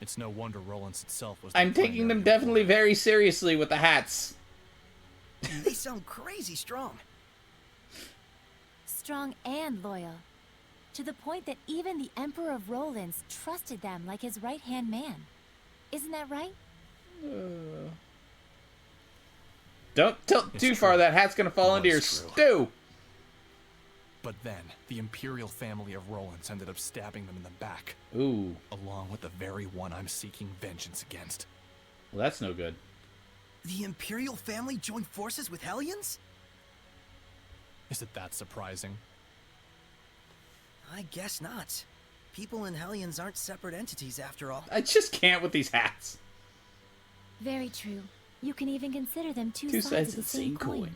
It's no wonder Rollins itself was...
I'm taking them definitely very seriously with the hats.
They sound crazy strong.
Strong and loyal. To the point that even the Emperor of Rollins trusted them like his right-hand man. Isn't that right?
Don't tilt too far, that hat's gonna fall into your stew.
But then, the Imperial family of Rollins ended up stabbing them in the back.
Ooh.
Along with the very one I'm seeking vengeance against.
Well, that's no good.
The Imperial family joined forces with Hellions?
Is it that surprising?
I guess not. People and Hellions aren't separate entities after all.
I just can't with these hats.
Very true. You can even consider them two
sides
of the same coin.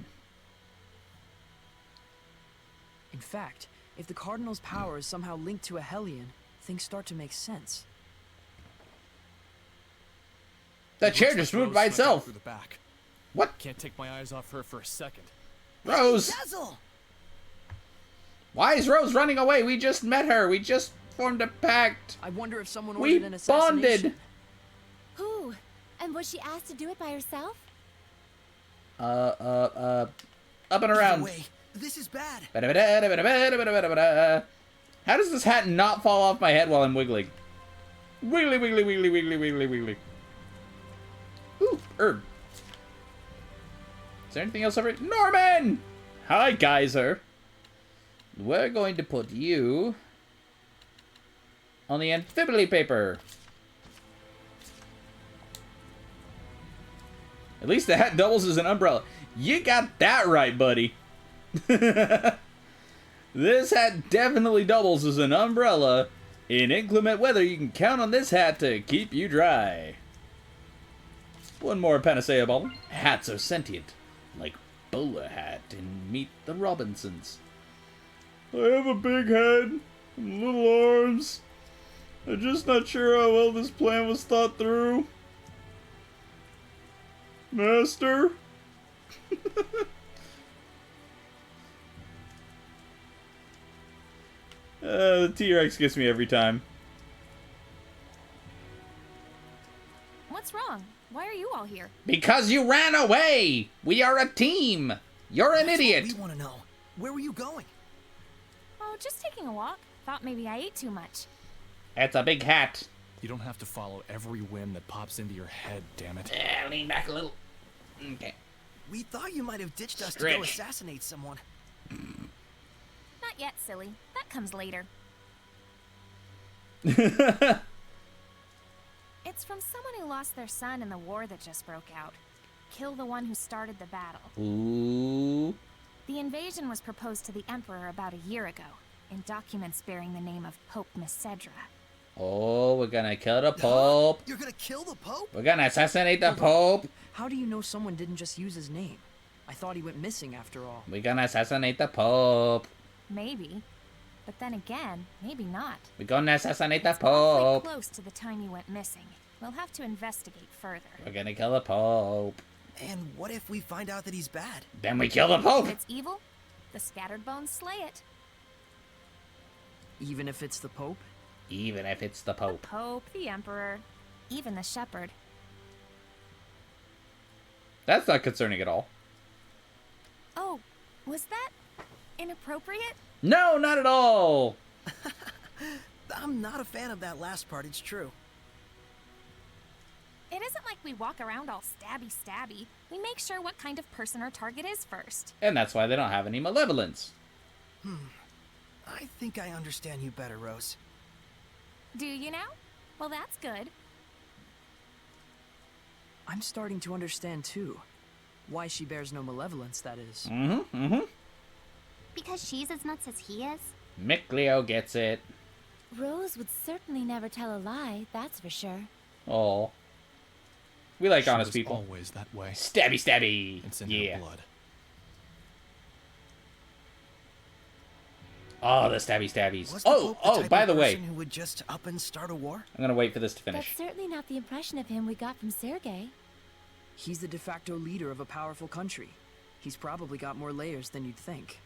In fact, if the Cardinal's power is somehow linked to a Hellion, things start to make sense.
That chair just moved by itself.
Through the back.
What?
Can't take my eyes off her for a second.
Rose!
Dazzle!
Why is Rose running away? We just met her. We just formed a pact.
I wonder if someone
We
ordered an assassination.
bonded.
Who? And was she asked to do it by herself?
Up and around.
Wait, this is bad.
How does this hat not fall off my head while I'm wiggling? Wiggly, wiggly, wiggly, wiggly, wiggly, wiggly. Ooh, herb. Is there anything else over here? Norman! Hi, Geyser. We're going to put you on the amphibly paper. At least the hat doubles as an umbrella. You got that right, buddy. This hat definitely doubles as an umbrella. In inclement weather, you can count on this hat to keep you dry. One more panacea bottle. Hats are sentient, like Bowler Hat in Meet the Robinsons. I have a big head and little arms. I'm just not sure how well this plan was thought through. Master? The T-Rex gets me every time.
What's wrong? Why are you all here?
Because you ran away! We are a team! You're an idiot!
What we want to know. Where were you going?
Oh, just taking a walk. Thought maybe I ate too much.
It's a big hat.
You don't have to follow every whim that pops into your head, damn it.
Lean back a little. Okay.
We thought you might have ditched us to
Stretch.
go assassinate someone.
Not yet, silly. That comes later. It's from someone who lost their son in the war that just broke out. Kill the one who started the battle.
Ooh.
The invasion was proposed to the Emperor about a year ago, in documents bearing the name of Pope Messedra.
Oh, we're gonna kill the Pope.
You're gonna kill the Pope?
We're gonna assassinate the Pope.
How do you know someone didn't just use his name? I thought he went missing after all.
We're gonna assassinate the Pope.
Maybe. But then again, maybe not.
We're gonna assassinate the
It's awfully
Pope.
close to the time he went missing. We'll have to investigate further.
We're gonna kill the Pope.
And what if we find out that he's bad?
Then we kill the Pope.
If it's evil, the scattered bones slay it.
Even if it's the Pope?
Even if it's the
The
Pope.
Pope, the Emperor, even the Shepherd.
That's not concerning at all.
Oh, was that inappropriate?
No, not at all.
I'm not a fan of that last part, it's true.
It isn't like we walk around all stabby. We make sure what kind of person our target is first.
And that's why they don't have any malevolence.
I think I understand you better, Rose.
Do you now? Well, that's good.
I'm starting to understand too. Why she bears no malevolence, that is.
Because she's as nuts as he is?
Mick Leo gets it.
Rose would certainly never tell a lie, that's for sure.
Oh. We like
She
honest
was
people.
always that way.
Stabby, stabby.
It's in
Yeah.
her blood.
Oh, the stabby stabbies.
Was the Pope the type
By
of
the way,
person who would just up and start a war?
I'm gonna wait for this to
That's
finish.
certainly not the impression of him we got from Sergei.
He's the de facto leader of a powerful country. He's probably got more layers than you'd think.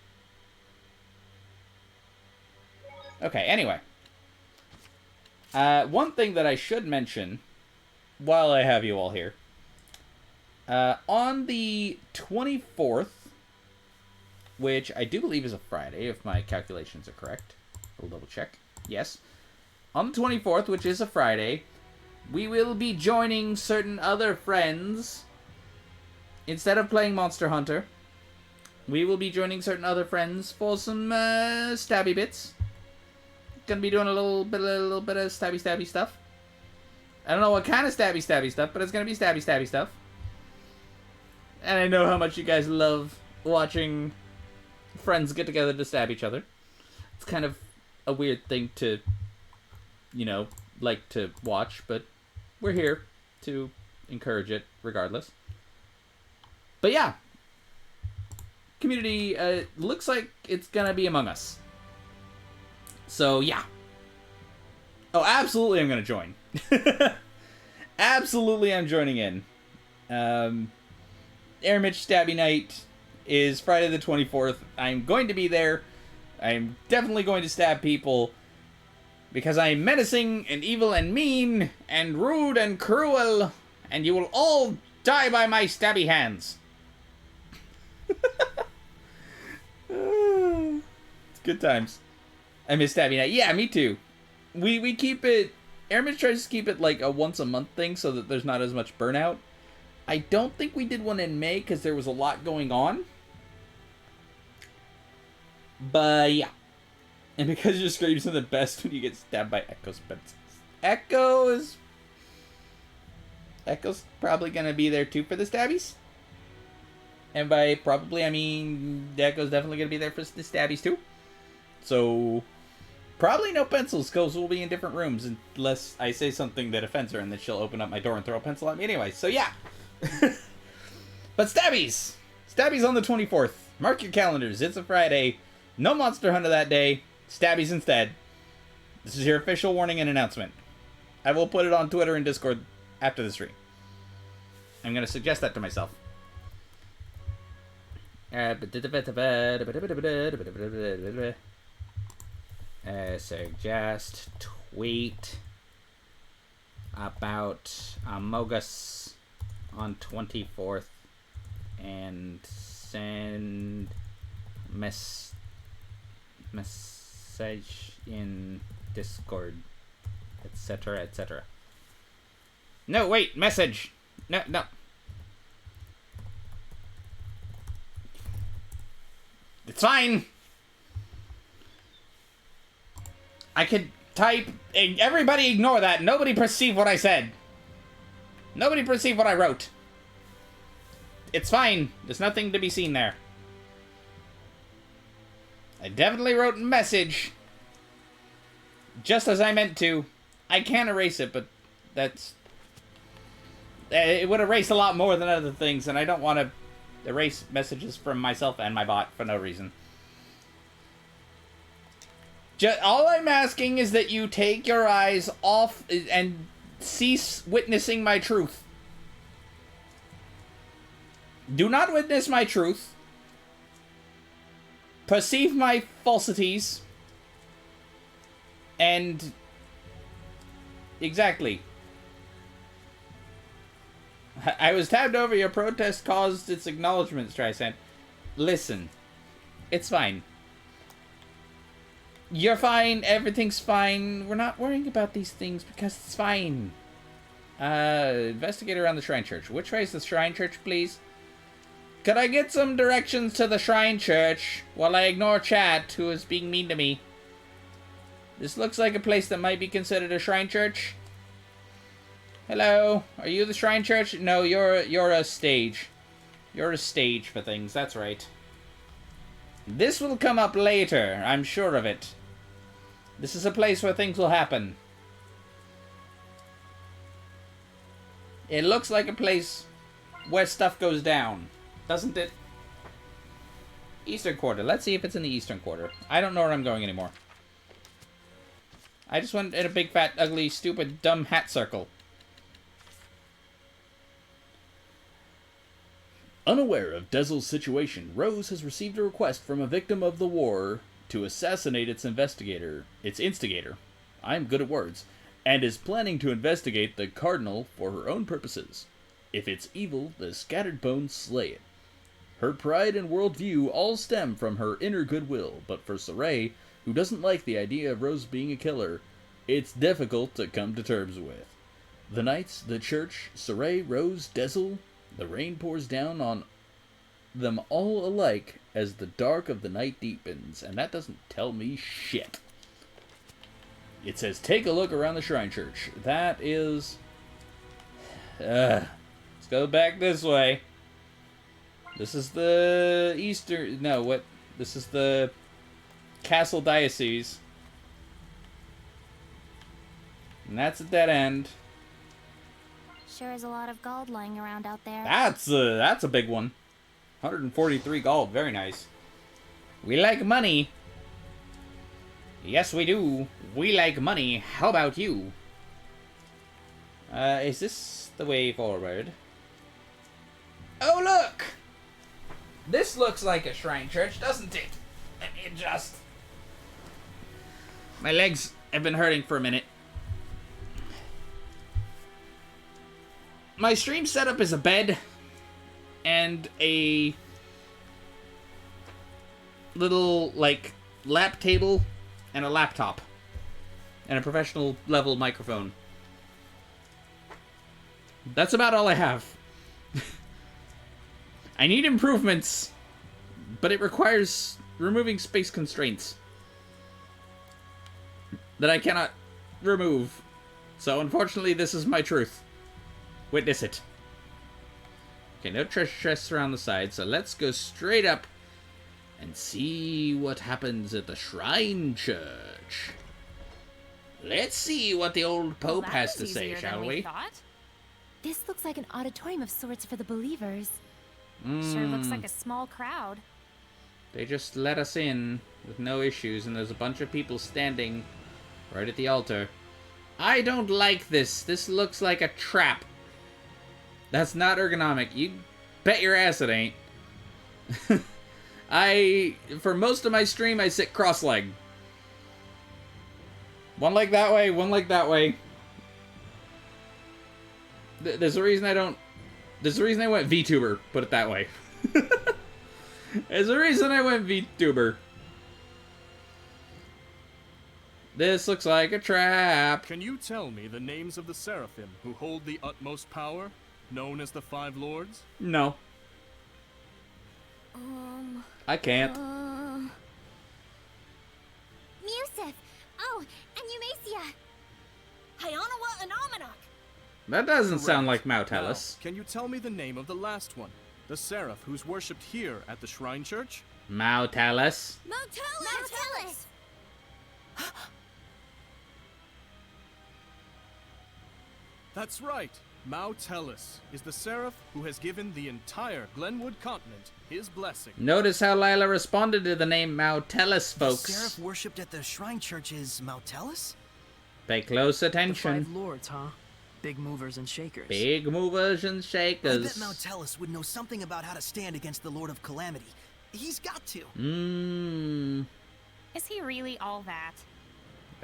Okay, anyway. One thing that I should mention while I have you all here. On the 24th, which I do believe is a Friday, if my calculations are correct. We'll double check. Yes. On the 24th, which is a Friday, we will be joining certain other friends. Instead of playing Monster Hunter, we will be joining certain other friends for some stabby bits. Gonna be doing a little bit of stabby stuff. I don't know what kind of stabby stuff, but it's gonna be stabby stuff. And I know how much you guys love watching friends get together to stab each other. It's kind of a weird thing to, like to watch, but we're here to encourage it regardless. But yeah, community looks like it's gonna be Among Us. So yeah. Oh, absolutely I'm gonna join. Absolutely I'm joining in. Air Mitch Stabby Night is Friday the 24th. I'm going to be there. I'm definitely going to stab people. Because I'm menacing and evil and mean and rude and cruel. And you will all die by my stabby hands. It's good times. I miss Stabby Night. Yeah, me too. We keep it... Air Mitch tries to keep it like a once a month thing so that there's not as much burnout. I don't think we did one in May because there was a lot going on. But yeah. And because your screams are the best when you get stabbed by Echo's pencils. Echo's probably going to be there too for the stabbies. And by probably, I mean Echo's definitely going to be there for the stabbies too. So, probably no pencils, because we'll be in different rooms unless I say something that offends her, and then she'll open up my door and throw a pencil at me anyway. So yeah. But stabbies! Stabbies on the 24th. Mark your calendars. It's a Friday. No Monster Hunter that day. Stabbies instead. This is your official warning and announcement. I will put it on Twitter and Discord after the stream. I'm going to suggest that to myself. Suggest tweet about Amogus on 24th and send message in Discord, etc., etc. No, wait, message. No. It's fine. I could type. Everybody ignore that. Nobody perceive what I said. Nobody perceive what I wrote. It's fine. There's nothing to be seen there. I definitely wrote message. Just as I meant to. I can't erase it, but that's... It would erase a lot more than other things, and I don't want to erase messages from myself and my bot for no reason. All I'm asking is that you take your eyes off and cease witnessing my truth. Do not witness my truth. Perceive my falsities. And... Exactly. I was tabbed over. Your protest caused its acknowledgement, Streisand. Listen. It's fine. You're fine. Everything's fine. We're not worrying about these things because it's fine. Investigate around the Shrine Church. Which way is the Shrine Church, please? Could I get some directions to the Shrine Church while I ignore chat, who is being mean to me? This looks like a place that might be considered a Shrine Church. Hello? Are you the Shrine Church? No, you're a stage. You're a stage for things, that's right. This will come up later, I'm sure of it. This is a place where things will happen. It looks like a place where stuff goes down, doesn't it? Eastern Quarter. Let's see if it's in the Eastern Quarter. I don't know where I'm going anymore. I just went in a big, fat, ugly, stupid, dumb hat circle.
Unaware of Dezel's situation, Rose has received a request from a victim of the war to assassinate its instigator. I am good at words. And is planning to investigate the Cardinal for her own purposes. If it's evil, the scattered bones slay it. Her pride and worldview all stem from her inner goodwill, but for Saray, who doesn't like the idea of Rose being a killer, it's difficult to come to terms with. The knights, the church, Saray, Rose, Dezel, the rain pours down on them all alike as the dark of the night deepens, and that doesn't tell me shit. It says, take a look around the Shrine Church. That is... let's go back this way. This is the Eastern... No, what? This is the Castle Diocese. And that's a dead end.
Sure is a lot of gold lying around out there.
That's a big one. 143 gold. Very nice. We like money. Yes, we do. We like money. How about you? Is this the way forward? Oh, look! This looks like a shrine church, doesn't it? Let me adjust. My legs have been hurting for a minute. My stream setup is a bed and a little, like, lap table and a laptop and a professional level microphone. That's about all I have. I need improvements, but it requires removing space constraints that I cannot remove. So unfortunately, this is my truth. Witness it. Okay, no treasure chests around the side, so let's go straight up and see what happens at the Shrine Church. Let's see what the old Pope
Well,
has
that
to
was
say,
easier
shall
than
we?
Thought.
This looks like an auditorium of sorts for the believers.
Sure looks like a small crowd.
They just let us in with no issues, and there's a bunch of people standing right at the altar. I don't like this. This looks like a trap. That's not ergonomic. You bet your ass it ain't. For most of my stream, I sit cross-legged. One leg that way, one leg that way. There's a reason I don't... There's a reason I went VTuber, put it that way. There's a reason I went VTuber. This looks like a trap.
Can you tell me the names of the Seraphim who hold the utmost power, known as the Five Lords?
No. I can't.
Museth! Oh, and Eumacia! Hyanawa and Almanac!
That doesn't sound like
Now,
Mautellus.
can you tell me the name of the last one? The Seraph who's worshipped here at the Shrine Church?
Mautellus.
Mautellus!
That's right. Mautellus is the Seraph who has given the entire Glenwood continent his blessing.
Notice how Lila responded to the name Mautellus, folks.
The Seraph worshipped at the Shrine Church is Mautellus?
Pay close
The
attention.
five lords, huh? Big movers and shakers.
Big movers and
I
shakers.
bet Mautellus would know something about how to stand against the Lord of Calamity. He's got to.
Is he really all that?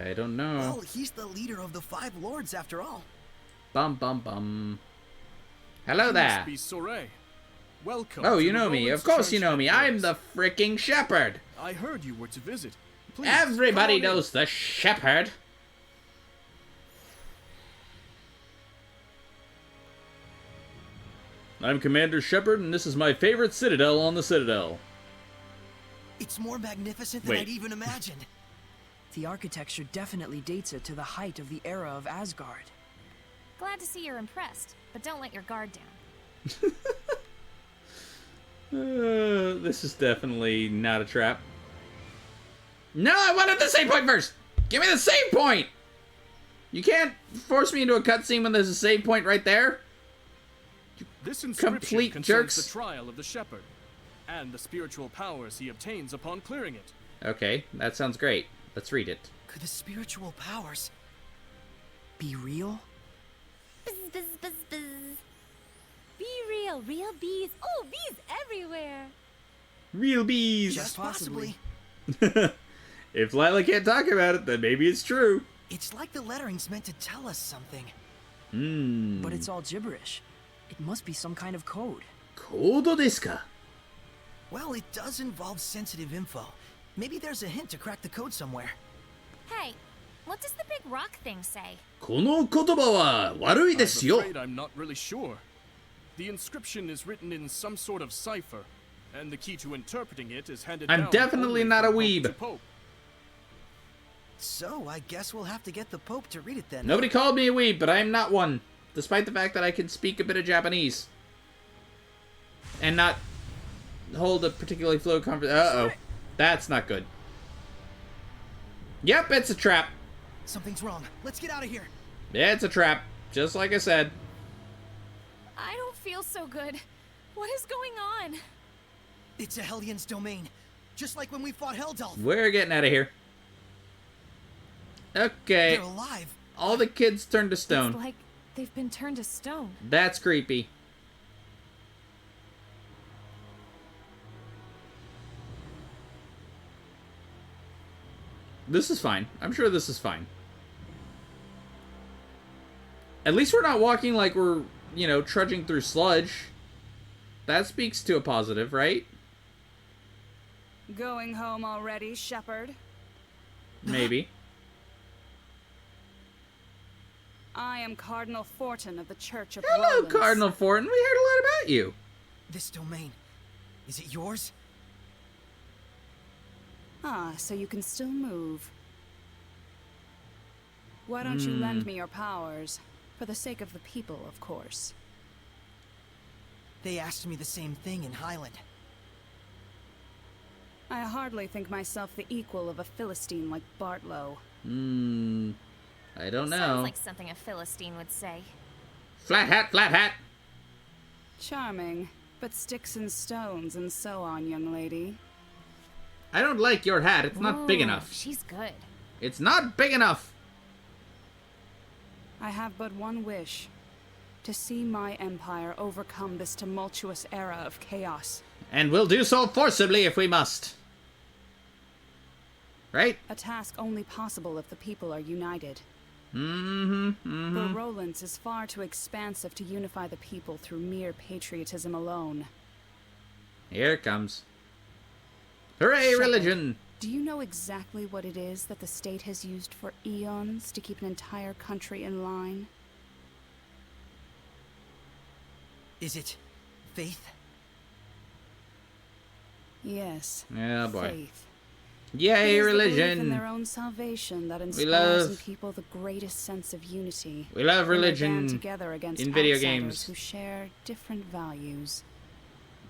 I don't know.
Well, he's the leader of the Five Lords after all.
Bum bum bum. Hello
You
there.
must be Soray. Welcome.
Oh,
to
you
the
know me.
Lord's
Of course you
Church
know me. I'm
headquarters.
the freaking shepherd.
I heard you were to visit. Please,
Everybody
come on in.
knows the shepherd. I'm Commander Shepard, and this is my favorite citadel on the Citadel.
It's more magnificent than
Wait.
I'd even imagined.
The architecture definitely dates it to the height of the era of Asgard.
Glad to see you're impressed, but don't let your guard down.
This is definitely not a trap. No, I wanted the save point first! Give me the save point! You can't force me into a cutscene when there's a save point right there.
This inscription
Complete
concerns
jerks.
the trial of the shepherd and the spiritual powers he obtains upon clearing it.
Okay, that sounds great. Let's read it.
Could the spiritual powers
Be real?
Buzz, buzz, buzz, buzz. Be real, real bees. Oh, bees everywhere.
Real bees!
just possibly?
If Lila can't talk about it, then maybe it's true.
It's like the lettering's meant to tell us something.
But it's all gibberish. It must be some kind of code.
Kodo desu ka?
Well, it does involve sensitive info. Maybe there's a hint to crack the code somewhere.
Hey, what does the big rock thing say?
この言葉は悪いですよ。
I'm afraid I'm not really sure. The inscription is written in some sort of cipher, and the key to interpreting it is handed
I'm
down
definitely
only
not a
from Pope
weeb.
to Pope.
So, I guess we'll have to get the Pope to read it then.
Nobody called me a weeb, but I am not one. Despite the fact that I can speak a bit of Japanese. And not hold a particularly fluid conversation. Uh-oh. That's not good. Yep, it's a trap.
Something's wrong. Let's get out of here.
Yeah, it's a trap. Just like I said.
I don't feel so good. What is going on?
It's a Hellions domain. Just like when we fought Heldalf.
We're getting out of here. Okay.
They're alive.
All the kids turned to stone.
It's like they've been turned to stone.
That's creepy. This is fine. I'm sure this is fine. At least we're not walking like we're, you know, trudging through sludge. That speaks to a positive, right?
Going home already, Shepherd?
Maybe.
I am Cardinal Fortin of the Church of
Hello,
Rollins.
Cardinal Fortin. We heard a lot about you.
This domain, Is it yours?
Ah, so you can still move. Why don't you lend me your powers? For the sake of the people, of course.
They asked me the same thing in Highland.
I hardly think myself the equal of a Philistine like Bartlow.
I don't know.
Sounds like something a Philistine would say.
Flat hat, flat hat!
Charming, but sticks and stones and so on, young lady.
I don't like your hat. It's not big
Ooh,
enough.
She's good.
It's not big enough!
I have but one wish. To see my empire overcome this tumultuous era of chaos.
And we'll do so forcibly if we must. Right?
A task only possible if the people are united.
Mm-hmm.
But Roland's is far too expansive to unify the people through mere patriotism alone.
Here it comes. Hooray,
Shepard,
religion!
Do you know exactly what it is that the state has used for eons to keep an entire country in line?
Is it faith?
Yes.
Yeah, boy.
Faith.
Yay,
It is the belief in
religion!
their own salvation that
We
inspires in
love-
people the greatest sense of unity.
We love
when they
religion
band together against
in video
outsiders
games.
who share different values.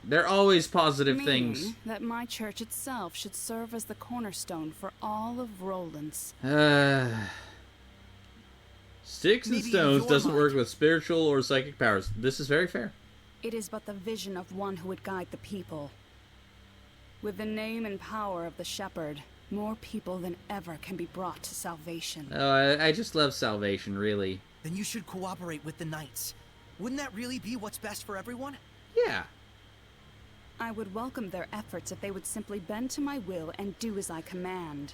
They're always positive
Meaning
things.
that my church itself should serve as the cornerstone for all of Roland's.
Sticks and
Maybe in
stones
your
doesn't
mind.
work with spiritual or psychic powers. This is very fair.
It is but the vision of one who would guide the people. With the name and power of the shepherd, more people than ever can be brought to salvation.
Oh, I just love salvation, really.
Then you should cooperate with the knights. Wouldn't that really be what's best for everyone?
Yeah.
I would welcome their efforts if they would simply bend to my will and do as I command.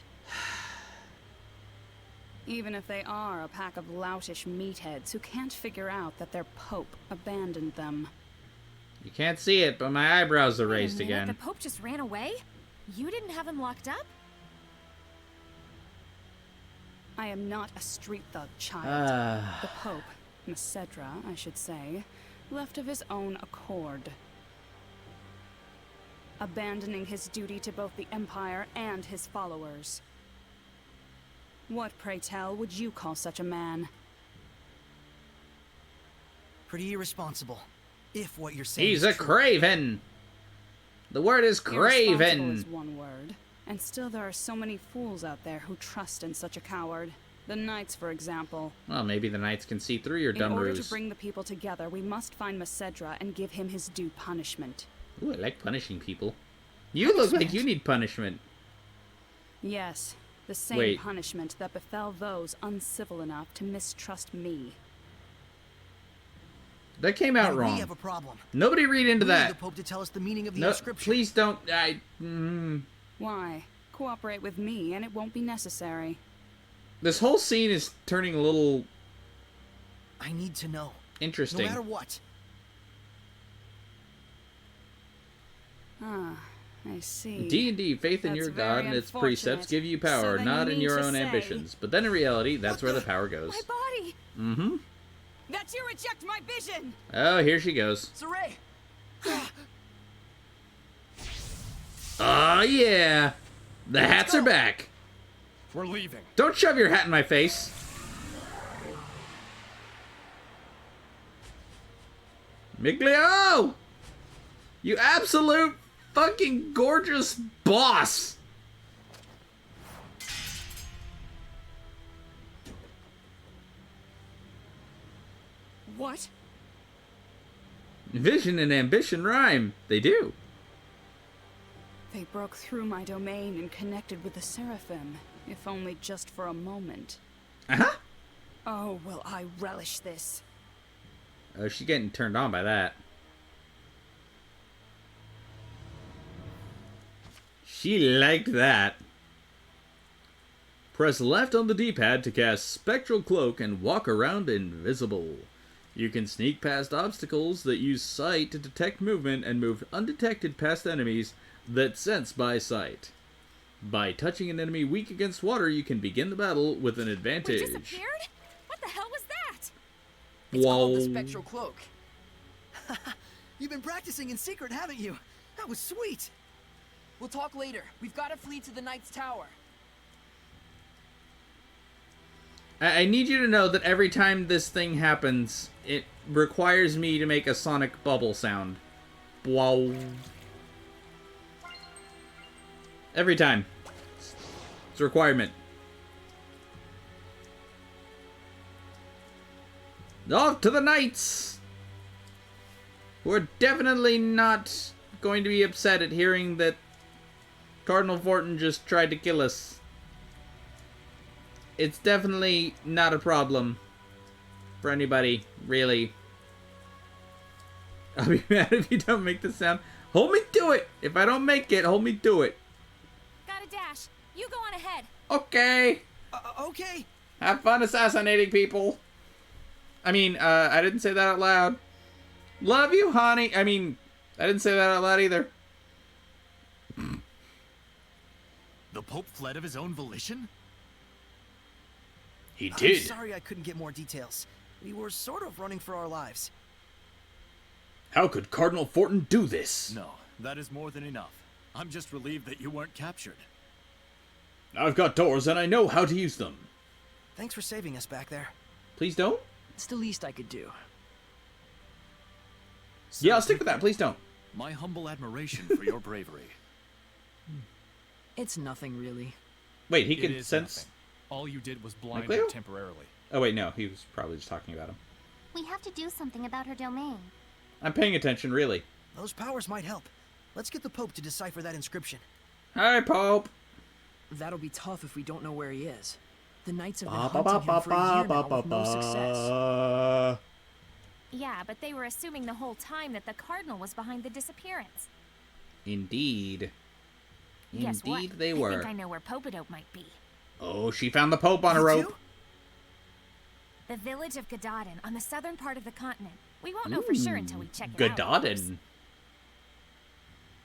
Even if they are a pack of loutish meatheads who can't figure out that their pope abandoned them.
You can't see it, but my eyebrows are
Wait a
raised
minute,
again.
The Pope just ran away? You didn't have him locked up?
I am not a street thug, child.
Ah.
The Pope, Macedra, I should say, left of his own accord. Abandoning his duty to both the Empire and his followers. What, pray tell, would you call such a man?
Pretty irresponsible. If what you're saying
He's
is
a
true.
craven! The word is
Irresponsible
craven!
is one word. And still there are so many fools out there who trust in such a coward. The Knights, for example.
Well, maybe the knights can see through your dumb
In order
ruse.
to bring the people together, we must find Macedra and give him his due punishment.
Ooh, I like punishing people. You look like you need punishment.
Yes, the same
Wait.
punishment that befell those uncivil enough to mistrust me.
That came out
Then
wrong.
We have a problem.
Nobody read into
We need
that.
the Pope to tell us the meaning of the
No,
inscription.
please don't.
Why? Cooperate with me and it won't be necessary.
This whole scene is turning a little
I need to know.
interesting.
No matter what.
Ah, I see.
D&D, faith in
That's
your God
very
and its
unfortunate.
precepts give you
So
power,
then
not
you
in
mean
your
to
own
say-
ambitions. But then in reality, that's where the power goes.
My body!
Mm-hmm.
That you reject my vision!
Oh, here she goes.
Saray!
Oh, yeah. The hats are back.
We're leaving.
Don't shove your hat in my face. Miglio! You absolute fucking gorgeous boss!
What?
Vision and ambition rhyme. They do.
They broke through my domain and connected with the Seraphim, if only just for a moment.
Uh-huh.
Oh, will I relish this.
Oh, she's getting turned on by that. She liked that. Press left on the D-pad to cast Spectral Cloak and walk around invisible. You can sneak past obstacles that use sight to detect movement and move undetected past enemies that sense by sight. By touching an enemy weak against water, you can begin the battle with an
We
advantage.
disappeared? What the hell was that?
It's called the
Whoa.
Spectral Cloak. You've been practicing in secret, haven't you? That was sweet.
We'll talk later. We've got to flee to the Knight's Tower.
I need you to know that every time this thing happens, it requires me to make a sonic bubble sound. Wow. Every time. It's a requirement. Off to the knights! We're definitely not going to be upset at hearing that Cardinal Fortin just tried to kill us. It's definitely not a problem for anybody, really. I'll be mad if you don't make the sound. Hold me to it! If I don't make it, hold me to it.
Got a dash. You go on ahead.
Okay.
Okay.
Have fun assassinating people. I mean, I didn't say that out loud. Love you, honey. I mean, I didn't say that out loud either.
The Pope fled of his own volition?
He
I'm
did.
sorry I couldn't get more details. We were sort of running for our lives.
How could Cardinal Fortin do this?
No, that is more than enough. I'm just relieved that you weren't captured.
I've got doors and I know how to use them.
Thanks for saving us back there.
Please don't?
It's the least I could do.
Yeah, I'll stick with that. Please don't.
My humble admiration for your bravery.
It's nothing, really.
Wait, he
It
can
is
sense...
nothing. All you did was blind
Cleo?
her temporarily.
Oh, wait, no. He was probably just talking about him.
We have to do something about her domain.
I'm paying attention, really.
Those powers might help. Let's get the Pope to decipher that inscription.
Hi, Pope.
That'll be tough if we don't know where he is. The Knights have been hunting him for a year now with no success.
Yeah, but they were assuming the whole time that the Cardinal was behind the disappearance.
Indeed.
Guess what?
Indeed they
I
were.
think I know where Popadope might be.
Oh, she found the Pope on a rope.
The village of Gadadin, on the southern part of the continent. We won't know for sure until we check it out. of course.
Gadadin.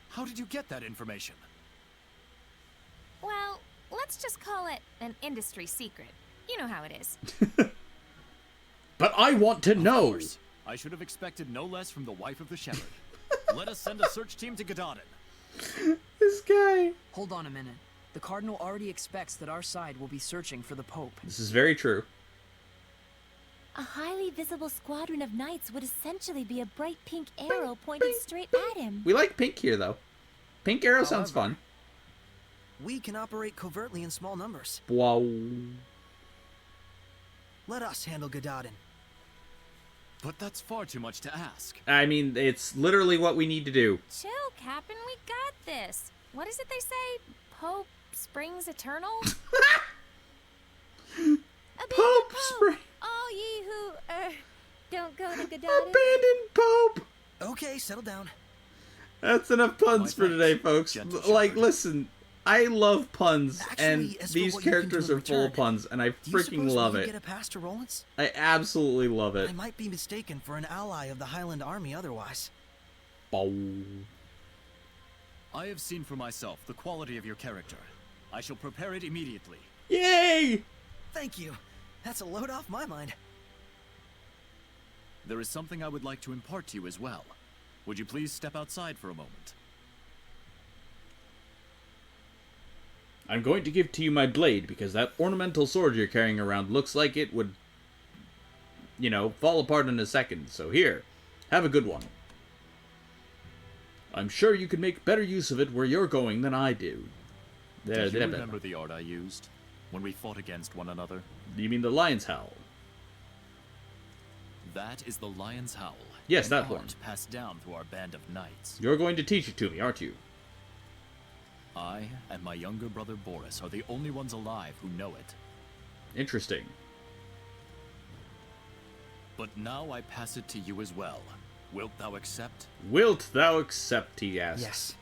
How did you get that information?
Well, let's just call it an industry secret. You know how it is.
But I want to know.
Of course. I should have expected no less from the wife of the shepherd. Let us send a search team to Gadadin.
This guy.
Hold on a minute. The Cardinal already expects that our side will be searching for the Pope.
This is very true.
A highly visible squadron of knights would essentially be a bright pink arrow pointed straight at him.
We like pink here, though. Pink arrow sounds fun.
We can operate covertly in small numbers.
Wow.
Let us handle Gadadin.
But that's far too much to ask.
I mean, it's literally what we need to do.
Chill, Captain. We got this. What is it they say? Pope springs eternal?
Pope spring.
All ye who, don't go to Gadadin.
Abandoned Pope.
Okay, settle down.
That's enough puns for today, folks.
Gentle
Like,
shepherd.
listen, I love puns,
Actually,
and
as for
these
what you can
characters
do in
are full of
return,
puns, and I
Do you
freaking
suppose
love
we
it.
can get a pass to Rollins?
I absolutely love it.
I might be mistaken for an ally of the Highland Army otherwise.
Bow.
I have seen for myself the quality of your character. I shall prepare it immediately.
Yay!
Thank you. That's a load off my mind.
There is something I would like to impart to you as well. Would you please step outside for a moment?
I'm going to give to you my blade because that ornamental sword you're carrying around looks like it would, you know, fall apart in a second. So here, have a good one. I'm sure you could make better use of it where you're going than I do.
Do you remember the art I used when we fought against one another?
You mean the lion's howl?
That is the Lion's Howl.
Yes,
an
that
art
one.
passed down through our band of knights.
You're going to teach it to me, aren't you?
I and my younger brother Boris are the only ones alive who know it.
Interesting.
But now I pass it to you as well. Wilt thou accept?
Wilt thou accept, he asks.
Yes.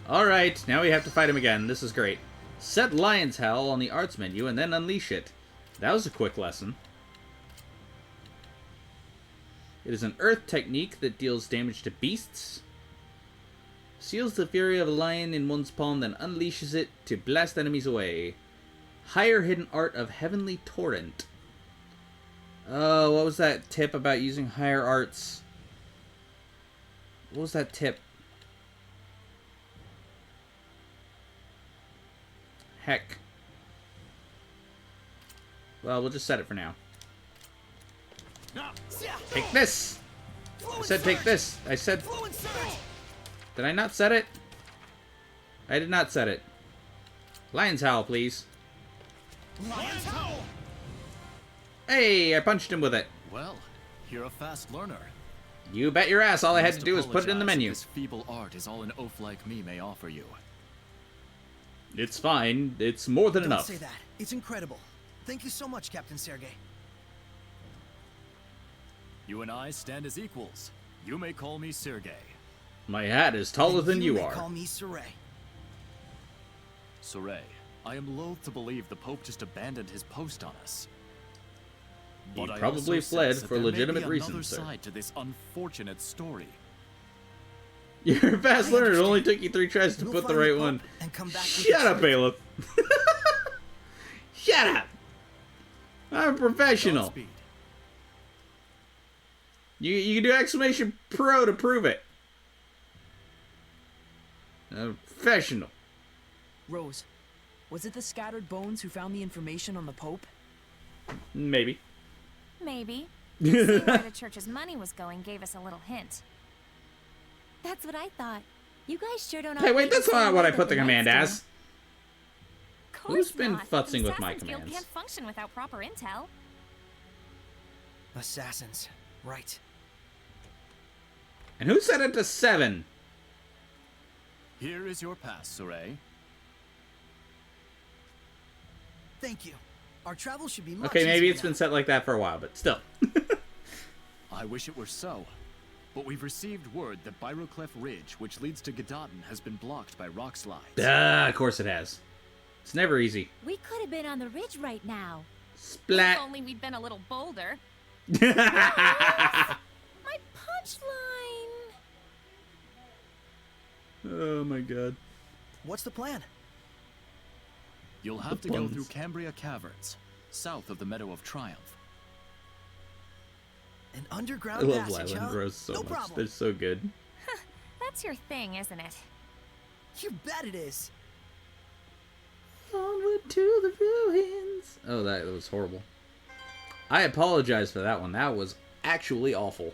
Alright, now we have to fight him again. This is great. Set Lion's Howl on the arts menu and then unleash it. That was a quick lesson. It is an earth technique that deals damage to beasts. Seals the fury of a lion in one's palm, then unleashes it to blast enemies away. Higher hidden art of Heavenly Torrent. Oh, what was that tip about using higher arts? What was that tip? Heck. Well, we'll just set it for now. Take this! I said take this! I said... Did I not set it? I did not set it. Lion's Howl, please.
Lion's Howl!
Hey, I punched him with it.
Well, you're a fast learner.
You bet your ass all I had to do was put it in the
Apologize if
menu.
This feeble art is all an oaf like me may offer you.
It's fine. It's more than enough.
Don't say that. It's incredible. Thank you so much, Captain Sergei.
You and I stand as equals. You may call me Sergei.
My hat is taller than you
may
are.
Call me Saray.
Saray, I am loath to believe the Pope just abandoned his post on us.
He
But I
probably
also
fled
sense that
for
there may
legitimate
be
reasons,
another
sir.
side to this unfortunate story.
You're a fast learner. It only took you 3 tries to put the right one. Shut up, Bailiff. Shut up. I'm a professional.
Godspeed.
You can do exclamation pro to prove it. I'm a professional.
Rose, was it the scattered bones who found the information on the Pope?
Maybe.
Maybe. Seeing where the church's money was going gave us a little hint.
That's what I thought. You guys sure don't.
Hey, wait,
operate
that's
the same
not what
way
I
that
put the command
Knights
as.
Of course
Who's been
not.
futzing
The
with my
Assassin's Guild
commands?
can't function without proper intel.
Assassins. Right.
And who set it to 7?
Here is your pass, Saray.
Thank you. Our travel should be much
Okay, maybe
easier
it's
now.
been set like that for a while, but still.
I wish it were so. But we've received word that Byroclef Ridge, which leads to Gadadin, has been blocked by rock slides.
Of course it has. It's never easy.
We could have been on the ridge right now.
Splat.
If only we'd been a little bolder.
Oh
My punchline!
my god.
What's the plan?
You'll have
The
to go
puns.
through Cambria Caverns, south of the Meadow of Triumph.
An
I
underground
love
passage,
Lila and
huh?
Rose so
no
much.
problem.
They're so good.
That's your thing, isn't it?
You bet it is.
Onward to the ruins. Oh, that was horrible. I apologize for that one. That was actually awful.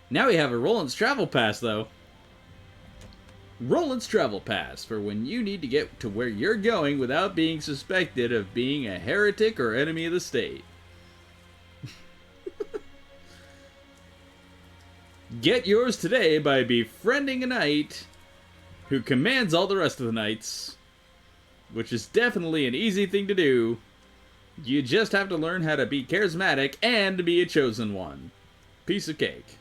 Now we have a Roland's Travel Pass, though. Roland's Travel Pass for when you need to get to where you're going without being suspected of being a heretic or enemy of the state. Get yours today by befriending a knight who commands all the rest of the knights, which is definitely an easy thing to do. You just have to learn how to be charismatic and be a chosen one. Piece of cake.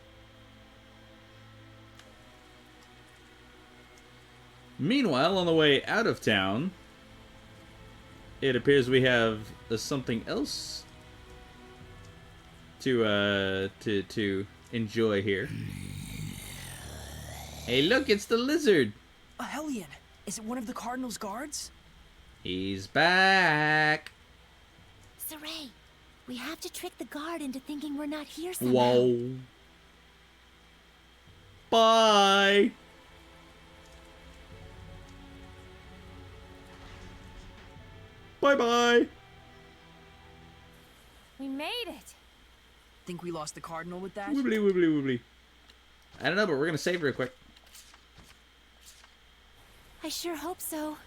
Meanwhile, on the way out of town, it appears we have something else to enjoy here. Hey, look, it's the lizard.
A Hellion. Is it one of the Cardinal's guards?
He's back.
Saray, we have to trick the guard into thinking we're not here somehow.
Whoa. Bye. Bye-bye.
We made it.
Think we lost the Cardinal with that?
Wibbly, wibbly, wibbly. I don't know, but we're going to save real quick.
I sure hope so.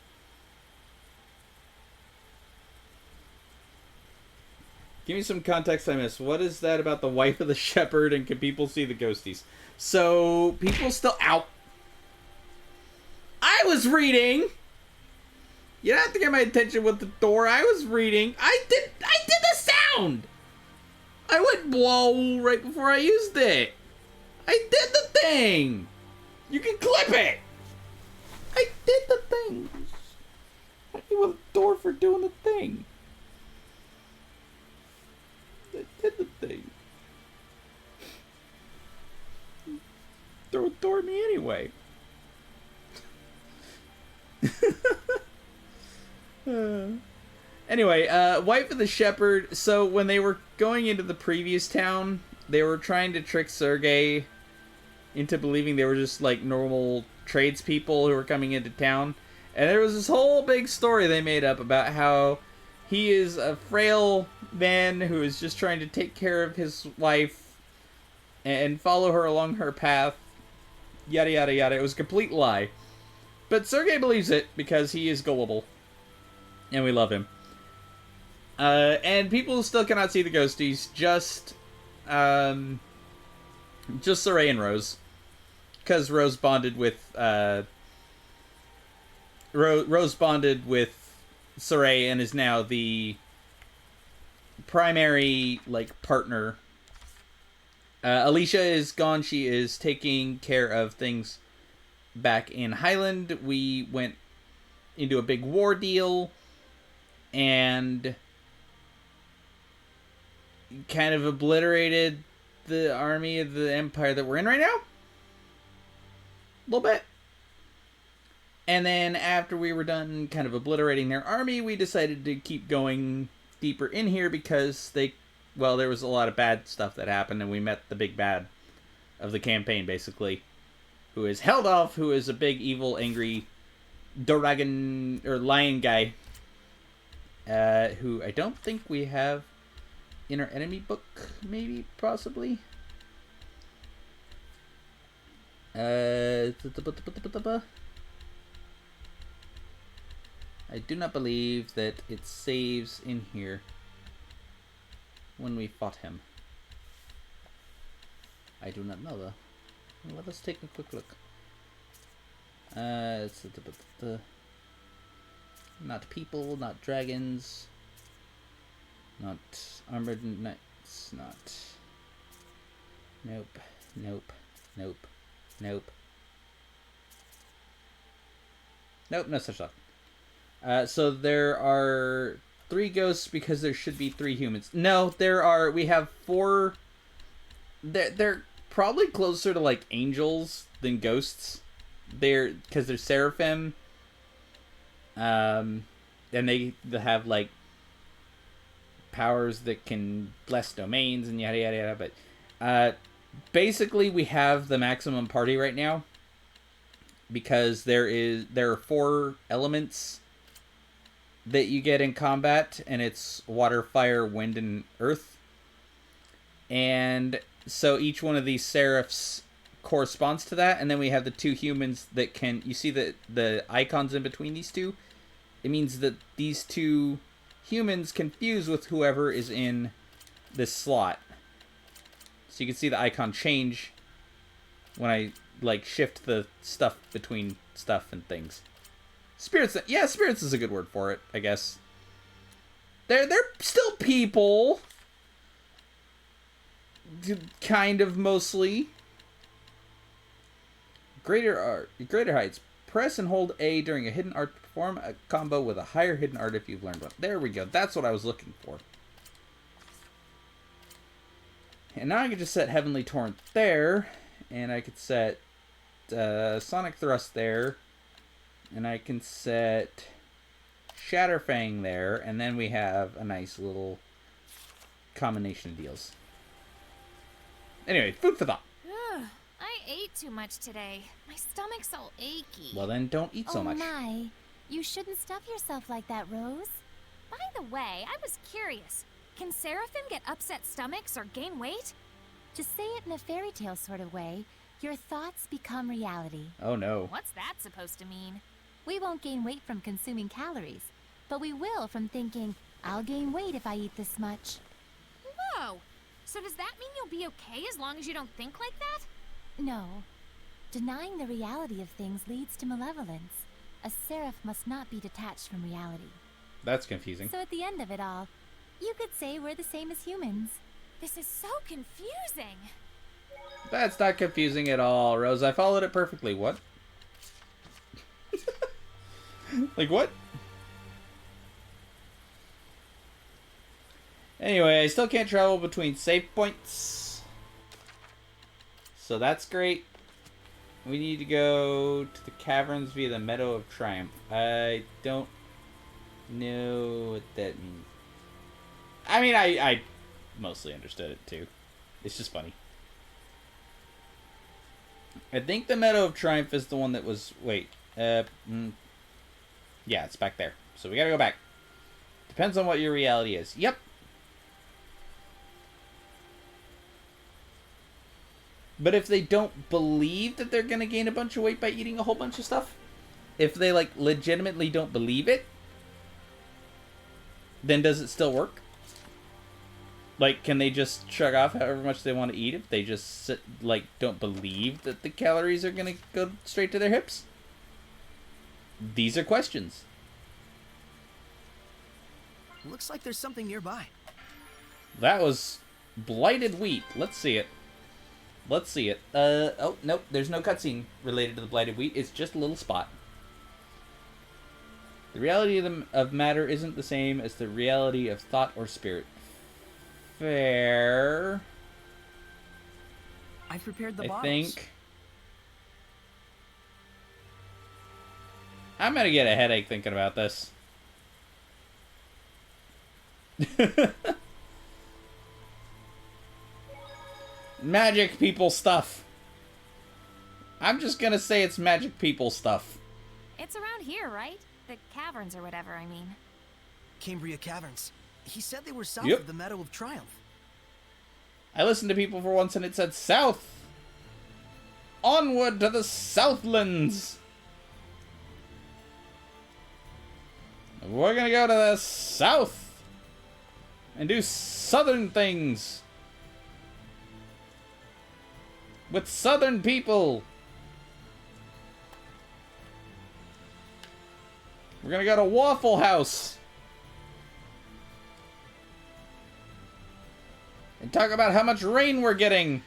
Give me some context I missed. What is that about the wife of the shepherd and can people see the ghosties? So, people still out. I was reading. You don't have to get my attention with the door. I was reading. I did the sound. I went blow right before I used it. I did the thing. You can clip it. I did the thing. Happy with the door for doing the thing. I did the thing. Throw a door at me anyway. Anyway, Wife of the Shepherd. So when they were going into the previous town, they were trying to trick Sergei into believing they were just like normal tradespeople who were coming into town. And there was this whole big story they made up about how he is a frail man who is just trying to take care of his wife and follow her along her path. Yada, yada, yada. It was a complete lie. But Sergei believes it because he is gullible. And we love him. And people still cannot see the ghosties. Just Saray and Rose. Because Rose bonded with, Rose bonded with Saray and is now the primary, like, partner. Alicia is gone. She is taking care of things back in Highland. We went into a big war deal and kind of obliterated the army of the Empire that we're in right now. A little bit. And then after we were done kind of obliterating their army, we decided to keep going deeper in here because there was a lot of bad stuff that happened, and we met the big bad of the campaign, basically, who is Heldolf, who is a big, evil, angry dragon, or lion guy, who I don't think we have in our enemy book, maybe, possibly. I do not believe that it saves in here when we fought him. I do not know, though. Let us take a quick look. Not people, not dragons, not armored knights, not... Nope, nope, nope, nope. Nope, no such luck. So there are 3 ghosts because there should be 3 humans. No, we have 4... They're probably closer to, like, angels than ghosts. Because they're seraphim. And they have, like, powers that can bless domains and yada yada yada. But basically we have the maximum party right now. Because there are 4 elements that you get in combat, and it's water, fire, wind, and earth. And so each one of these seraphs corresponds to that, and then we have the 2 humans that can... You see the icons in between these 2? It means that these 2 humans can fuse with whoever is in this slot. So you can see the icon change when I, like, shift the stuff between stuff and things. Spirits, yeah, spirits is a good word for it, I guess. They're still people. Kind of, mostly. Greater heights. Press and hold A during a hidden art to perform a combo with a higher hidden art if you've learned one. There we go. That's what I was looking for. And now I can just set Heavenly Torrent there. And I could set Sonic Thrust there. And I can set Shatterfang there. And then we have a nice little combination of deals. Anyway, food for thought.
I ate too much today. My stomach's all achy.
Well, then don't eat so much.
Oh my. You shouldn't stuff yourself like that, Rose.
By the way, I was curious. Can Seraphim get upset stomachs or gain weight?
To say it in a fairy tale sort of way, your thoughts become reality.
Oh no.
What's that supposed to mean?
We won't gain weight from consuming calories, but we will from thinking, I'll gain weight if I eat this much.
Whoa! So does that mean you'll be okay as long as you don't think like that?
No. Denying the reality of things leads to malevolence. A seraph must not be detached from reality.
That's confusing.
So at the end of it all, you could say we're the same as humans.
This is so confusing.
That's not confusing at all, Rose. I followed it perfectly. What? Like what? Anyway, I still can't travel between save points. So that's great. We need to go to the caverns via the Meadow of Triumph. I don't know what that means. I mean, I mostly understood it too. It's just funny. I think the Meadow of Triumph is the one that was... Wait. Yeah, it's back there. So we gotta go back. Depends on what your reality is. Yep. But if they don't believe that they're gonna gain a bunch of weight by eating a whole bunch of stuff, if they, like, legitimately don't believe it, then does it still work? Like, can they just shrug off however much they want to eat if they just, don't believe that the calories are gonna go straight to their hips? These are questions.
Looks like there's something nearby.
That was blighted wheat. Let's see it. Let's see it. Oh, nope. There's no cutscene related to the blighted wheat. It's just a little spot. The reality of matter isn't the same as the reality of thought or spirit. Fair.
I prepared the
I
bottles.
think. I'm gonna get a headache thinking about this. Magic people stuff. I'm just gonna say it's magic people stuff.
It's around here, right? The caverns or whatever, I mean.
Cambria Caverns. He said they were south
Yep.
of the Meadow of Triumph.
I listened to people for once and it said south. Onward to the Southlands. We're gonna go to the south and do southern things with southern people. We're gonna go to Waffle House and talk about how much rain we're getting.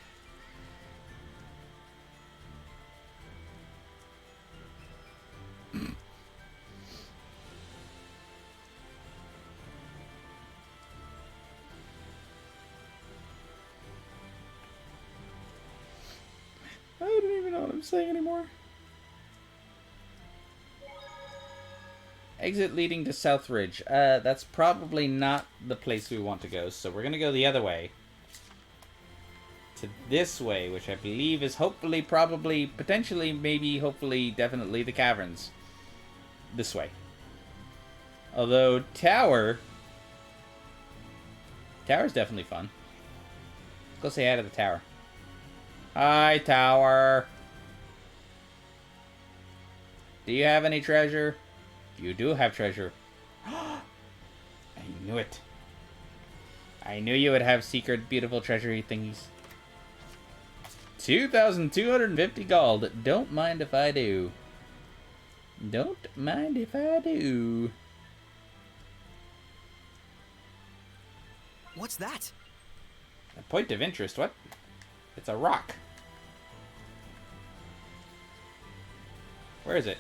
I don't even know what I'm saying anymore. Exit leading to South Ridge. That's probably not the place we want to go, so we're gonna go the other way. To this way, which I believe is hopefully, probably, potentially, maybe, hopefully, definitely the caverns. This way. Although, Tower's definitely fun. Let's go say hi to the tower. Hi, Tower. Do you have any treasure? You do have treasure. I knew it. I knew you would have secret, beautiful treasury thingies. 2,250 gold. Don't mind if I do. Don't mind if I do.
What's that?
A point of interest, what? It's a rock. Where is it?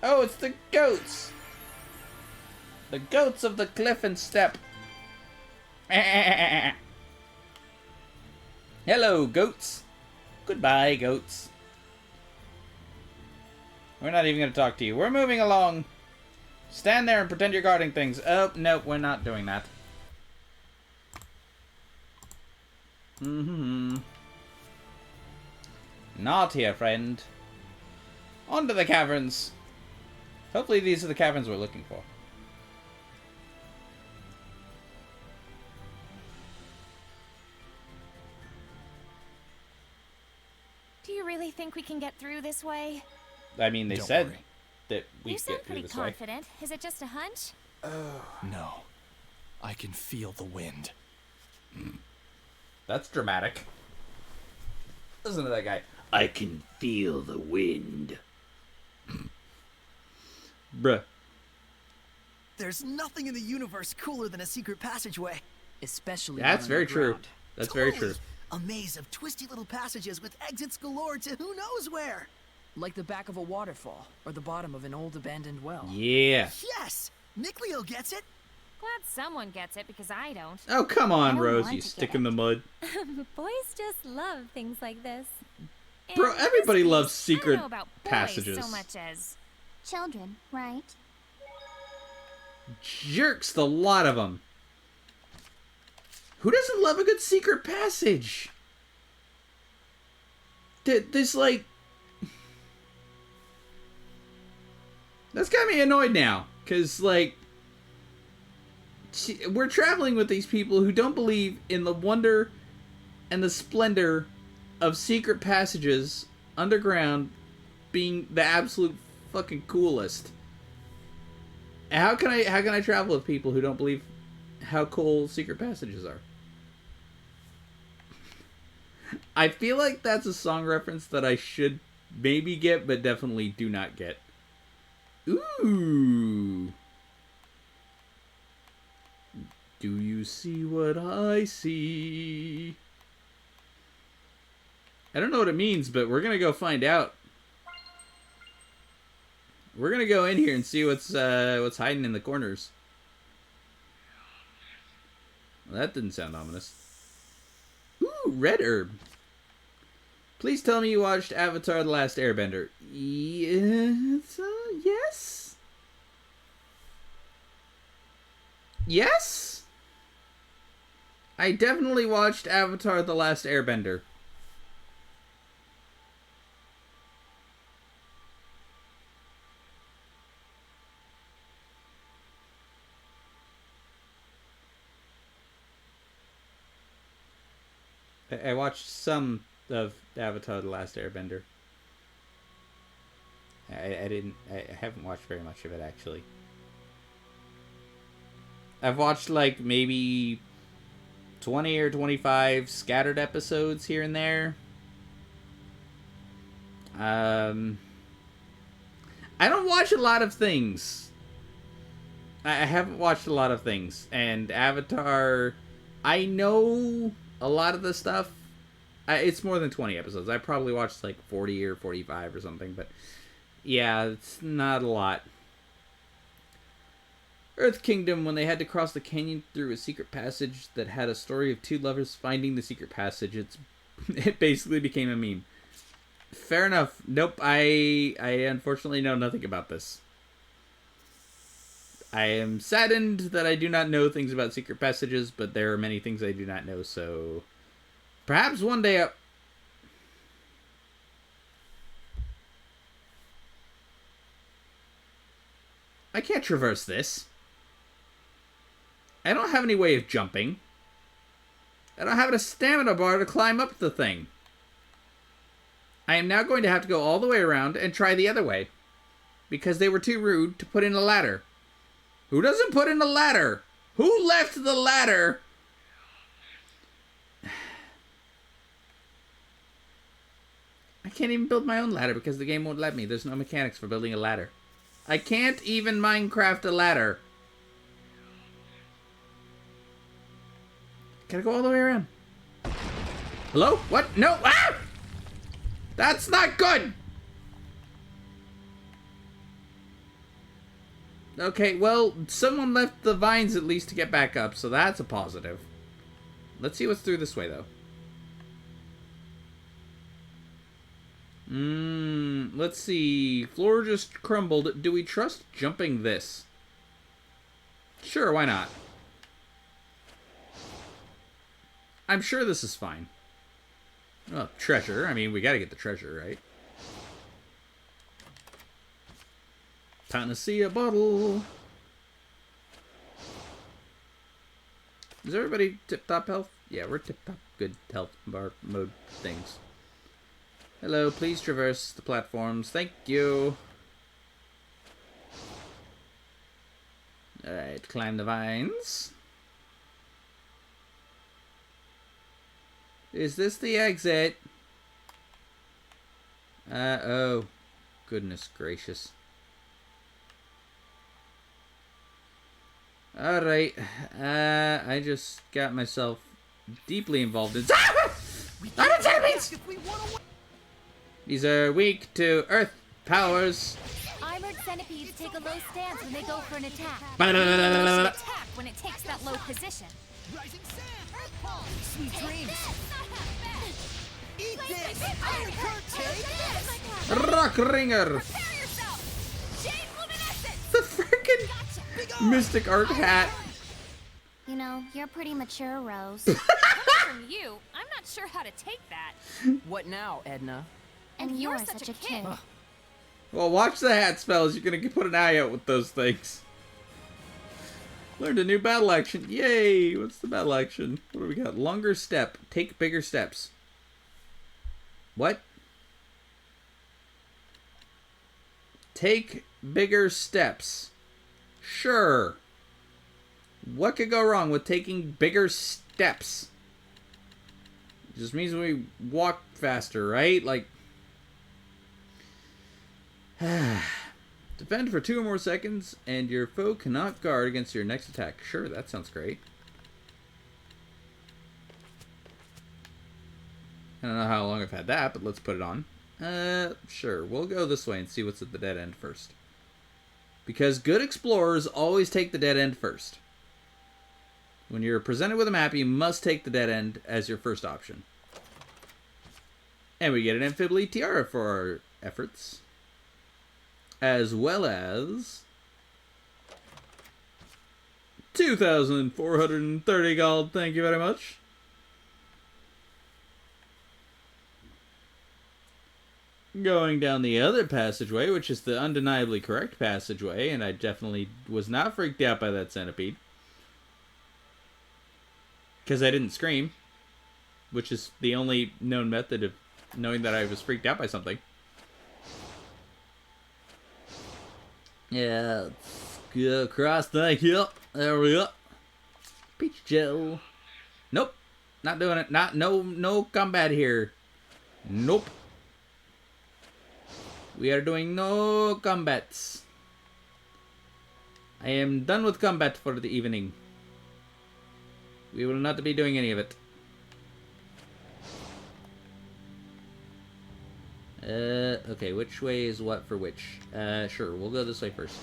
Oh, it's the goats! The goats of the cliff and step. Hello, goats. Goodbye, goats. We're not even going to talk to you. We're moving along. Stand there and pretend you're guarding things. Oh, no, we're not doing that. Not here, friend. On to the caverns. Hopefully these are the caverns we're looking for.
Do you really think we can get through this way?
I mean, they
Don't
said
worry.
that we
You
could
sound
get through
pretty
this way.
confident. Is it just a hunch?
No. I can feel the wind.
That's dramatic. Listen to that guy. I can feel the wind. Bruh.
There's nothing in the universe cooler than a secret passageway.
Especially
That's
one
very true.
underground.
That's very true.
A maze of twisty little passages with exits galore to who knows where.
Like the back of a waterfall, or the bottom of an old abandoned well.
Yeah.
Yes! Nick Leo gets it.
Glad someone gets it because I don't.
Oh, come on,
I don't
Rose,
want
you
to
stick
get
in the mud.
Boys just love things like this.
Bro,
In this
everybody loves
case, I
secret
don't know about boys
passages.
so much as
Children, right?
jerks, the lot of them. Who doesn't love a good secret passage? This, like... That's got me annoyed now. Because, like... We're traveling with these people who don't believe in the wonder and the splendor of secret passages underground being the absolute fucking coolest. How can I travel with people who don't believe how cool secret passages are? I feel like that's a song reference that I should maybe get, but definitely do not get. Ooh. Do you see what I see? I don't know what it means, but we're gonna go find out. We're gonna go in here and see what's hiding in the corners. Well, that didn't sound ominous. Ooh, red herb. Please tell me you watched Avatar: The Last Airbender. Yes. Yes. Yes. I definitely watched Avatar: The Last Airbender. I watched some of Avatar: The Last Airbender. I haven't watched very much of it, actually. I've watched, like, maybe 20 or 25 scattered episodes here and there. I don't watch a lot of things. I haven't watched a lot of things. And Avatar, I know a lot of the stuff. It's more than 20 episodes. I probably watched like 40 or 45 or something. But yeah, it's not a lot. Earth Kingdom, when they had to cross the canyon through a secret passage that had a story of two lovers finding the secret passage, it basically became a meme. Fair enough. Nope, I unfortunately know nothing about this. I am saddened that I do not know things about secret passages, but there are many things I do not know, so... Perhaps one day I can't traverse this. I don't have any way of jumping. I don't have a stamina bar to climb up the thing. I am now going to have to go all the way around and try the other way. Because they were too rude to put in a ladder. Who doesn't put in a ladder? Who left the ladder? I can't even build my own ladder because the game won't let me. There's no mechanics for building a ladder. I can't even Minecraft a ladder. Gotta go all the way around. Hello? What? No! Ah! That's not good! Okay, well, someone left the vines at least to get back up, so that's a positive. Let's see what's through this way, though. Let's see. Floor just crumbled. Do we trust jumping this? Sure, why not? I'm sure this is fine. Well, treasure. I mean, we gotta get the treasure, right? Panacea bottle. Is everybody tip-top health? Yeah, we're tip-top good health bar mode things. Hello, please traverse the platforms. Thank you. Alright, climb the vines. Is this the exit? Oh. Goodness gracious. Alright. I just got myself deeply involved in... These are weak to earth powers.
Armored centipedes take a low stance when they go for an attack.
Attack when it takes that low position.
Rising sand, earth pulse, sweet dreams. Eat this, iron curtain.
Rock ringer.
Prepare yourself. Jade luminescence.
The frickin'
Big
Mystic art hat.
You know, you're pretty mature, Rose.
From you, I'm not sure how to take that.
What now, Edna?
And you're such a kid.
Well, watch the hat spells. You're gonna put an eye out with those things. Learned a new battle action. Yay! What's the battle action? What do we got? Longer step. Take bigger steps. What? Take bigger steps. Sure. What could go wrong with taking bigger steps? It just means we walk faster, right? Like... Defend for 2 or more seconds, and your foe cannot guard against your next attack. Sure, that sounds great. I don't know how long I've had that, but let's put it on. Sure. We'll go this way and see what's at the dead end first. Because good explorers always take the dead end first. When you're presented with a map, you must take the dead end as your first option. And we get an Amphibly Tiara for our efforts. As well as 2,430 gold. Thank you very much. Going down the other passageway, which is the undeniably correct passageway, and I definitely was not freaked out by that centipede. Because I didn't scream, which is the only known method of knowing that I was freaked out by something. Yeah, let's go across. Thank you. There we go. Peach Joe. Nope. Not doing it. No combat here. Nope. We are doing no combats. I am done with combat for the evening. We will not be doing any of it. Okay, which way is what for which? Sure, we'll go this way first.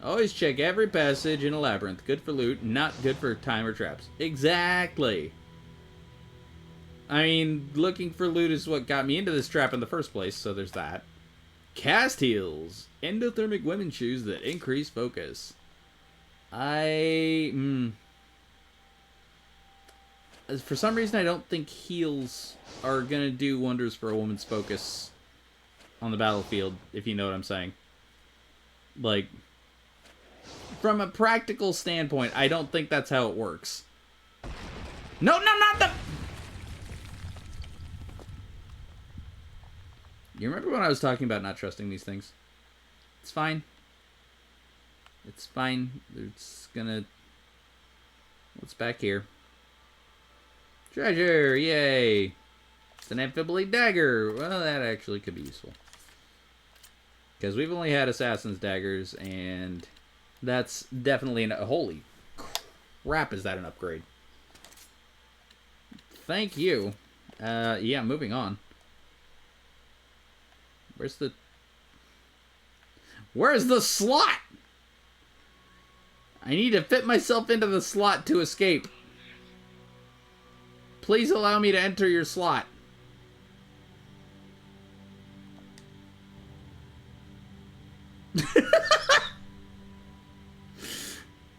Always check every passage in a labyrinth. Good for loot, not good for time or traps. Exactly. I mean, looking for loot is what got me into this trap in the first place, so there's that. Cast heels. Endothermic women's shoes that increase focus. For some reason, I don't think heels are gonna do wonders for a woman's focus on the battlefield, if you know what I'm saying. Like, from a practical standpoint, I don't think that's how it works. No, not the... You remember when I was talking about not trusting these things? It's fine. It's fine. It's gonna... What's back here? Treasure! Yay! It's an Amphibly dagger! Well, that actually could be useful. Because we've only had Assassin's daggers, and that's definitely an... Holy crap, is that an upgrade. Thank you. Yeah, moving on. Where's the slot? I need to fit myself into the slot to escape. Please allow me to enter your slot.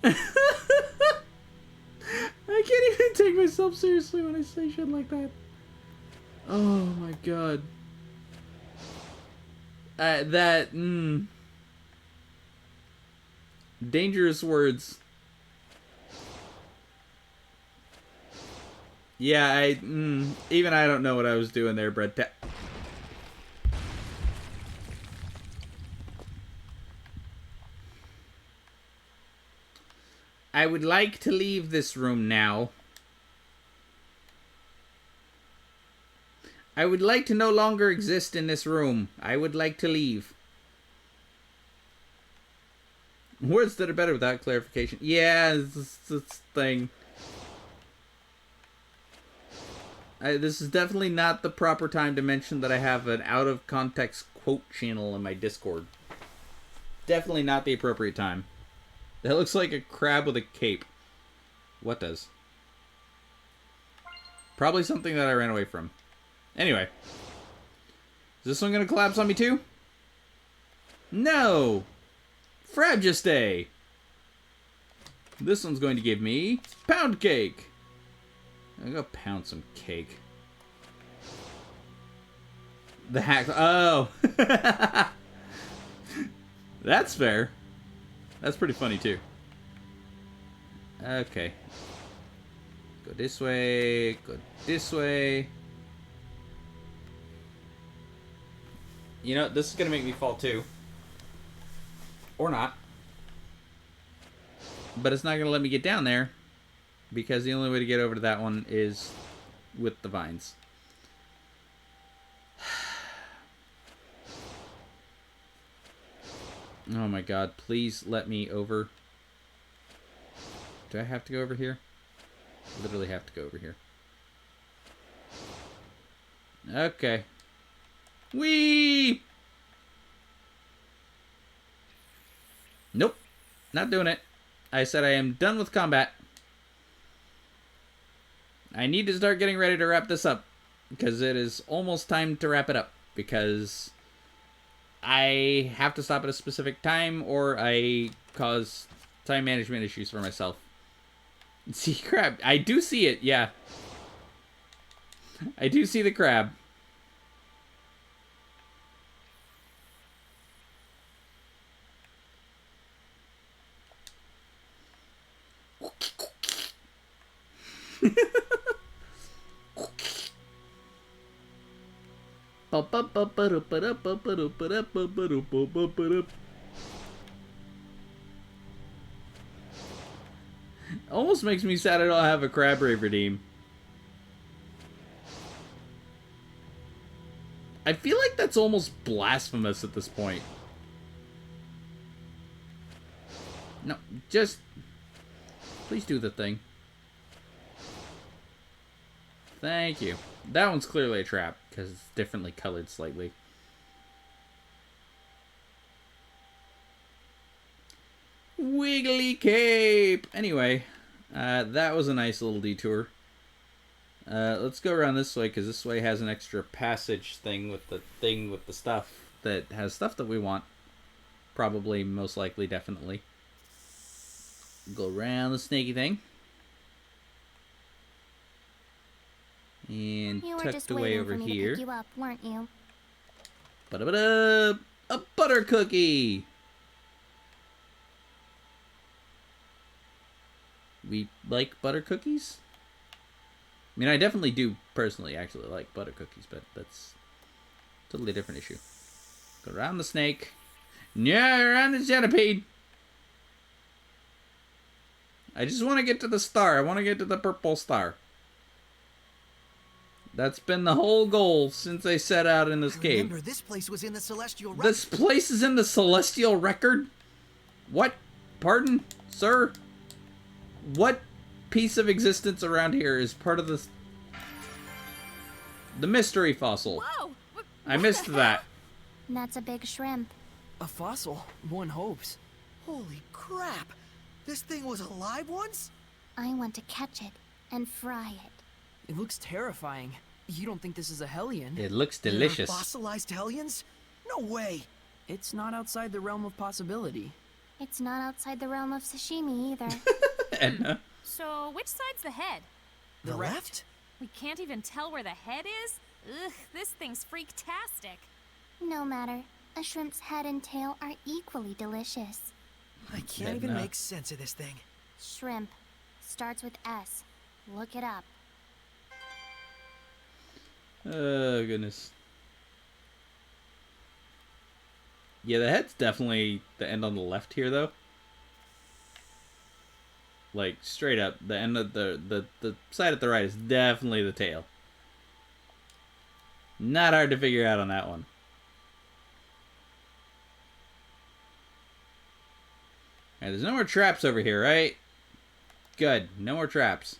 I can't even take myself seriously when I say shit like that. Oh my god. Dangerous words. Yeah, even I don't know what I was doing there, Brett. I would like to leave this room now. I would like to no longer exist in this room. I would like to leave. Words that are better without clarification. Yeah, this thing. This is definitely not the proper time to mention that I have an out-of-context quote channel in my Discord. Definitely not the appropriate time. That looks like a crab with a cape. What does? Probably something that I ran away from. Anyway. Is this one going to collapse on me too? No! Fragiste! This one's going to give me pound cake. I'm gonna pound some cake. The hack. Oh. That's fair. That's pretty funny, too. Okay. Go this way. Go this way. You know, this is gonna make me fall, too. Or not. But it's not gonna let me get down there. Because the only way to get over to that one is with the vines. Oh my god, please let me over. Do I have to go over here? I literally have to go over here. Okay. Whee! Nope. Not doing it. I said I am done with combat. I need to start getting ready to wrap this up. Because it is almost time to wrap it up. Because I have to stop at a specific time or I cause time management issues for myself. See, crab. I do see it, yeah. I do see the crab. Almost makes me sad I don't have a crab ray redeem. I feel like that's almost blasphemous at this point. No, just... please do the thing. Thank you. That one's clearly a trap, because it's differently colored slightly. Wiggly cape! Anyway, that was a nice little detour. Let's go around this way, because this way has an extra passage thing with the stuff that has stuff that we want. Probably, most likely, definitely. Go around the snaky thing. And
you were
tucked
just
away
waiting
over
for me
here.
to pick you up, weren't you?
Ba-da-ba-da! A butter cookie! We like butter cookies? I mean, I definitely do personally actually like butter cookies, but that's a totally different issue. Go around the snake. Yeah, around the centipede! I just want to get to the star. I want to get to the purple star. That's been the whole goal since I set out in this cave.
Remember, this place was in the Celestial Record.
This place is in the Celestial Record? What? Pardon, sir? What piece of existence around here is part of this? The mystery fossil.
Whoa!
I missed that.
That's a big shrimp.
A fossil, one hopes.
Holy crap! This thing was alive once?
I want to catch it and fry it.
It looks terrifying. You don't think this is a Hellion?
It looks delicious.
There are fossilized Hellions? No way!
It's not outside the realm of possibility.
It's not outside the realm of sashimi either.
Edna.
So, which side's the head?
The left?
We can't even tell where the head is? Ugh, this thing's freaktastic.
No matter. A shrimp's head and tail are equally delicious.
I can't even make sense of this thing.
Shrimp. Starts with S. Look it up.
Oh, goodness. Yeah, the head's definitely the end on the left here, though. Like, straight up, the end of the side at the right is definitely the tail. Not hard to figure out on that one. Alright, there's no more traps over here, right? Good, no more traps.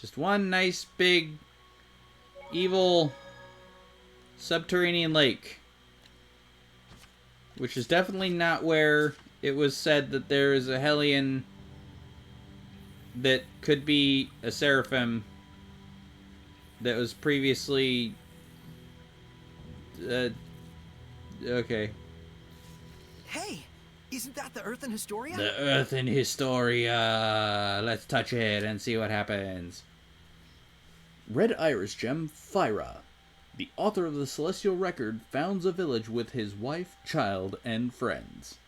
Just one nice, big, evil subterranean lake. Which is definitely not where it was said that there is a Hellion that could be a Seraphim that was previously... okay.
Hey! Isn't that the Earth in Historia?
The Earth in Historia. Let's touch it and see what happens. Red Iris Gem Phyra. The author of the Celestial Record founds a village with his wife, child, and friends.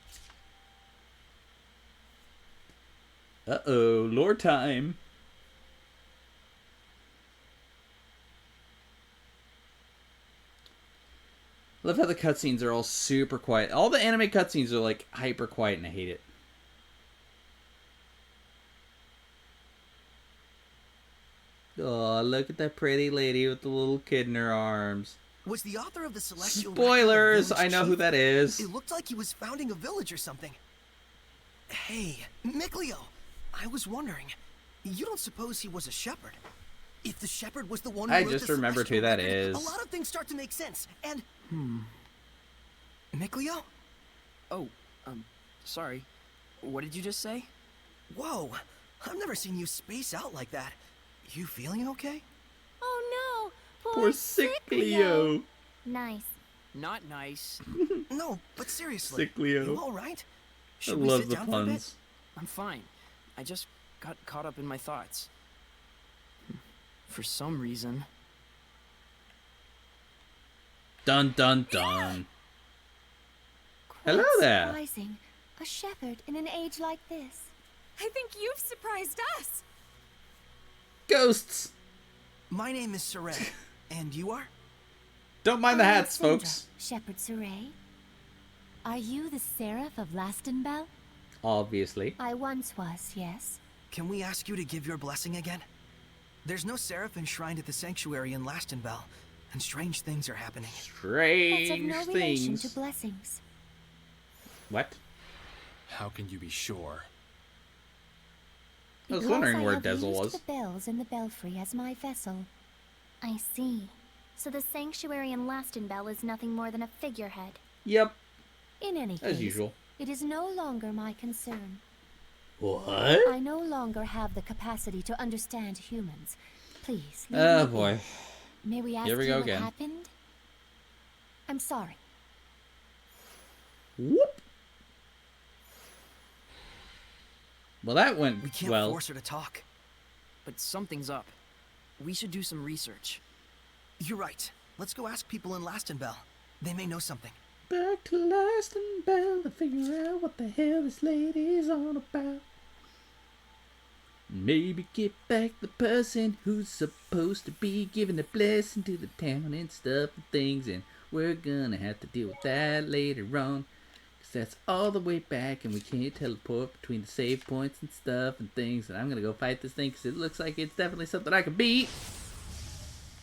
Uh-oh, lore time. I love how the cutscenes are all super quiet. All the anime cutscenes are like hyper quiet and I hate it. Oh, look at that pretty lady with the little kid in her arms.
Was the author of the Celestial
Spoilers!
Record a
I know
village
who
chief?
that is.
It looked like he was founding a village or something. Hey, Mikleo, I was wondering, you don't suppose he was a shepherd? If the shepherd was the one who
I
wrote
just
the
remembered
Celestial
who that
Record,
is.
A lot of things start to make sense, and... Mikleo?
Oh, sorry. What did you just say?
Whoa, I've never seen you space out like that. You feeling okay?
Oh no!
Poor sick Leo.
Nice.
Not nice.
No, but seriously.
Sick Leo.
You alright?
I
Should we
love
sit
the
down for a bit?
puns.
I'm fine. I just got caught up in my thoughts. For some reason.
Dun dun dun. Hello
Quite
there.
Surprising. A shepherd in an age like this.
I think you've surprised us.
Ghosts.
My name is Saray, and you are?
Don't mind the
I'm
hats,
Sindra,
folks.
Shepherd Saray. Are you the Seraph of Lastenbell?
Obviously.
I once was, yes.
Can we ask you to give your blessing again? There's no seraph enshrined at the sanctuary in Lastenbell, and strange things are happening.
That's of
Strange
no relation to
things.
blessings.
What?
How can you be sure?
I was
Because
wondering where
have
Dezel
used
was.
the bells in the belfry as my vessel.
I see. So the sanctuary in Lastenbell is nothing more than a figurehead.
Yep.
In any
As
case,
usual.
it is no longer my concern.
What?
I no longer have the capacity to understand humans. Please, leave
Oh
me
boy.
be. May we ask
Here we
you
go
what
again.
happened? I'm sorry.
Whoop. Well, that went
We can't
well.
force her to talk.
But something's up. We should do some research.
You're right. Let's go ask people in Lastenbell. They may know something.
Back to Lastenbell to figure out what the hell this lady's on about. Maybe get back the person who's supposed to be giving the blessing to the town and stuff and things, and we're gonna have to deal with that later on. Cause that's all the way back and we can't teleport between the save points and stuff and things, and I'm gonna go fight this thing because it looks like it's definitely something I can beat.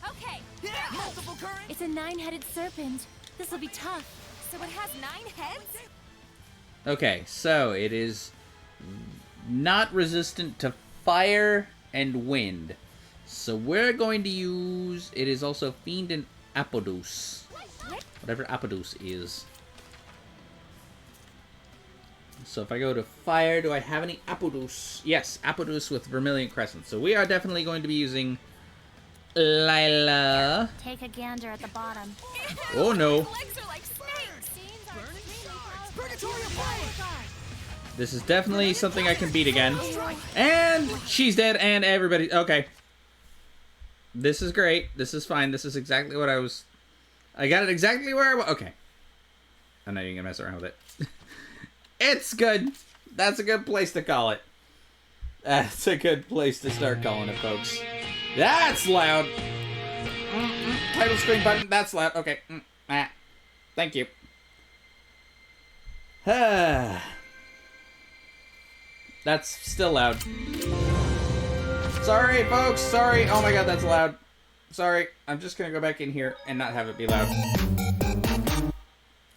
Okay.
Multiple currents?
It's a 9-headed serpent. This will be tough.
So it has 9 heads?
Okay, so it is not resistant to fire and wind. So we're going to use... It is also Fiend and Apodus. Whatever Apodus is. So if I go to fire, do I have any Apodus? Yes, Apodus with Vermilion Crescent. So we are definitely going to be using Lila.
Take a gander at the bottom.
Oh no.
Legs are like snakes.
Purgatory of fire!
This is definitely something I can beat again. And she's dead and everybody... Okay. This is great. This is fine. This is exactly what I was... I got it exactly where I was... Okay. I'm not even gonna mess around with it. It's good. That's a good place to call it. That's a good place to start calling it, folks. That's loud. Title screen button. That's loud. Okay. Thank you. That's still loud. Sorry, folks. Sorry. Oh my god, that's loud. Sorry. I'm just gonna go back in here and not have it be loud.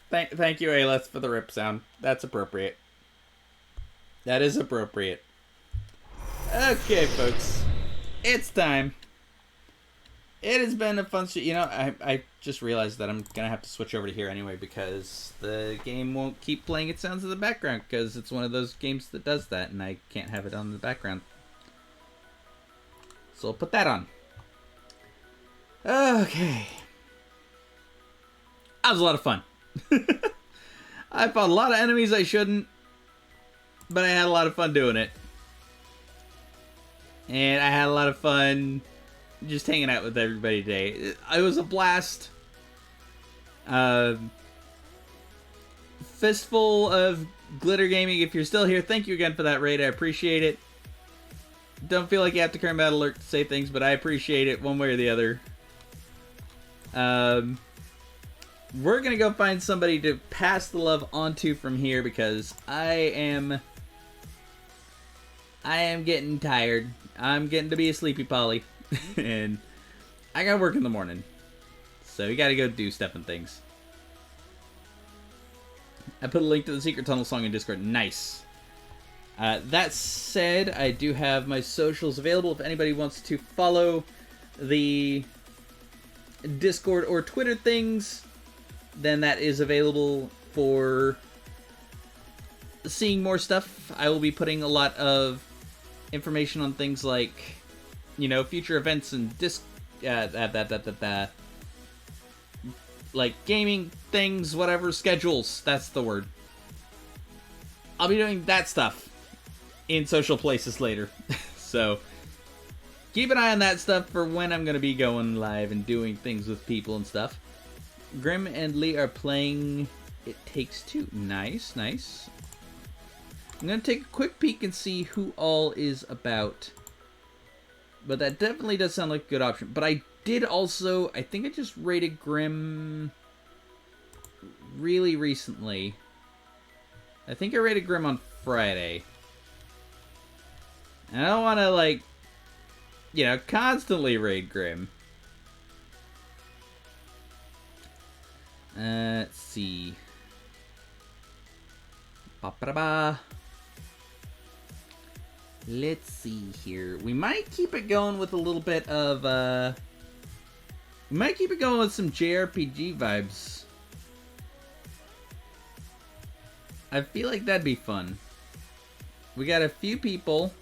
Thank you, Aelith, for the rip sound. That's appropriate. That is appropriate. Okay, folks. It's time. It has been a fun shit. You know, I just realized that I'm gonna have to switch over to here anyway because the game won't keep playing its sounds in the background because it's one of those games that does that and I can't have it on in the background. So I'll put that on. Okay. That was a lot of fun. I fought a lot of enemies I shouldn't.
but I had a lot of fun doing it. And I had a lot of fun just hanging out with everybody today. It was a blast. Fistful of glitter gaming. If you're still here, thank you again for that raid. I appreciate it. Don't feel like you have to turn Battle Alert to say things, but I appreciate it one way or the other. We're gonna go find somebody to pass the love onto from here because I am getting tired. I'm getting to be a sleepy Polly, and I gotta work in the morning, so we gotta go do stuff and things. I put a link to the Secret Tunnel song in Discord. Nice. That said, I do have my socials available if anybody wants to follow the Discord or Twitter things. Then that is available for seeing more stuff. I will be putting a lot of information on things like, you know, future events and like gaming things, whatever, schedules. That's the word. I'll be doing that stuff in social places later. So keep an eye on that stuff for when I'm going to be going live and doing things with people and stuff. Grim and Lee are playing It Takes Two. Nice, nice. I'm going to take a quick peek and see who all is about. But that definitely does sound like a good option. But I did also, I think I just rated Grim really recently. I think I rated Grim on Friday. And I don't want to, like, you know, constantly raid Grim. Let's see. Ba-ba-da-ba. Let's see here. We might keep it going with a little bit of, we might keep it going with some JRPG vibes. I feel like that'd be fun. We got a few people.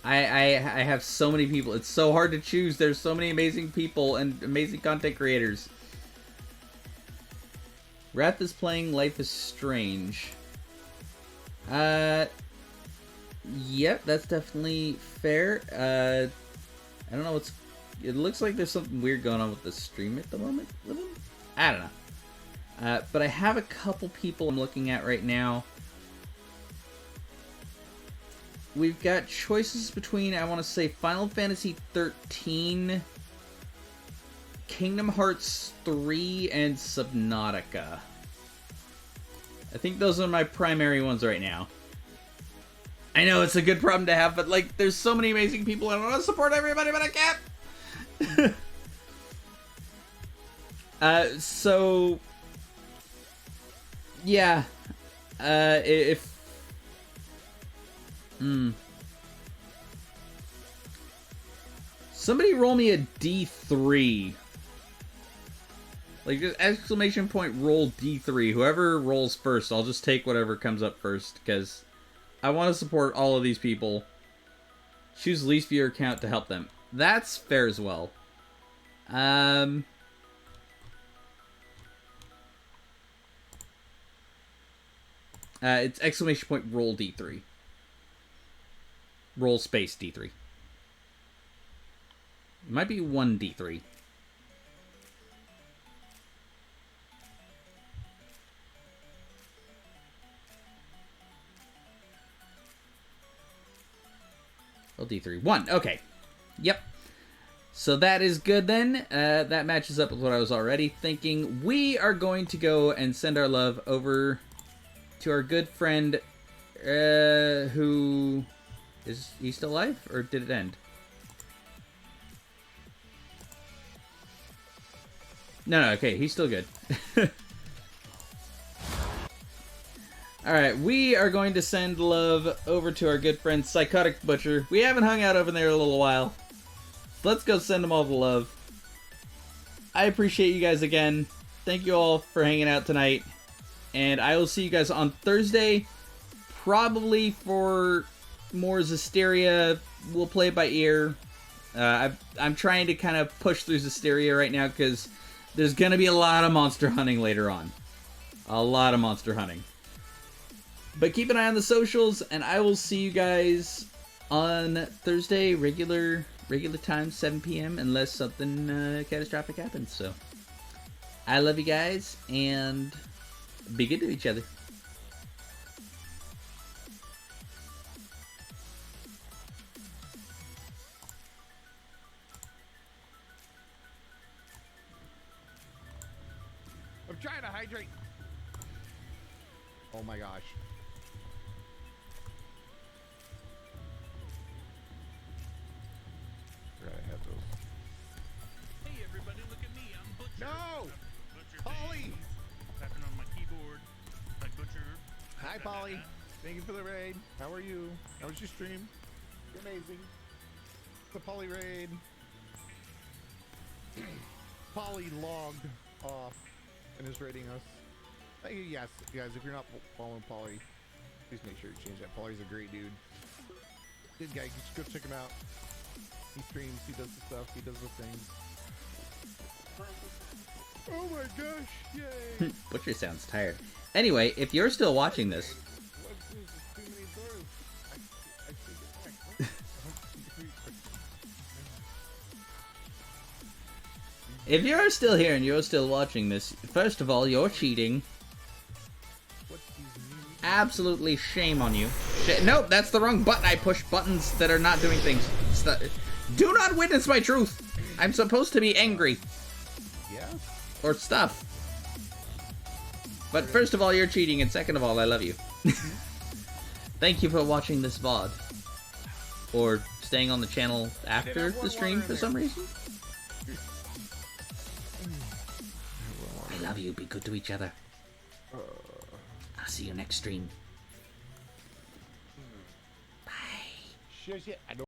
I have so many people. It's so hard to choose. There's so many amazing people and amazing content creators. Wrath is playing Life is Strange. Yep, that's definitely fair. I don't know what's... It looks like there's something weird going on with the stream at the moment. I don't know. But I have a couple people I'm looking at right now. We've got choices between, I want to say, Final Fantasy 13, Kingdom Hearts 3, and Subnautica. I think those are my primary ones right now. I know it's a good problem to have, but like, there's so many amazing people. I want to support everybody, but I can't. So yeah, if somebody roll me a D3. Like, just exclamation point roll D3. Whoever rolls first, I'll just take whatever comes up first, because I want to support all of these people. Choose least viewer count to help them. That's fair as well. It's exclamation point roll D3. Roll space D3. It might be 1 D3. Roll D3. 1. Okay. Yep. So that is good then. That matches up with what I was already thinking. We are going to go and send our love over to our good friend, who... Is he still alive, or did it end? No, okay, he's still good. Alright, we are going to send love over to our good friend Psychotic Butcher. We haven't hung out over there in a little while. Let's go send them all the love. I appreciate you guys again. Thank you all for hanging out tonight. And I will see you guys on Thursday, probably for more Zestiria. We'll play it by ear. I'm trying to kind of push through Zestiria right now because there's going to be a lot of monster hunting later on. A lot of monster hunting. But keep an eye on the socials, and I will see you guys on Thursday, regular time, 7 p.m., unless something catastrophic happens. So, I love you guys, and be good to each other.
I'm trying to hydrate. Oh my gosh. Forgot I had those.
Hey everybody, look at me. I'm Butcher.
No!
Butcher
Polly!
Dave. Tapping on my keyboard like Butcher.
Hi, Polly. Thank you for the raid. How are you? How was your stream? You're amazing. The Polly raid. Polly logged off and is raiding us. Yes, guys, if you're not following Polly, please make sure you change that. Polly's a great dude. Good guy. Just go check him out. He streams. He does the stuff. He does the things. Oh my gosh! Yay!
Butcher sounds tired. Anyway, if you're still watching this, if you're still here and you're still watching this, first of all, you're cheating. Absolutely shame on you. Nope, that's the wrong button. I push buttons that are not doing things. Do not witness my truth. I'm supposed to be angry.
Yeah?
Or stuff. But first of all, you're cheating, and second of all, I love you. Thank you for watching this VOD. Or staying on the channel after the stream for some reason. I love you. Be good to each other. I'll see you next stream. Bye.
Shit. I don't